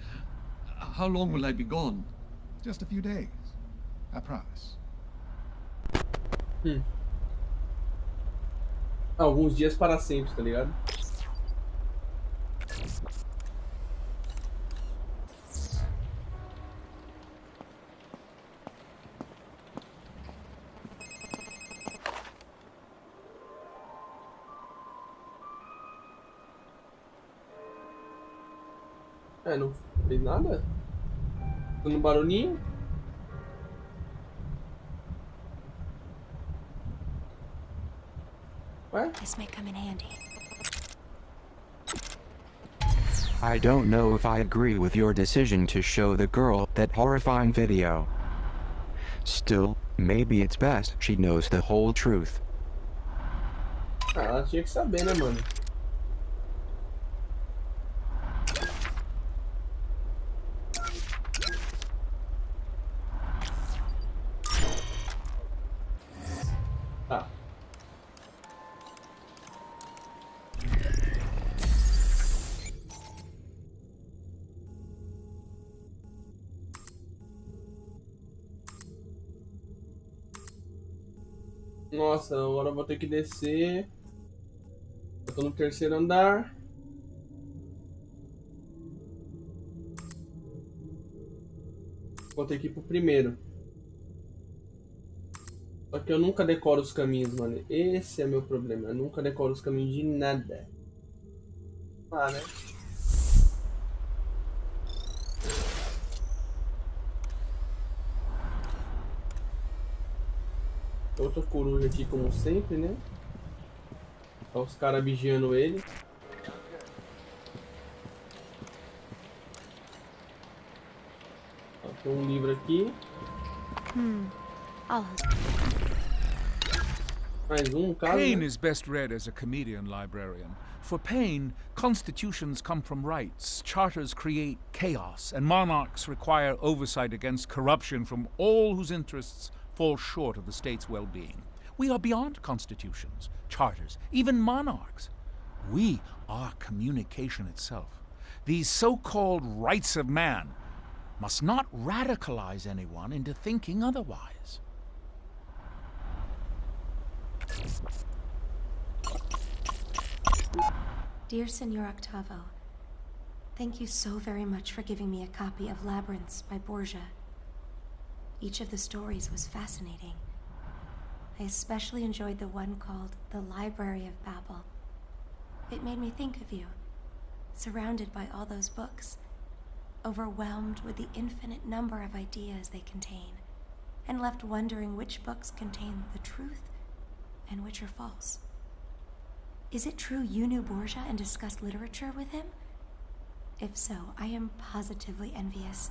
How long will I be gone? Just a few days. I promise. Alguns dias para sempre, tá ligado? Não fez nada? Dando barulhinho? Ué? This may come in handy. I don't know if I agree with your decision to show the girl that horrifying video. Still, maybe it's best she knows the whole truth. Ela tinha que saber, né, mano? Tá. Nossa, agora eu vou ter que descer. Eu tô no terceiro andar. Vou ter que ir pro primeiro. Só que eu nunca decoro os caminhos, mano. Esse é meu problema. Eu nunca decoro os caminhos de nada. Ah, né? Outra coruja aqui, como sempre, né? Olha os caras vigiando ele. Ó, tem um livro aqui. Mais um, caso. Paine is best read as a comedian librarian. For Paine, constitutions come from rights, charters create chaos, and monarchs require oversight against corruption from all whose interests fall short of the state's well-being. We are beyond constitutions, charters, even monarchs. We are communication itself. These so-called rights of man must not radicalize anyone into thinking otherwise. Dear Senor Octavo, thank you so very much for giving me a copy of Labyrinths by Borgia. Each of the stories was fascinating. I especially enjoyed the one called The Library of Babel. It made me think of you, surrounded by all those books, overwhelmed with the infinite number of ideas they contain, and left wondering which books contain the truth and which are false. Is it true you knew Borgia and discussed literature with him? If so, I am positively envious.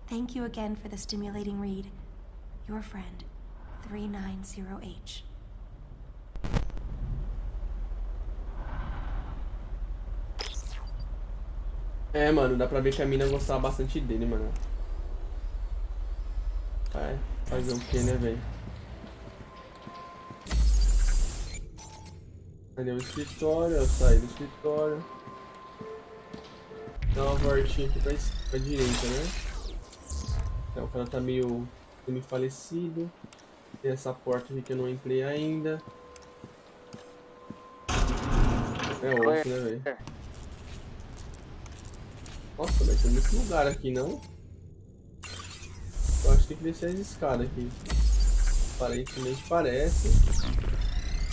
Thank you again for the stimulating read. Your friend, 390H. É, mano, dá pra ver que a mina gostava bastante dele, mano. Vai fazer o que, né, velho? Cadê o escritório? Eu saí do escritório. Dá uma voltinha aqui pra direita, né? Então, o cara tá meio falecido. Tem essa porta aqui que eu não entrei ainda. É osso, né, velho? Nossa, mas tem muito lugar aqui, não? Eu acho que tem que descer as escadas aqui. Aparentemente parece.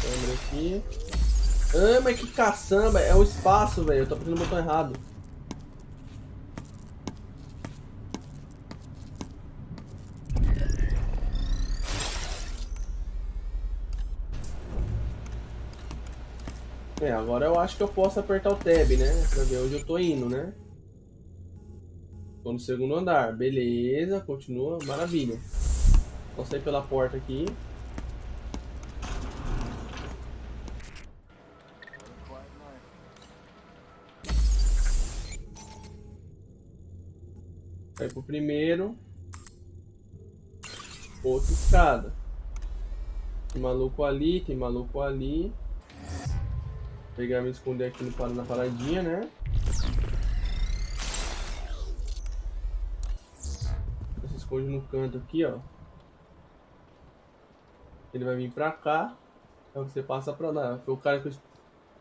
Câmera aqui. Ah, mas que caçamba! É o espaço, velho. Eu tô apertando o botão errado. É, agora eu acho que eu posso apertar o tab, né? Pra ver onde eu tô indo, né? Tô no segundo andar. Beleza, continua. Maravilha. Vou sair pela porta aqui. Vai pro primeiro. Outra escada. Tem maluco ali, tem maluco ali. Vou pegar e me esconder aqui na paradinha, né? esconde no canto aqui, ó. Ele vai vir pra cá. Aí você passa pra lá. Foi o cara que eu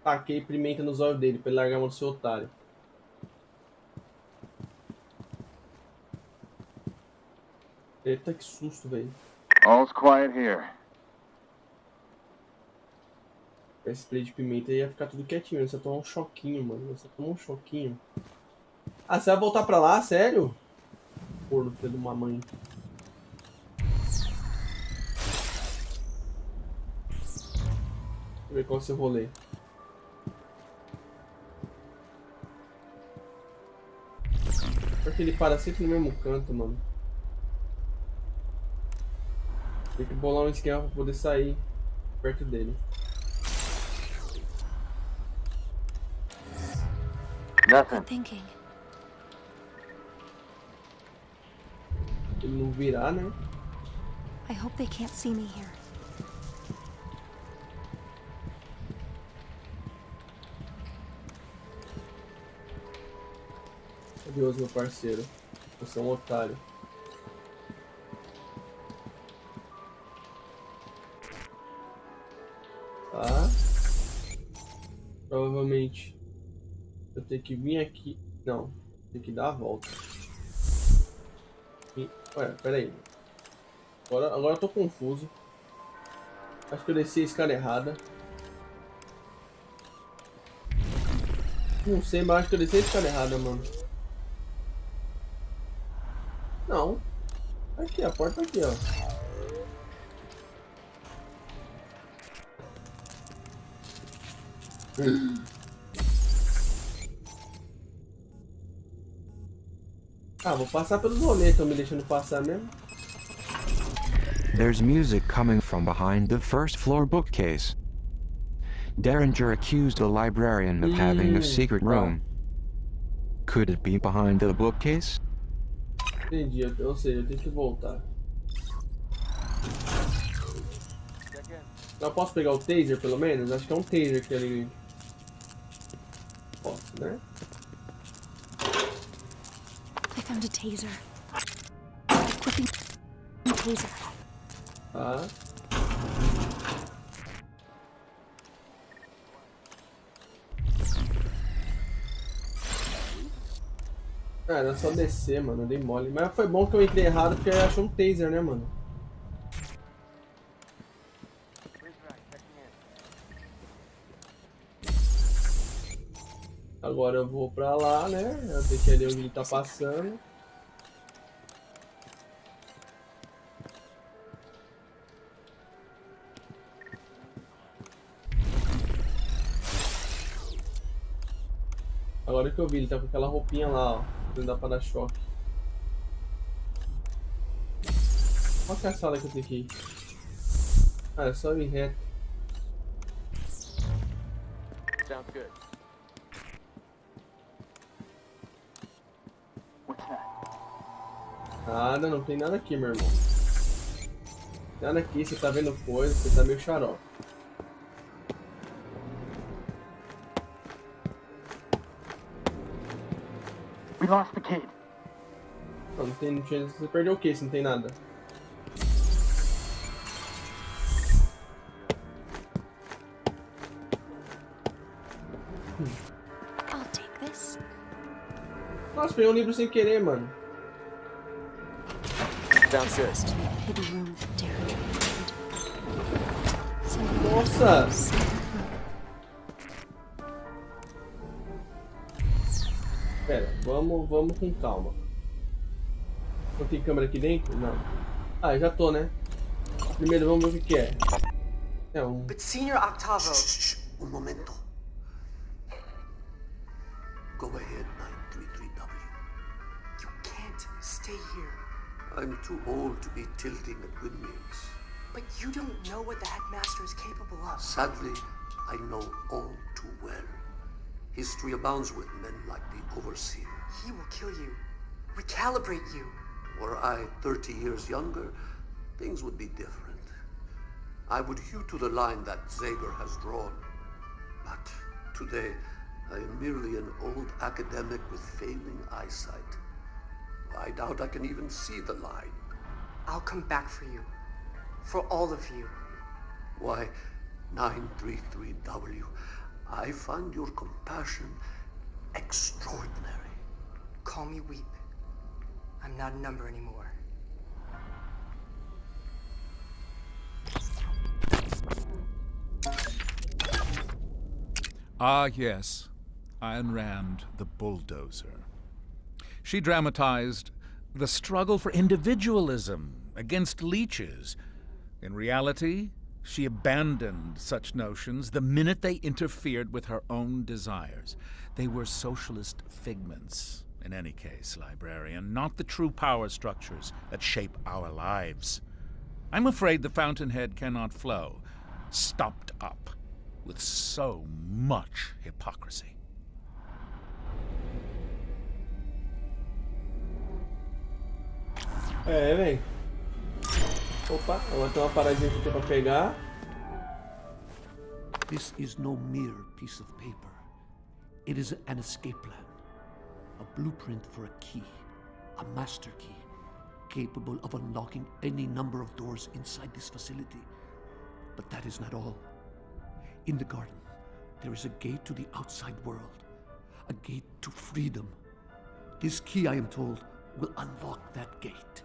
taquei pimenta nos olhos dele pra ele largar a mão do seu otário. Eita, que susto, velho. All's quiet here. Esse spray de pimenta ia ficar tudo quietinho. Você tomar um choquinho, mano. Você tomou um choquinho. Ah, você vai voltar pra lá? Sério? Porra, filho de uma mãe. Deixa eu ver qual é o seu rolê. Porque ele para sempre no mesmo canto, mano. Tem que bolar um esquema pra poder sair perto dele. Nothing. Thinking. Ele não virar, né? I hope they can't see me here. Adeus, meu parceiro. Você é um otário. Tá. Provavelmente eu tenho que vir aqui. Não, tem que dar a volta. Ué, pera aí. Agora eu tô confuso. Acho que eu desci a escada errada. Não sei, mas acho que eu desci a escada errada, mano. Não. Aqui, a porta aqui, ó. Ah, vou passar pelos rolês, estão me deixando passar mesmo. There's music coming from behind the first floor bookcase. Derringer accused the librarian of having a secret room. Could it be behind the bookcase? Entendi, ou seja, eu tenho que voltar. Eu posso pegar o taser pelo menos? Acho que é um taser que ele... Posso, né? I found a taser. Equipping taser. Tá. Ah, era só descer, mano. Eu dei mole. Mas foi bom que eu entrei errado porque eu achei um taser, né, mano? Agora eu vou pra lá, né? Eu tenho que ir ali onde ele tá passando. Agora que eu vi, ele tá com aquela roupinha lá, ó. Não dá pra dar choque. Qual que é a sala que eu tenho que ir? Ah, é só ir reto. Sounds good. What's that? Nada, não tem nada aqui, meu irmão. Nada aqui, você tá vendo coisa, você tá meio xarope. We lost the kid. Não, não tem, você perdeu o que se não tem nada? I'll take this. Nossa, peguei um livro sem querer, mano. Sounds good. Hidden room that Derringer mentioned. Nossa! Pera, vamos com calma. Não tem câmera aqui dentro? Não. Ah, já tô, né? Primeiro vamos ver o que é. É um... But Senior Octavo... Un momento. Go ahead, 933W. You can't stay here. I'm too old to be tilting at windmills. But you don't know what the headmaster is capable of. Sadly, I know all too well. History abounds with men like the Overseer. He will kill you. Recalibrate you. Were I 30 years younger, things would be different. I would hew to the line that Zager has drawn. But today, I am merely an old academic with failing eyesight. I doubt I can even see the line. I'll come back for you. For all of you. Why, 933W, I find your compassion extraordinary. Call me Weep. I'm not a number anymore. Ah, yes, Ayn Rand, the bulldozer. She dramatized the struggle for individualism against leeches. In reality, she abandoned such notions the minute they interfered with her own desires. They were socialist figments, in any case, librarian, not the true power structures that shape our lives. I'm afraid the fountainhead cannot flow, stopped up with so much hypocrisy. É, velho. Opa, agora tem uma paradinha aqui pra pegar. This is no mere piece of paper. It is an escape plan. A blueprint for a key. A master key. Capable of unlocking any number of doors inside this facility. But that is not all. In the garden, there is a gate to the outside world. A gate to freedom. This key, I am told, will unlock that gate.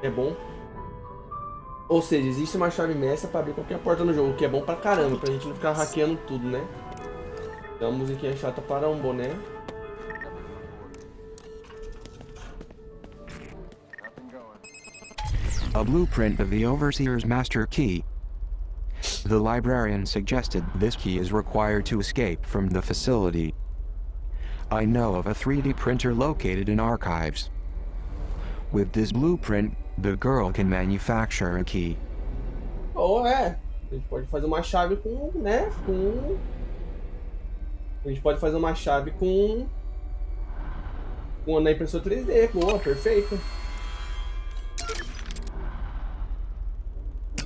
É bom. Ou seja, existe uma chave mestra para abrir qualquer porta no jogo, o que é bom pra caramba, pra gente não ficar hackeando tudo, né? Então, uma musiquinha chata para um boné. A blueprint of the Overseer's master key. The librarian suggested this key is required to escape from the facility. I know of a 3D printer located in archives. With this blueprint, the girl can manufacture a key. Ou a gente pode fazer uma chave com, né, a gente pode fazer uma chave com na impressora 3D, boa, perfeito.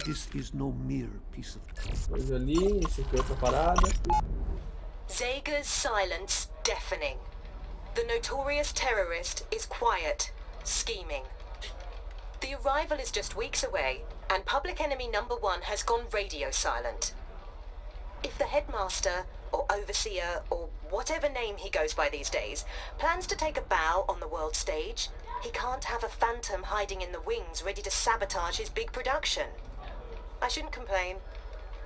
This is no mere piece of coisa ali, isso aqui é outra parada. Zega's silence deafening. The notorious terrorist is quiet, scheming. The arrival is just weeks away, and public enemy number 1 has gone radio silent. If the headmaster, or overseer, or whatever name he goes by these days, plans to take a bow on the world stage, he can't have a phantom hiding in the wings ready to sabotage his big production. I shouldn't complain.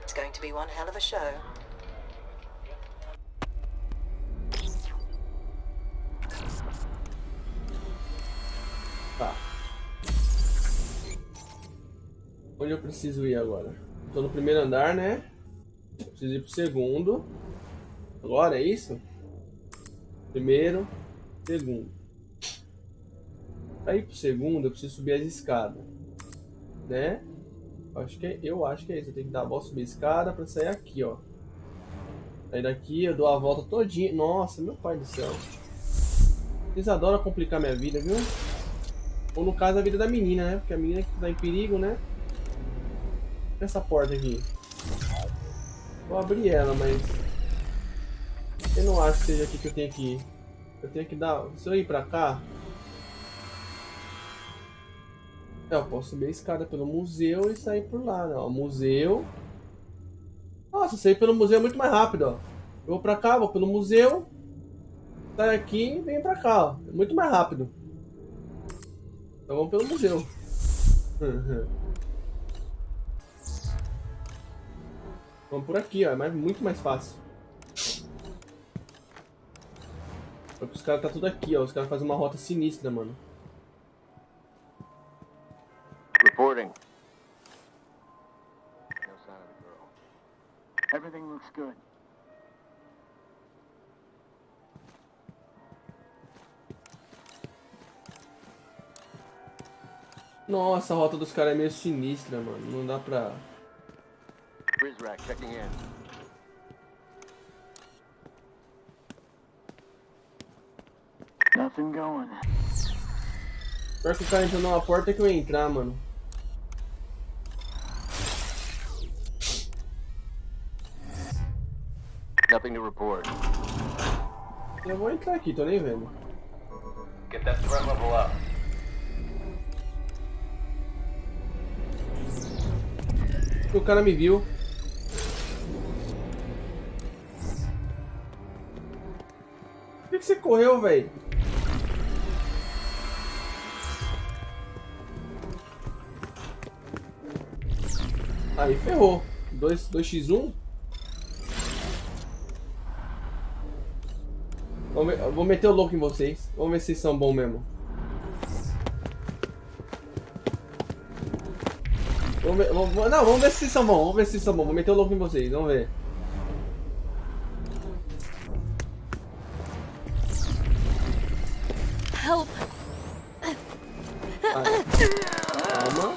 It's going to be one hell of a show. Tá. Onde eu preciso ir agora? Tô no primeiro andar, né? Preciso ir pro segundo. Agora é isso? Primeiro, segundo. Pra ir pro segundo, eu preciso subir as escadas, né? Eu acho que é isso. Eu tenho que dar a volta, subir a escada pra sair aqui, ó. Sair daqui, eu dou a volta todinha. Nossa, meu pai do céu. Eles adoram complicar minha vida, viu? Ou no caso a vida da menina, né? Porque a menina que tá em perigo, né? Essa porta aqui. Vou abrir ela, mas eu não acho que seja aqui que eu tenho que ir. Eu tenho que dar... Se eu ir pra cá... Eu posso subir a escada pelo museu e sair por lá, né? Ó, museu... Nossa, sair pelo museu é muito mais rápido, ó. Eu vou pra cá, vou pelo museu... Saio aqui e venho pra cá, ó. É muito mais rápido. Então vamos pelo museu. Vamos por aqui, ó. É muito mais fácil. Porque os caras tá tudo aqui, ó. Os caras fazem uma rota sinistra, mano. Reporting. No sign of the girl. Everything looks good. Nossa, a rota dos caras é meio sinistra, mano. Não dá pra... Freeze rack checking in. Nothing going. Pior que o cara entrou numa porta que eu ia entrar, mano. Nothing to report. Eu vou entrar aqui, tô nem vendo. Get that threat level up. O cara me viu. Por que você correu, velho? Aí ferrou. 2x1. Vou meter o louco em vocês. Vamos ver se vocês são bons mesmo. Vamos ver se vocês são bons. Vamos ver se vocês são bons. Vou meter o louco em vocês. Vamos ver. Help. Calma.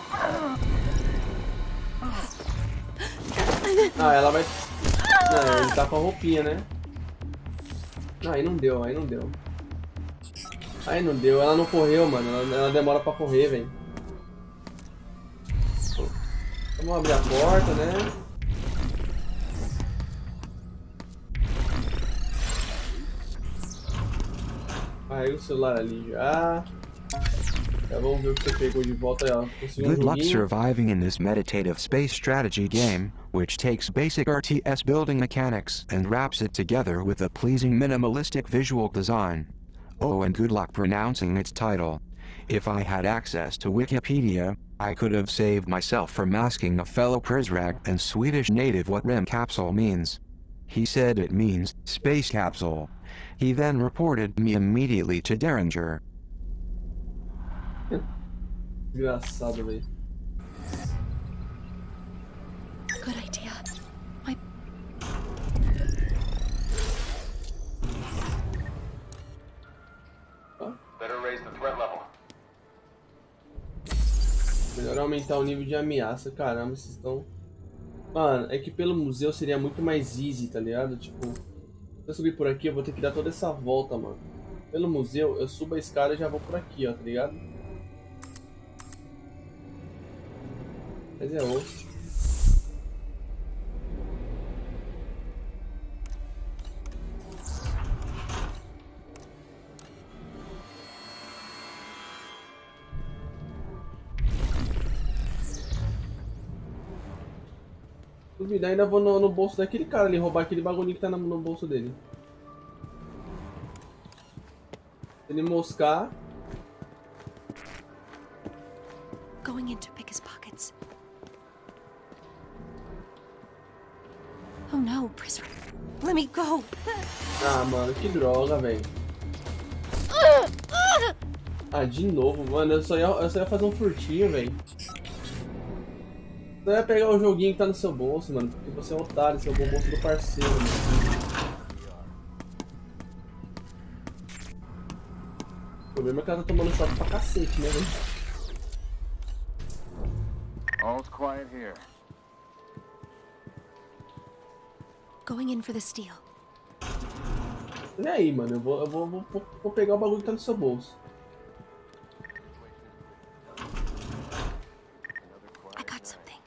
Ah, ela vai... Não, ele tá com a roupinha, né? Não, aí não deu, aí não deu. Aí não deu, ela não correu, mano. Ela demora pra correr, velho. Vamos abrir a porta, né? Aí o celular ali já. Já vamos ver o que você pegou de volta aí, ó. Good luck surviving in this meditative space strategy game, which takes basic RTS building mechanics and wraps it together with a pleasing minimalistic visual design. Oh, and good luck pronouncing its title. If I had access to Wikipedia, I could have saved myself from asking a fellow Prizrak and Swedish native what REM capsule means. He said it means space capsule. He then reported me immediately to Derringer. Engraçado, velho. Good idea. Better raise the threat level. Melhor aumentar o nível de ameaça. Caramba, vocês estão... Mano, é que pelo museu seria muito mais easy, tá ligado? Tipo, se eu subir por aqui, eu vou ter que dar toda essa volta, mano. Pelo museu, eu subo a escada e já vou por aqui, ó, tá ligado? Mas é osso. Duvidar, ainda vou no bolso daquele cara ali, roubar aquele bagulho que tá no bolso dele. Se ele moscar... Going in to pick his pockets. Oh no, prisoner. Let me go. Ah, mano, que droga, velho. Ah, de novo, mano, eu só ia fazer um furtinho, velho. Você vai pegar o joguinho que tá no seu bolso, mano, porque você é um otário, você é o bolso do parceiro, mano. O problema é que ela tá tomando choque pra cacete, né, velho? All's quiet here. Going in for the steal. E aí, mano, eu vou pegar o bagulho que tá no seu bolso. I got something.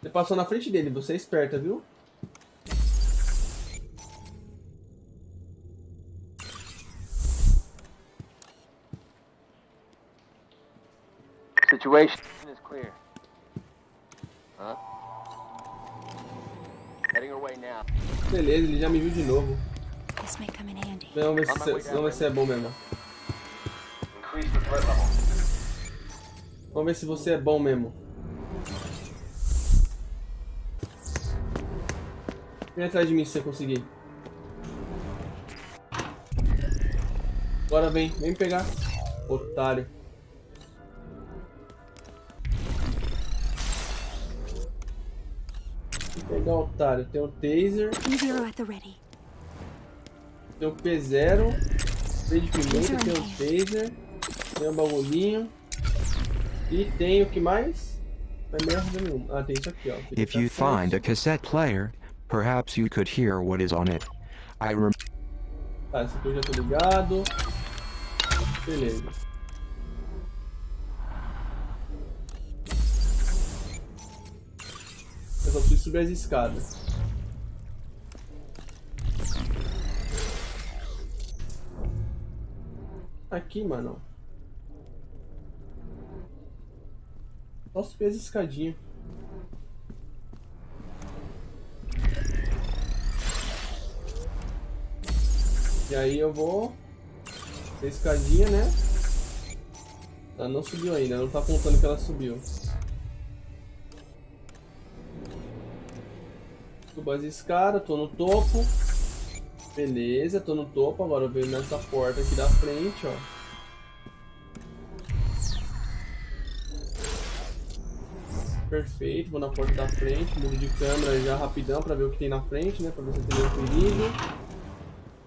Você passou na frente dele, você é esperta, viu? Situation is clear. Huh? Heading away now. Beleza, ele já me viu de novo. This may come in handy. Vamos ver se é bom mesmo. Increase the threat level. Vamos ver se você é bom mesmo. Vem atrás de mim se você conseguir. Agora vem pegar. Otário. Vem pegar o otário. Tem o taser. Zero at the ready. Tem o P0. Spray de pimenta, tem o taser. Tem o bagulhinho. E tem o que mais? Não é merda nenhuma. Ah, tem isso aqui, ó. If you find a cassette player, perhaps you could hear what is on it. Tá, esse aqui eu já tô ligado. Beleza. Eu só preciso subir as escadas. Aqui, mano. Só subir as escadinhas. E aí eu vou... A escadinha, né? Ela não subiu ainda, não tá contando que ela subiu. Subo as escadas, tô no topo. Beleza, tô no topo. Agora eu venho nessa porta aqui da frente, ó. Perfeito, vou na porta da frente. Mudo de câmera já rapidão pra ver o que tem na frente, né? Pra ver se tem nenhum perigo.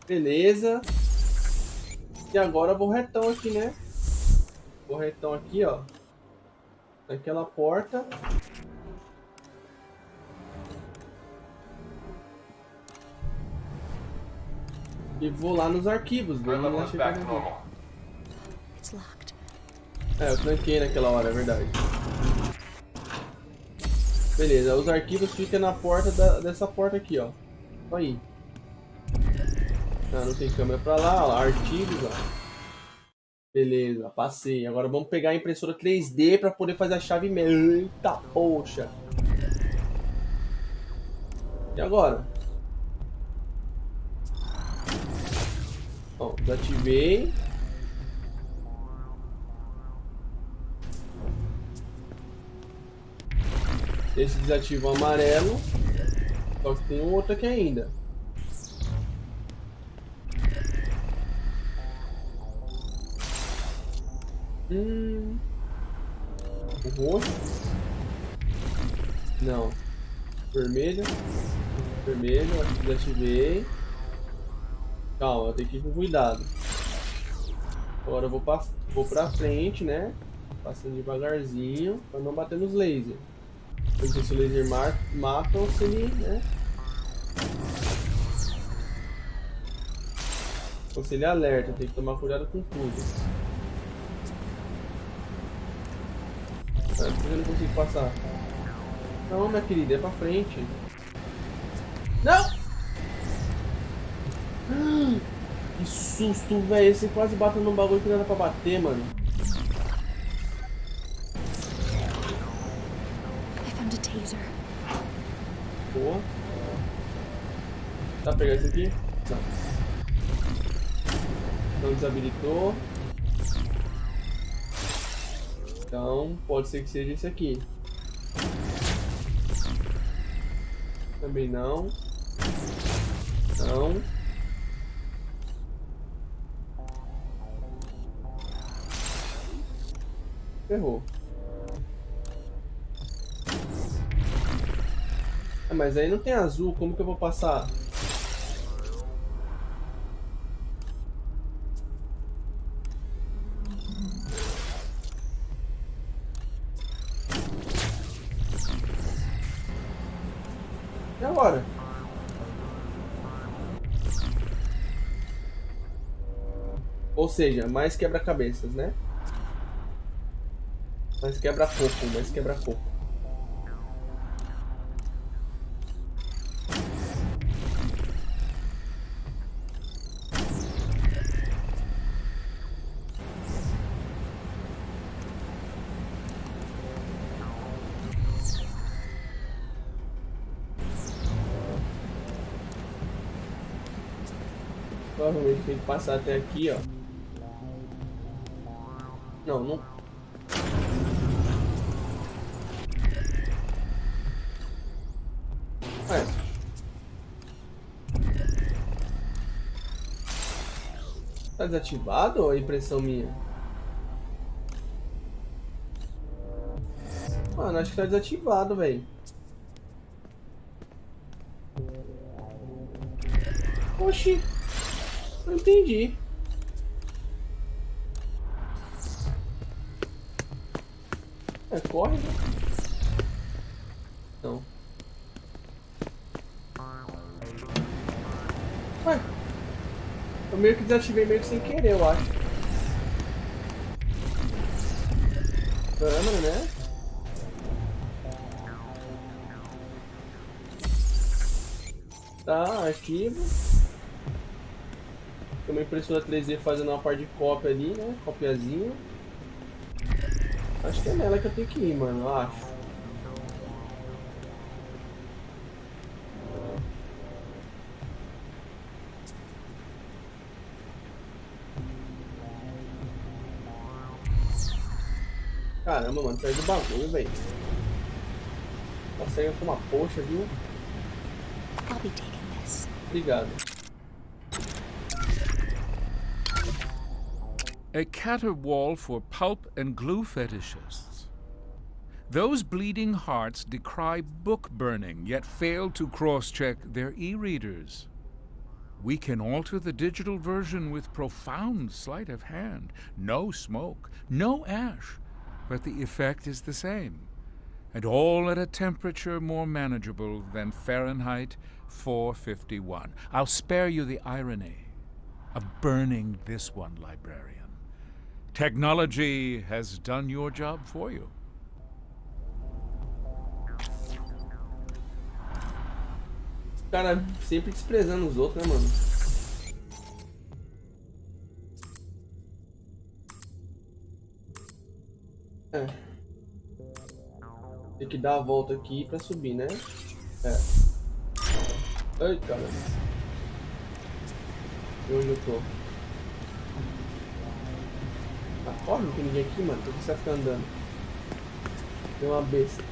Beleza. E agora eu vou retão aqui, né? Vou retão aqui, ó. Naquela porta. E vou lá nos arquivos. É, eu tranquei naquela hora, é verdade. Beleza, os arquivos ficam na porta dessa porta aqui, ó. Só aí. Ah, não tem câmera pra lá, ó. Artigos, ó. Beleza, passei. Agora vamos pegar a impressora 3D pra poder fazer a chave mesmo. Eita, poxa. E agora? Ó, desativei. Esse desativa o amarelo. Só que tem um outro aqui ainda. O roxo? Não. Vermelho. Vermelho, acho que desativei. Calma, tem que ir com cuidado. Agora eu vou pra frente, né? Passando devagarzinho, pra não bater nos lasers. Não sei se o laser mata ou se ele, né? Ou se ele alerta, tem que tomar cuidado com tudo. Por que eu não consigo passar? Não, minha querida, é pra frente. Não! Que susto, velho. Você quase bateu num bagulho que não era pra bater, mano. Boa. Dá pra pegar esse aqui? Não. Não desabilitou. Então, pode ser que seja esse aqui. Também não. Não. Ferrou. Ah, mas aí não tem azul, como que eu vou passar? E agora? Ou seja, mais quebra-cabeças, né? Mais quebra-coco, mais quebra-coco. Provavelmente tem que passar até aqui, ó. Não, não. É. Tá desativado ou é impressão minha? Mano, acho que tá desativado, velho. Oxi. Não entendi. É, corre, né? Não. Ué. Eu meio que desativei meio que sem querer, eu acho. Câmera, né? Tá, arquivo. Tem uma impressora 3D fazendo uma parte de cópia ali, né? Copiazinha. Acho que é nela que eu tenho que ir, mano, eu acho. Caramba, mano, perde o bagulho, velho. Tá saindo com uma poxa, viu? I'll be taking this. Obrigado. A caterwaul for pulp and glue fetishists. Those bleeding hearts decry book burning, yet fail to cross-check their e-readers. We can alter the digital version with profound sleight of hand. No smoke, no ash, but the effect is the same. And all at a temperature more manageable than Fahrenheit 451. I'll spare you the irony of burning this one, librarian. Technology has done your job for you. Cara, sempre desprezando os outros, né, mano? É. Tem que dar a volta aqui pra subir, né? É. Ai, caramba. Onde eu tô? Ah, corre, não tem ninguém aqui, mano. Por que você vai ficar andando? Tem uma besta.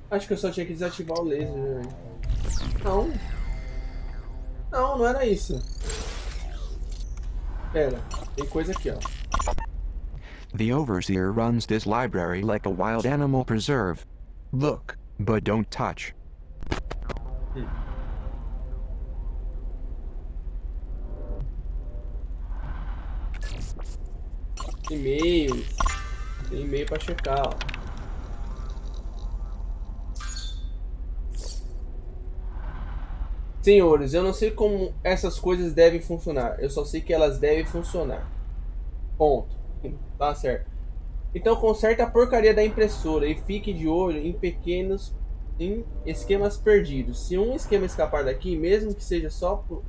Acho que eu só tinha que desativar o laser, né? Não. Não, não era isso. Pera, tem coisa aqui, ó. The overseer runs this library like a wild animal preserve. Look, but don't touch. E-mails. Tem e-mail pra checar, ó. Senhores, eu não sei como essas coisas devem funcionar. Eu só sei que elas devem funcionar. Ponto. Tá certo. Então conserte a porcaria da impressora e fique de olho em esquemas perdidos. Se um esquema escapar daqui, mesmo que seja só por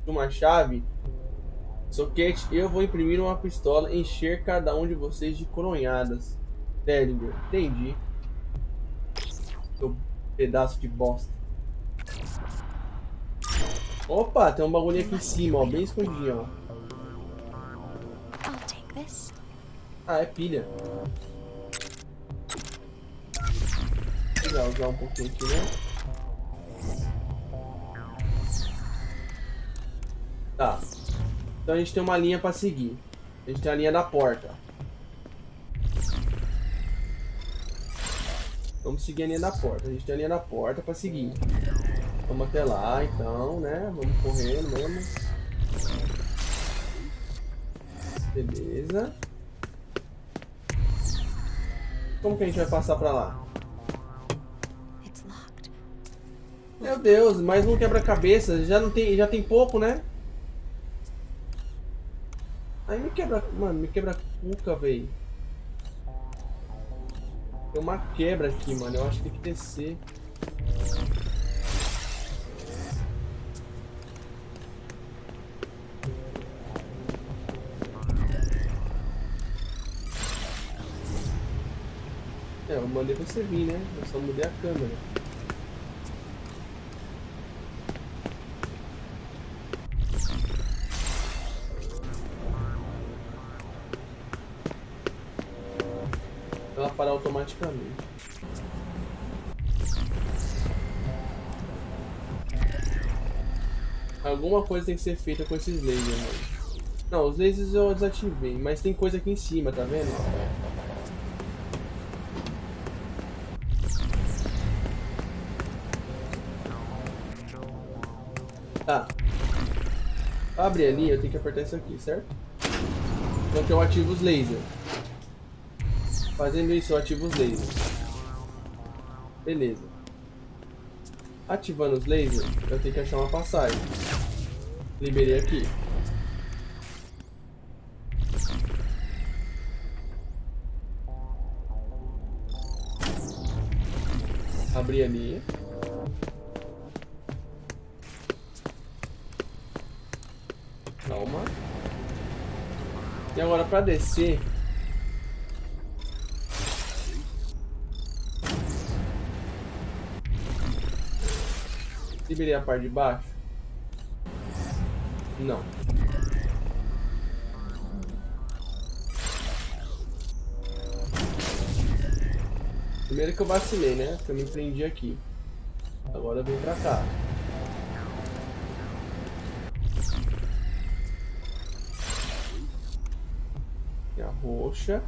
uma chave, soquete, eu vou imprimir uma pistola e encher cada um de vocês de coronhadas. Dellinger, entendi. Seu pedaço de bosta. Opa, tem um bagulho aqui em cima, ó, bem escondidinho, ó. Ah, é pilha. Vou usar um pouquinho aqui, né? Tá. Então a gente tem uma linha pra seguir. A gente tem a linha da porta. Vamos seguir a linha da porta. A gente tem a linha da porta pra seguir. Vamos até lá, então, né? Vamos correndo mesmo. Beleza. Como que a gente vai passar pra lá? Meu Deus, mais um quebra-cabeça. Já não tem, já tem pouco, né? Aí me quebra, mano, me quebra a cuca, velho. Tem uma quebra aqui, mano. Eu acho que tem que descer. É, eu mandei você vir, né? Eu só mudei a câmera. Ela parar automaticamente. Alguma coisa tem que ser feita com esses lasers, mano. Não, os lasers eu desativei, mas tem coisa aqui em cima, tá vendo? Tá. Pra abrir ali, eu tenho que apertar isso aqui, certo? Então que eu ativo os lasers. Fazendo isso, eu ativo os lasers. Beleza. Ativando os lasers, eu tenho que achar uma passagem. Liberei aqui. Abri ali. Calma. E agora para descer, liberei a parte de baixo? Não. Primeiro que eu vacilei, né? Porque eu me prendi aqui. Agora eu venho pra cá. E a roxa.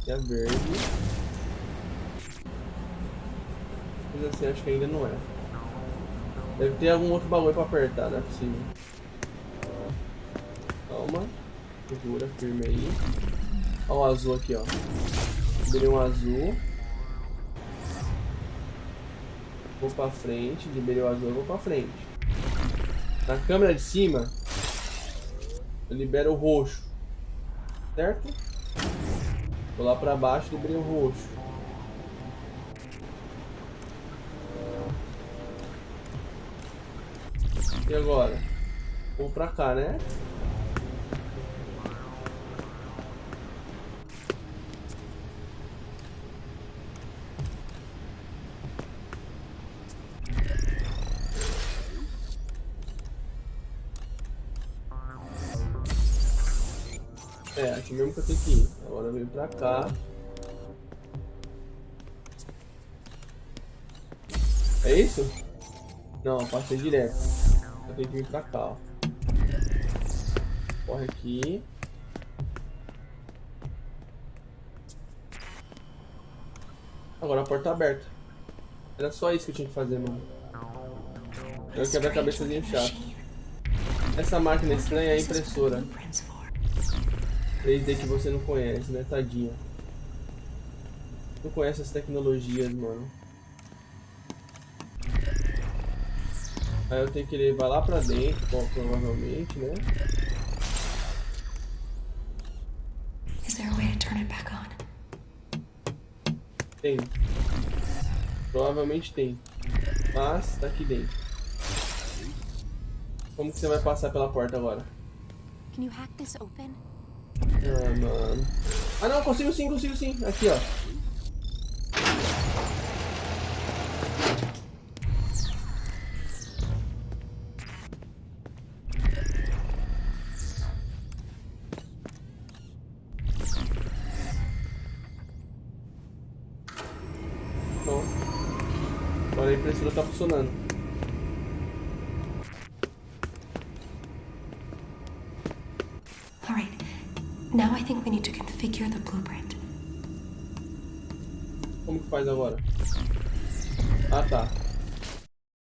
E a verde. Mas assim, acho que ainda não é. Deve ter algum outro bagulho pra apertar, não é possível. Calma. Segura, firme aí. Olha o azul aqui, ó. Liberei um azul. Vou pra frente. Liberei o azul, eu vou pra frente. Na câmera de cima, eu libero o roxo. Certo? Vou lá pra baixo, liberei o roxo. E agora? Vou pra cá, né? É, aqui mesmo que eu tenho que ir. Agora eu venho pra cá. É isso? Não, passei direto. Eu tenho que vir pra cá, ó. Corre aqui. Agora a porta tá aberta. Era só isso que eu tinha que fazer, mano. Eu quebro a cabeçazinha chata. Essa máquina estranha é a impressora 3D que você não conhece, né, tadinha? Não conhece as tecnologias, mano. Aí eu tenho que levar lá pra dentro, provavelmente, né? Is there a way to turn it back on? Tem. Provavelmente tem. Mas tá aqui dentro. Como que você vai passar pela porta agora? Can you hack this open? Ah, mano. Ah, não, consigo sim, consigo sim. Aqui, ó. Bom. Agora a impressora tá funcionando. Now I think we need to configure the blueprint. Como que faz agora? Ah, tá.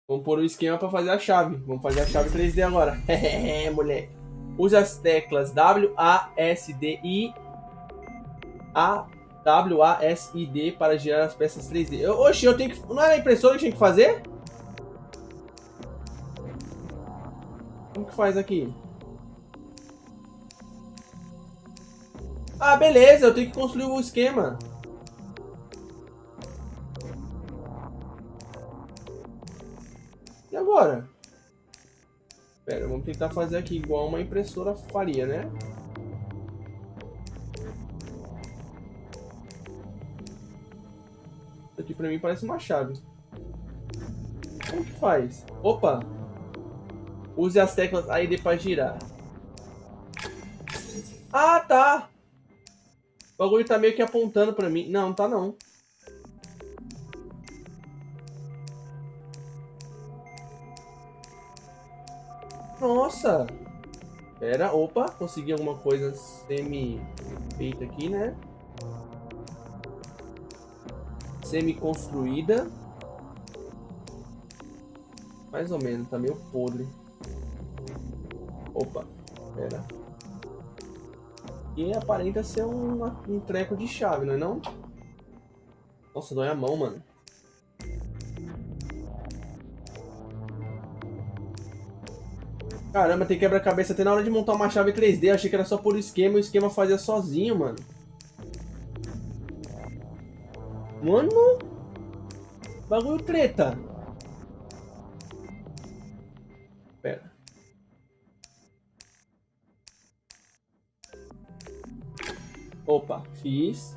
Vamos pôr o esquema para fazer a chave. Vamos fazer a chave 3D agora. É, moleque. Use as teclas WASD para girar as peças 3D. Oxi, eu tenho que... Não era a impressora que eu tinha que fazer? Como que faz aqui? Ah, beleza, eu tenho que construir o esquema. E agora? Pera, vamos tentar fazer aqui igual uma impressora faria, né? Isso aqui pra mim parece uma chave. Como que faz? Opa! Use as teclas A e D para girar. Ah, tá! O bagulho tá meio que apontando pra mim. Não, tá não. Nossa! Pera, opa, consegui alguma coisa semi-feita aqui, né? Semi-construída. Mais ou menos, tá meio podre. Opa, pera. E aparenta ser um treco de chave, não é não? Nossa, dói a mão, mano. Caramba, tem quebra-cabeça até na hora de montar uma chave 3D. Achei que era só por esquema, o esquema fazia sozinho, mano. Mano, bagulho treta. Pera. Opa, fiz.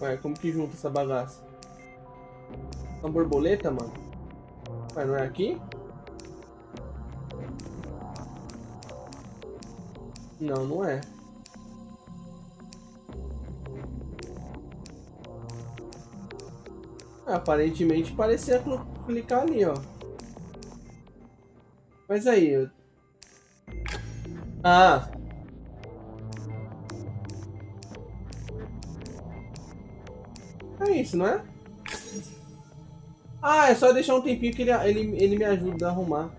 Ué, como que junta essa bagaça? Uma borboleta, mano? Ué, não é aqui? Não, não é. Aparentemente parecia clicar ali, ó. Mas aí... Ah! É isso, não é? Ah, é só deixar um tempinho que ele me ajuda a arrumar.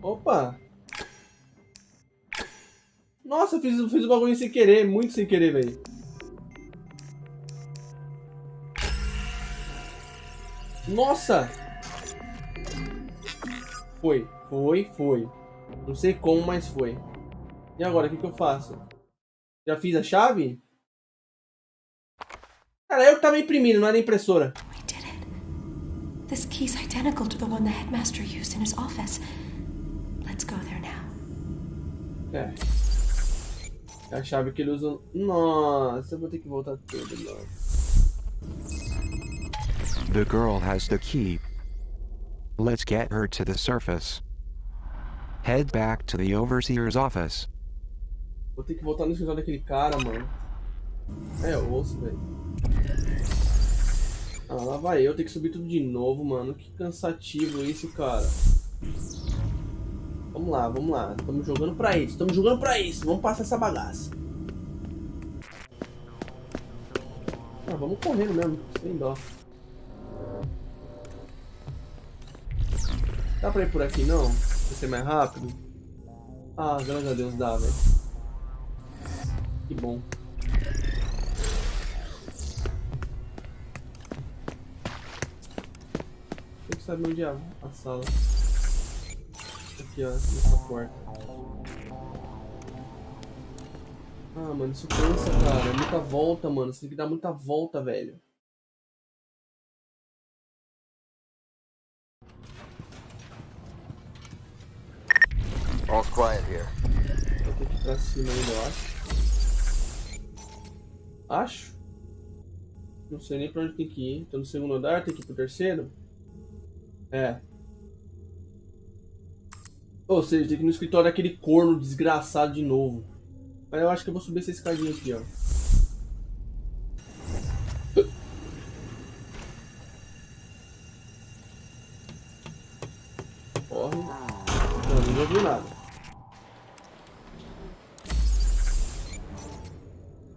Opa! Nossa, eu fiz o bagulho sem querer, muito sem querer, velho. Nossa! Foi. Não sei como, mas foi. E agora, o que eu faço? Já fiz a chave? Cara, eu que tava imprimindo, não era impressora. We did it. This key's identical to the one the headmaster used in his office. Let's go there now. É. É a chave que ele usa. Nossa, eu vou ter que voltar tudo, nossa. The girl has the key. Let's get her to the surface. Head back to the overseer's office. Vou ter que voltar no escritório daquele cara, mano. É osso, velho. Ah, lá vai eu ter que subir tudo de novo, mano. Que cansativo isso, cara. Vamos lá, vamos lá. Estamos jogando pra isso, Vamos passar essa bagaça. Ah, vamos correndo mesmo, sem dó. Dá pra ir por aqui não? Pra ser mais rápido? Ah, graças a Deus dá, velho. Que bom. Tem que saber onde é a sala. Aqui, ó, nessa porta. Ah, mano, isso cansa, cara. É muita volta, mano. Você tem que dar muita volta, velho. All's quiet here. Vou ter que ir pra cima ainda, eu acho. Acho. Não sei nem pra onde tem que ir. Tô no segundo andar, tem que ir pro terceiro? É. Ou seja, tem que ir no escritório daquele corno desgraçado de novo. Mas eu acho que eu vou subir essa escadinha aqui, ó. Corre. Não ouviu nada.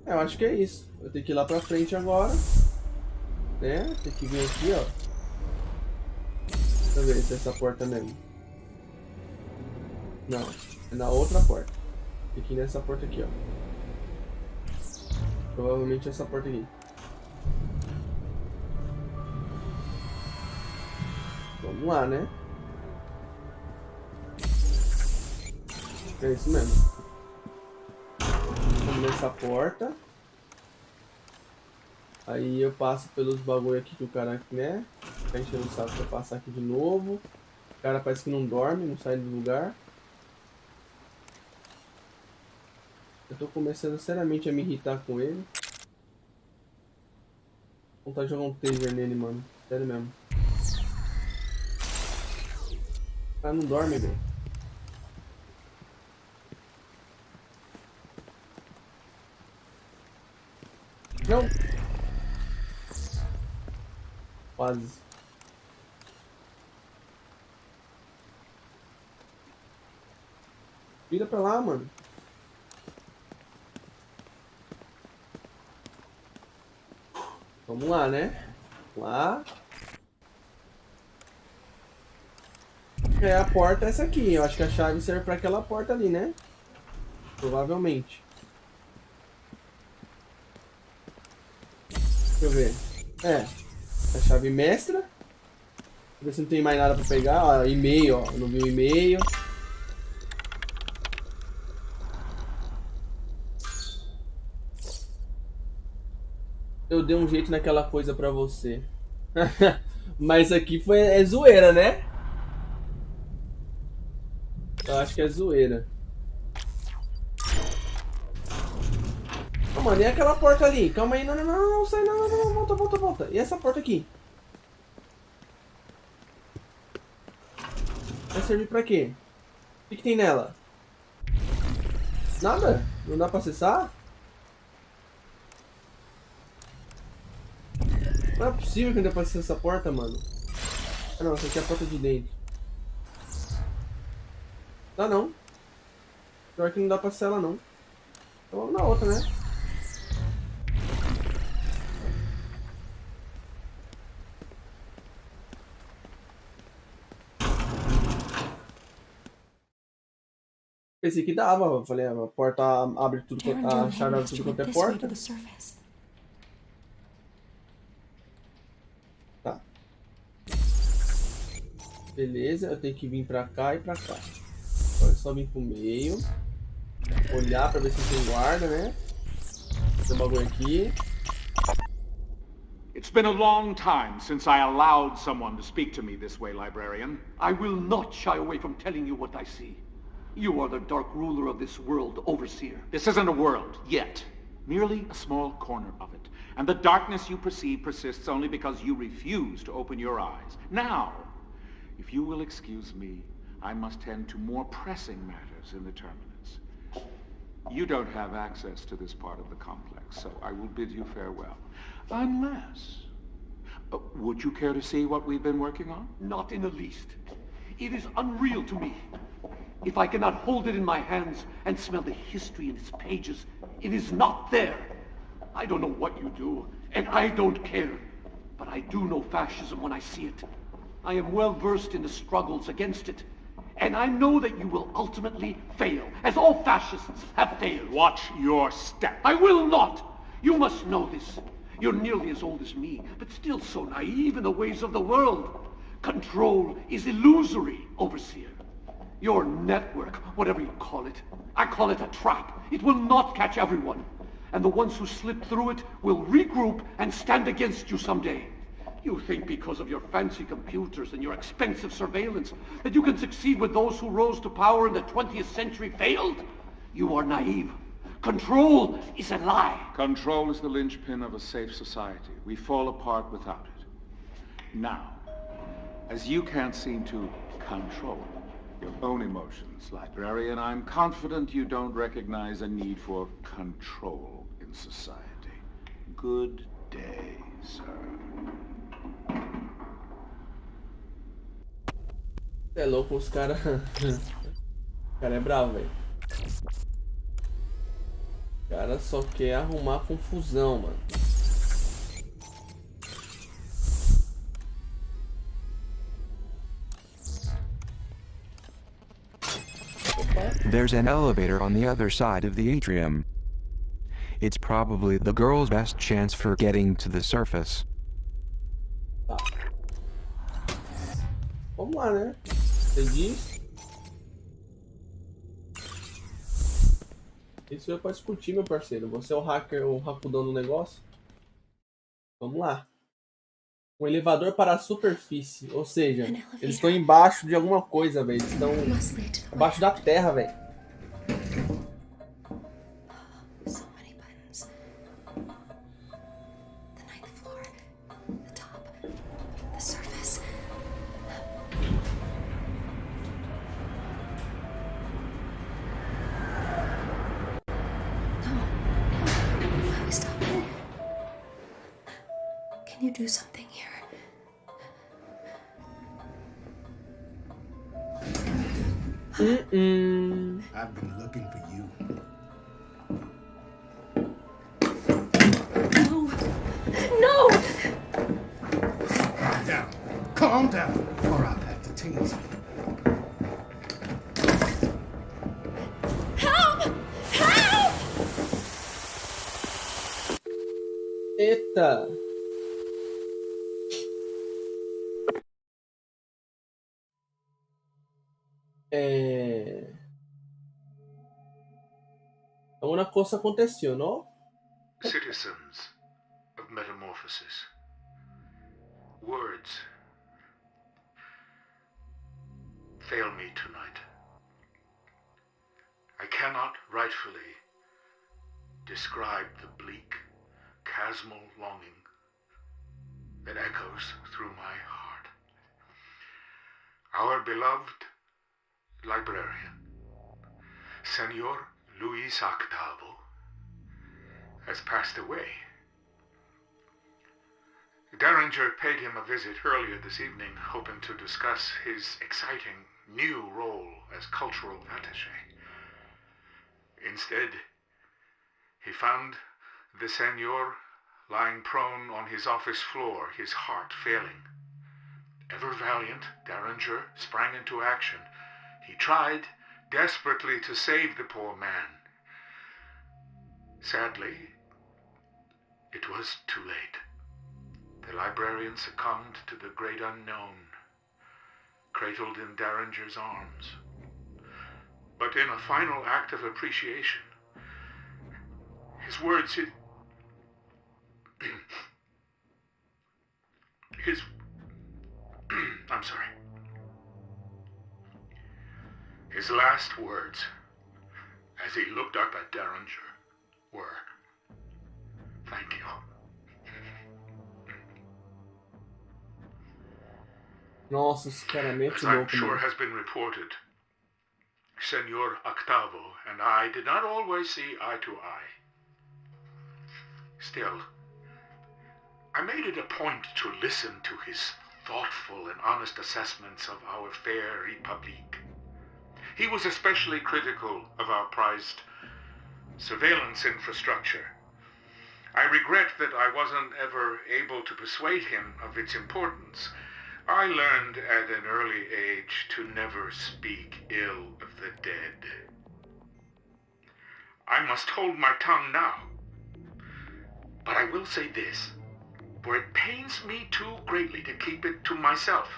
É, eu acho que é isso. Eu tenho que ir lá pra frente agora. Né? Tem que vir aqui, ó. Deixa eu ver se é essa porta mesmo. Não, é na outra porta. Tem que ir nessa porta aqui, ó. Provavelmente essa porta aqui. Vamos lá, né? É isso mesmo. Vamos nessa porta. Aí eu passo pelos bagulho aqui que o cara, né? Tá enchendo o saco pra passar aqui de novo. O cara parece que não dorme, não sai do lugar. Eu tô começando seriamente a me irritar com ele. Vou vontade de jogar um taser nele, mano. Sério mesmo. cara não dorme, velho. Não. Quase. Vira pra lá, mano. Vamos lá, né? Vamos lá. É, a porta é essa aqui. Eu acho que a chave serve pra aquela porta ali, né? Provavelmente. Deixa eu ver. É. A chave mestra. Ver se não tem mais nada pra pegar. Ó, e-mail, ó. Eu não vi o e-mail. Eu dei um jeito naquela coisa pra você. Mas aqui é zoeira, né? Eu acho que é zoeira. Oh, mano, e aquela porta ali? Calma aí, não, sai, não, volta. E essa porta aqui? Vai servir pra quê? O que tem nela? Nada? Não dá pra acessar? Não é possível que não dê pra acessar essa porta, mano. Ah não, essa aqui é a porta de dentro. Dá não. Pior que não dá pra acessar ela não. Então vamos na outra, né? Pensei que dava, eu falei, a porta abre tudo, a chave abre tudo quanto é porta. Tá. Beleza, eu tenho que vir pra cá e pra cá. Agora é só vir pro meio. Olhar pra ver se tem guarda, né? Tem um bagulho aqui. It's been a long time since I allowed someone to speak to me this way, librarian. I will not shy away from telling you what I see. You are the dark ruler of this world, overseer. This isn't a world, yet. Merely a small corner of it. And the darkness you perceive persists only because you refuse to open your eyes. Now, if you will excuse me, I must tend to more pressing matters in the terminus. You don't have access to this part of the complex, so I will bid you farewell. Unless... would you care to see what we've been working on? Not in the least. It is unreal to me. If I cannot hold it in my hands and smell the history in its pages, it is not there. I don't know what you do, and I don't care. But I do know fascism when I see it. I am well versed in the struggles against it. And I know that you will ultimately fail, as all fascists have failed. Watch your step. I will not! You must know this. You're nearly as old as me, but still so naive in the ways of the world. Control is illusory, overseer. Your network, whatever you call it, I call it a trap. It will not catch everyone. And the ones who slip through it will regroup and stand against you someday. You think because of your fancy computers and your expensive surveillance that you can succeed with those who rose to power in the 20th century failed? You are naive. Control is a lie. Control is the linchpin of a safe society. We fall apart without it. Now, as you can't seem to control your own emotions, librarian, I'm confident you don't recognize a need for control in society. Good day, sir. É louco, os caras... O cara é bravo, velho. O cara só quer arrumar confusão, mano. There's an elevator on the other side of the atrium. It's probably the girl's best chance for getting to the surface. Tá. Vamos lá, né? Você diz? Isso é pra discutir, meu parceiro. Você é o hacker, o racudão do negócio? Vamos lá. Um elevador para a superfície. Ou seja, eles estão embaixo de alguma coisa, velho. Eles estão abaixo da terra, velho. do something here. I've been looking for you. No! Calm down, or I'll have to tase you. Help! Help! Eita! Alguma coisa aconteceu, não? Citizens of Metamorphosis. Words fail me tonight. I cannot rightfully describe the bleak, chasmal longing that echoes through my heart. Our beloved librarian, Senor Luis Octavo, has passed away. Derringer paid him a visit earlier this evening, hoping to discuss his exciting new role as cultural attaché. Instead, he found the Senor lying prone on his office floor, his heart failing. Ever valiant, Derringer sprang into action. He tried desperately to save the poor man. Sadly, it was too late. The librarian succumbed to the great unknown, cradled in Derringer's arms. But in a final act of appreciation, his words, his last words, as he looked up at Derringer, were, "Thank you." Nossa, esse cara é muito As I'm louco, sure mano. has been reported, Senor Octavo and I did not always see eye to eye. Still, I made it a point to listen to his thoughtful and honest assessments of our fair Republique. He was especially critical of our prized surveillance infrastructure. I regret that I wasn't ever able to persuade him of its importance. I learned at an early age to never speak ill of the dead. I must hold my tongue now. But I will say this, for it pains me too greatly to keep it to myself.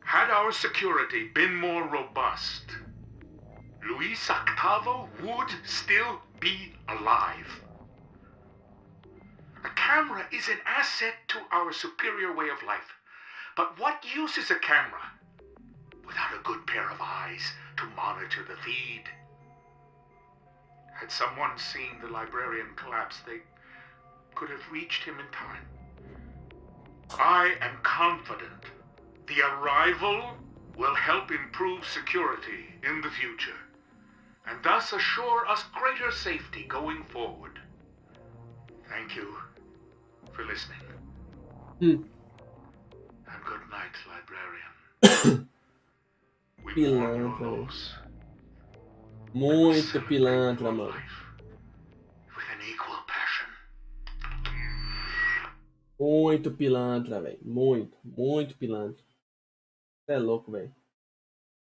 Had our security been more robust, Luis Octavo would still be alive. A camera is an asset to our superior way of life. But what use is a camera without a good pair of eyes to monitor the feed? Had someone seen the librarian collapse, they could have reached him in time. I am confident the arrival will help improve security in the future, and thus assure us greater safety going forward. Thank you for listening. And good night, librarian. We mourn your Pilantra. loss Muito pilantra, mano. with an equal passion. Muito pilantra, velho. Muito pilantra. Você é louco, velho.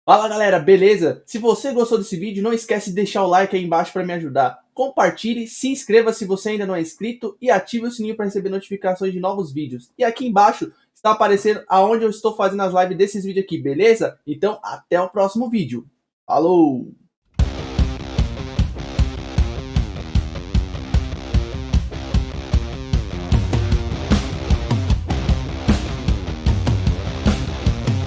Fala, galera, beleza? Se você gostou desse vídeo, não esquece de deixar o like aí embaixo para me ajudar. Compartilhe, se inscreva se você ainda não é inscrito e ative o sininho para receber notificações de novos vídeos. E aqui embaixo está aparecendo aonde eu estou fazendo as lives desses vídeos aqui, beleza? Então, até o próximo vídeo. Falou!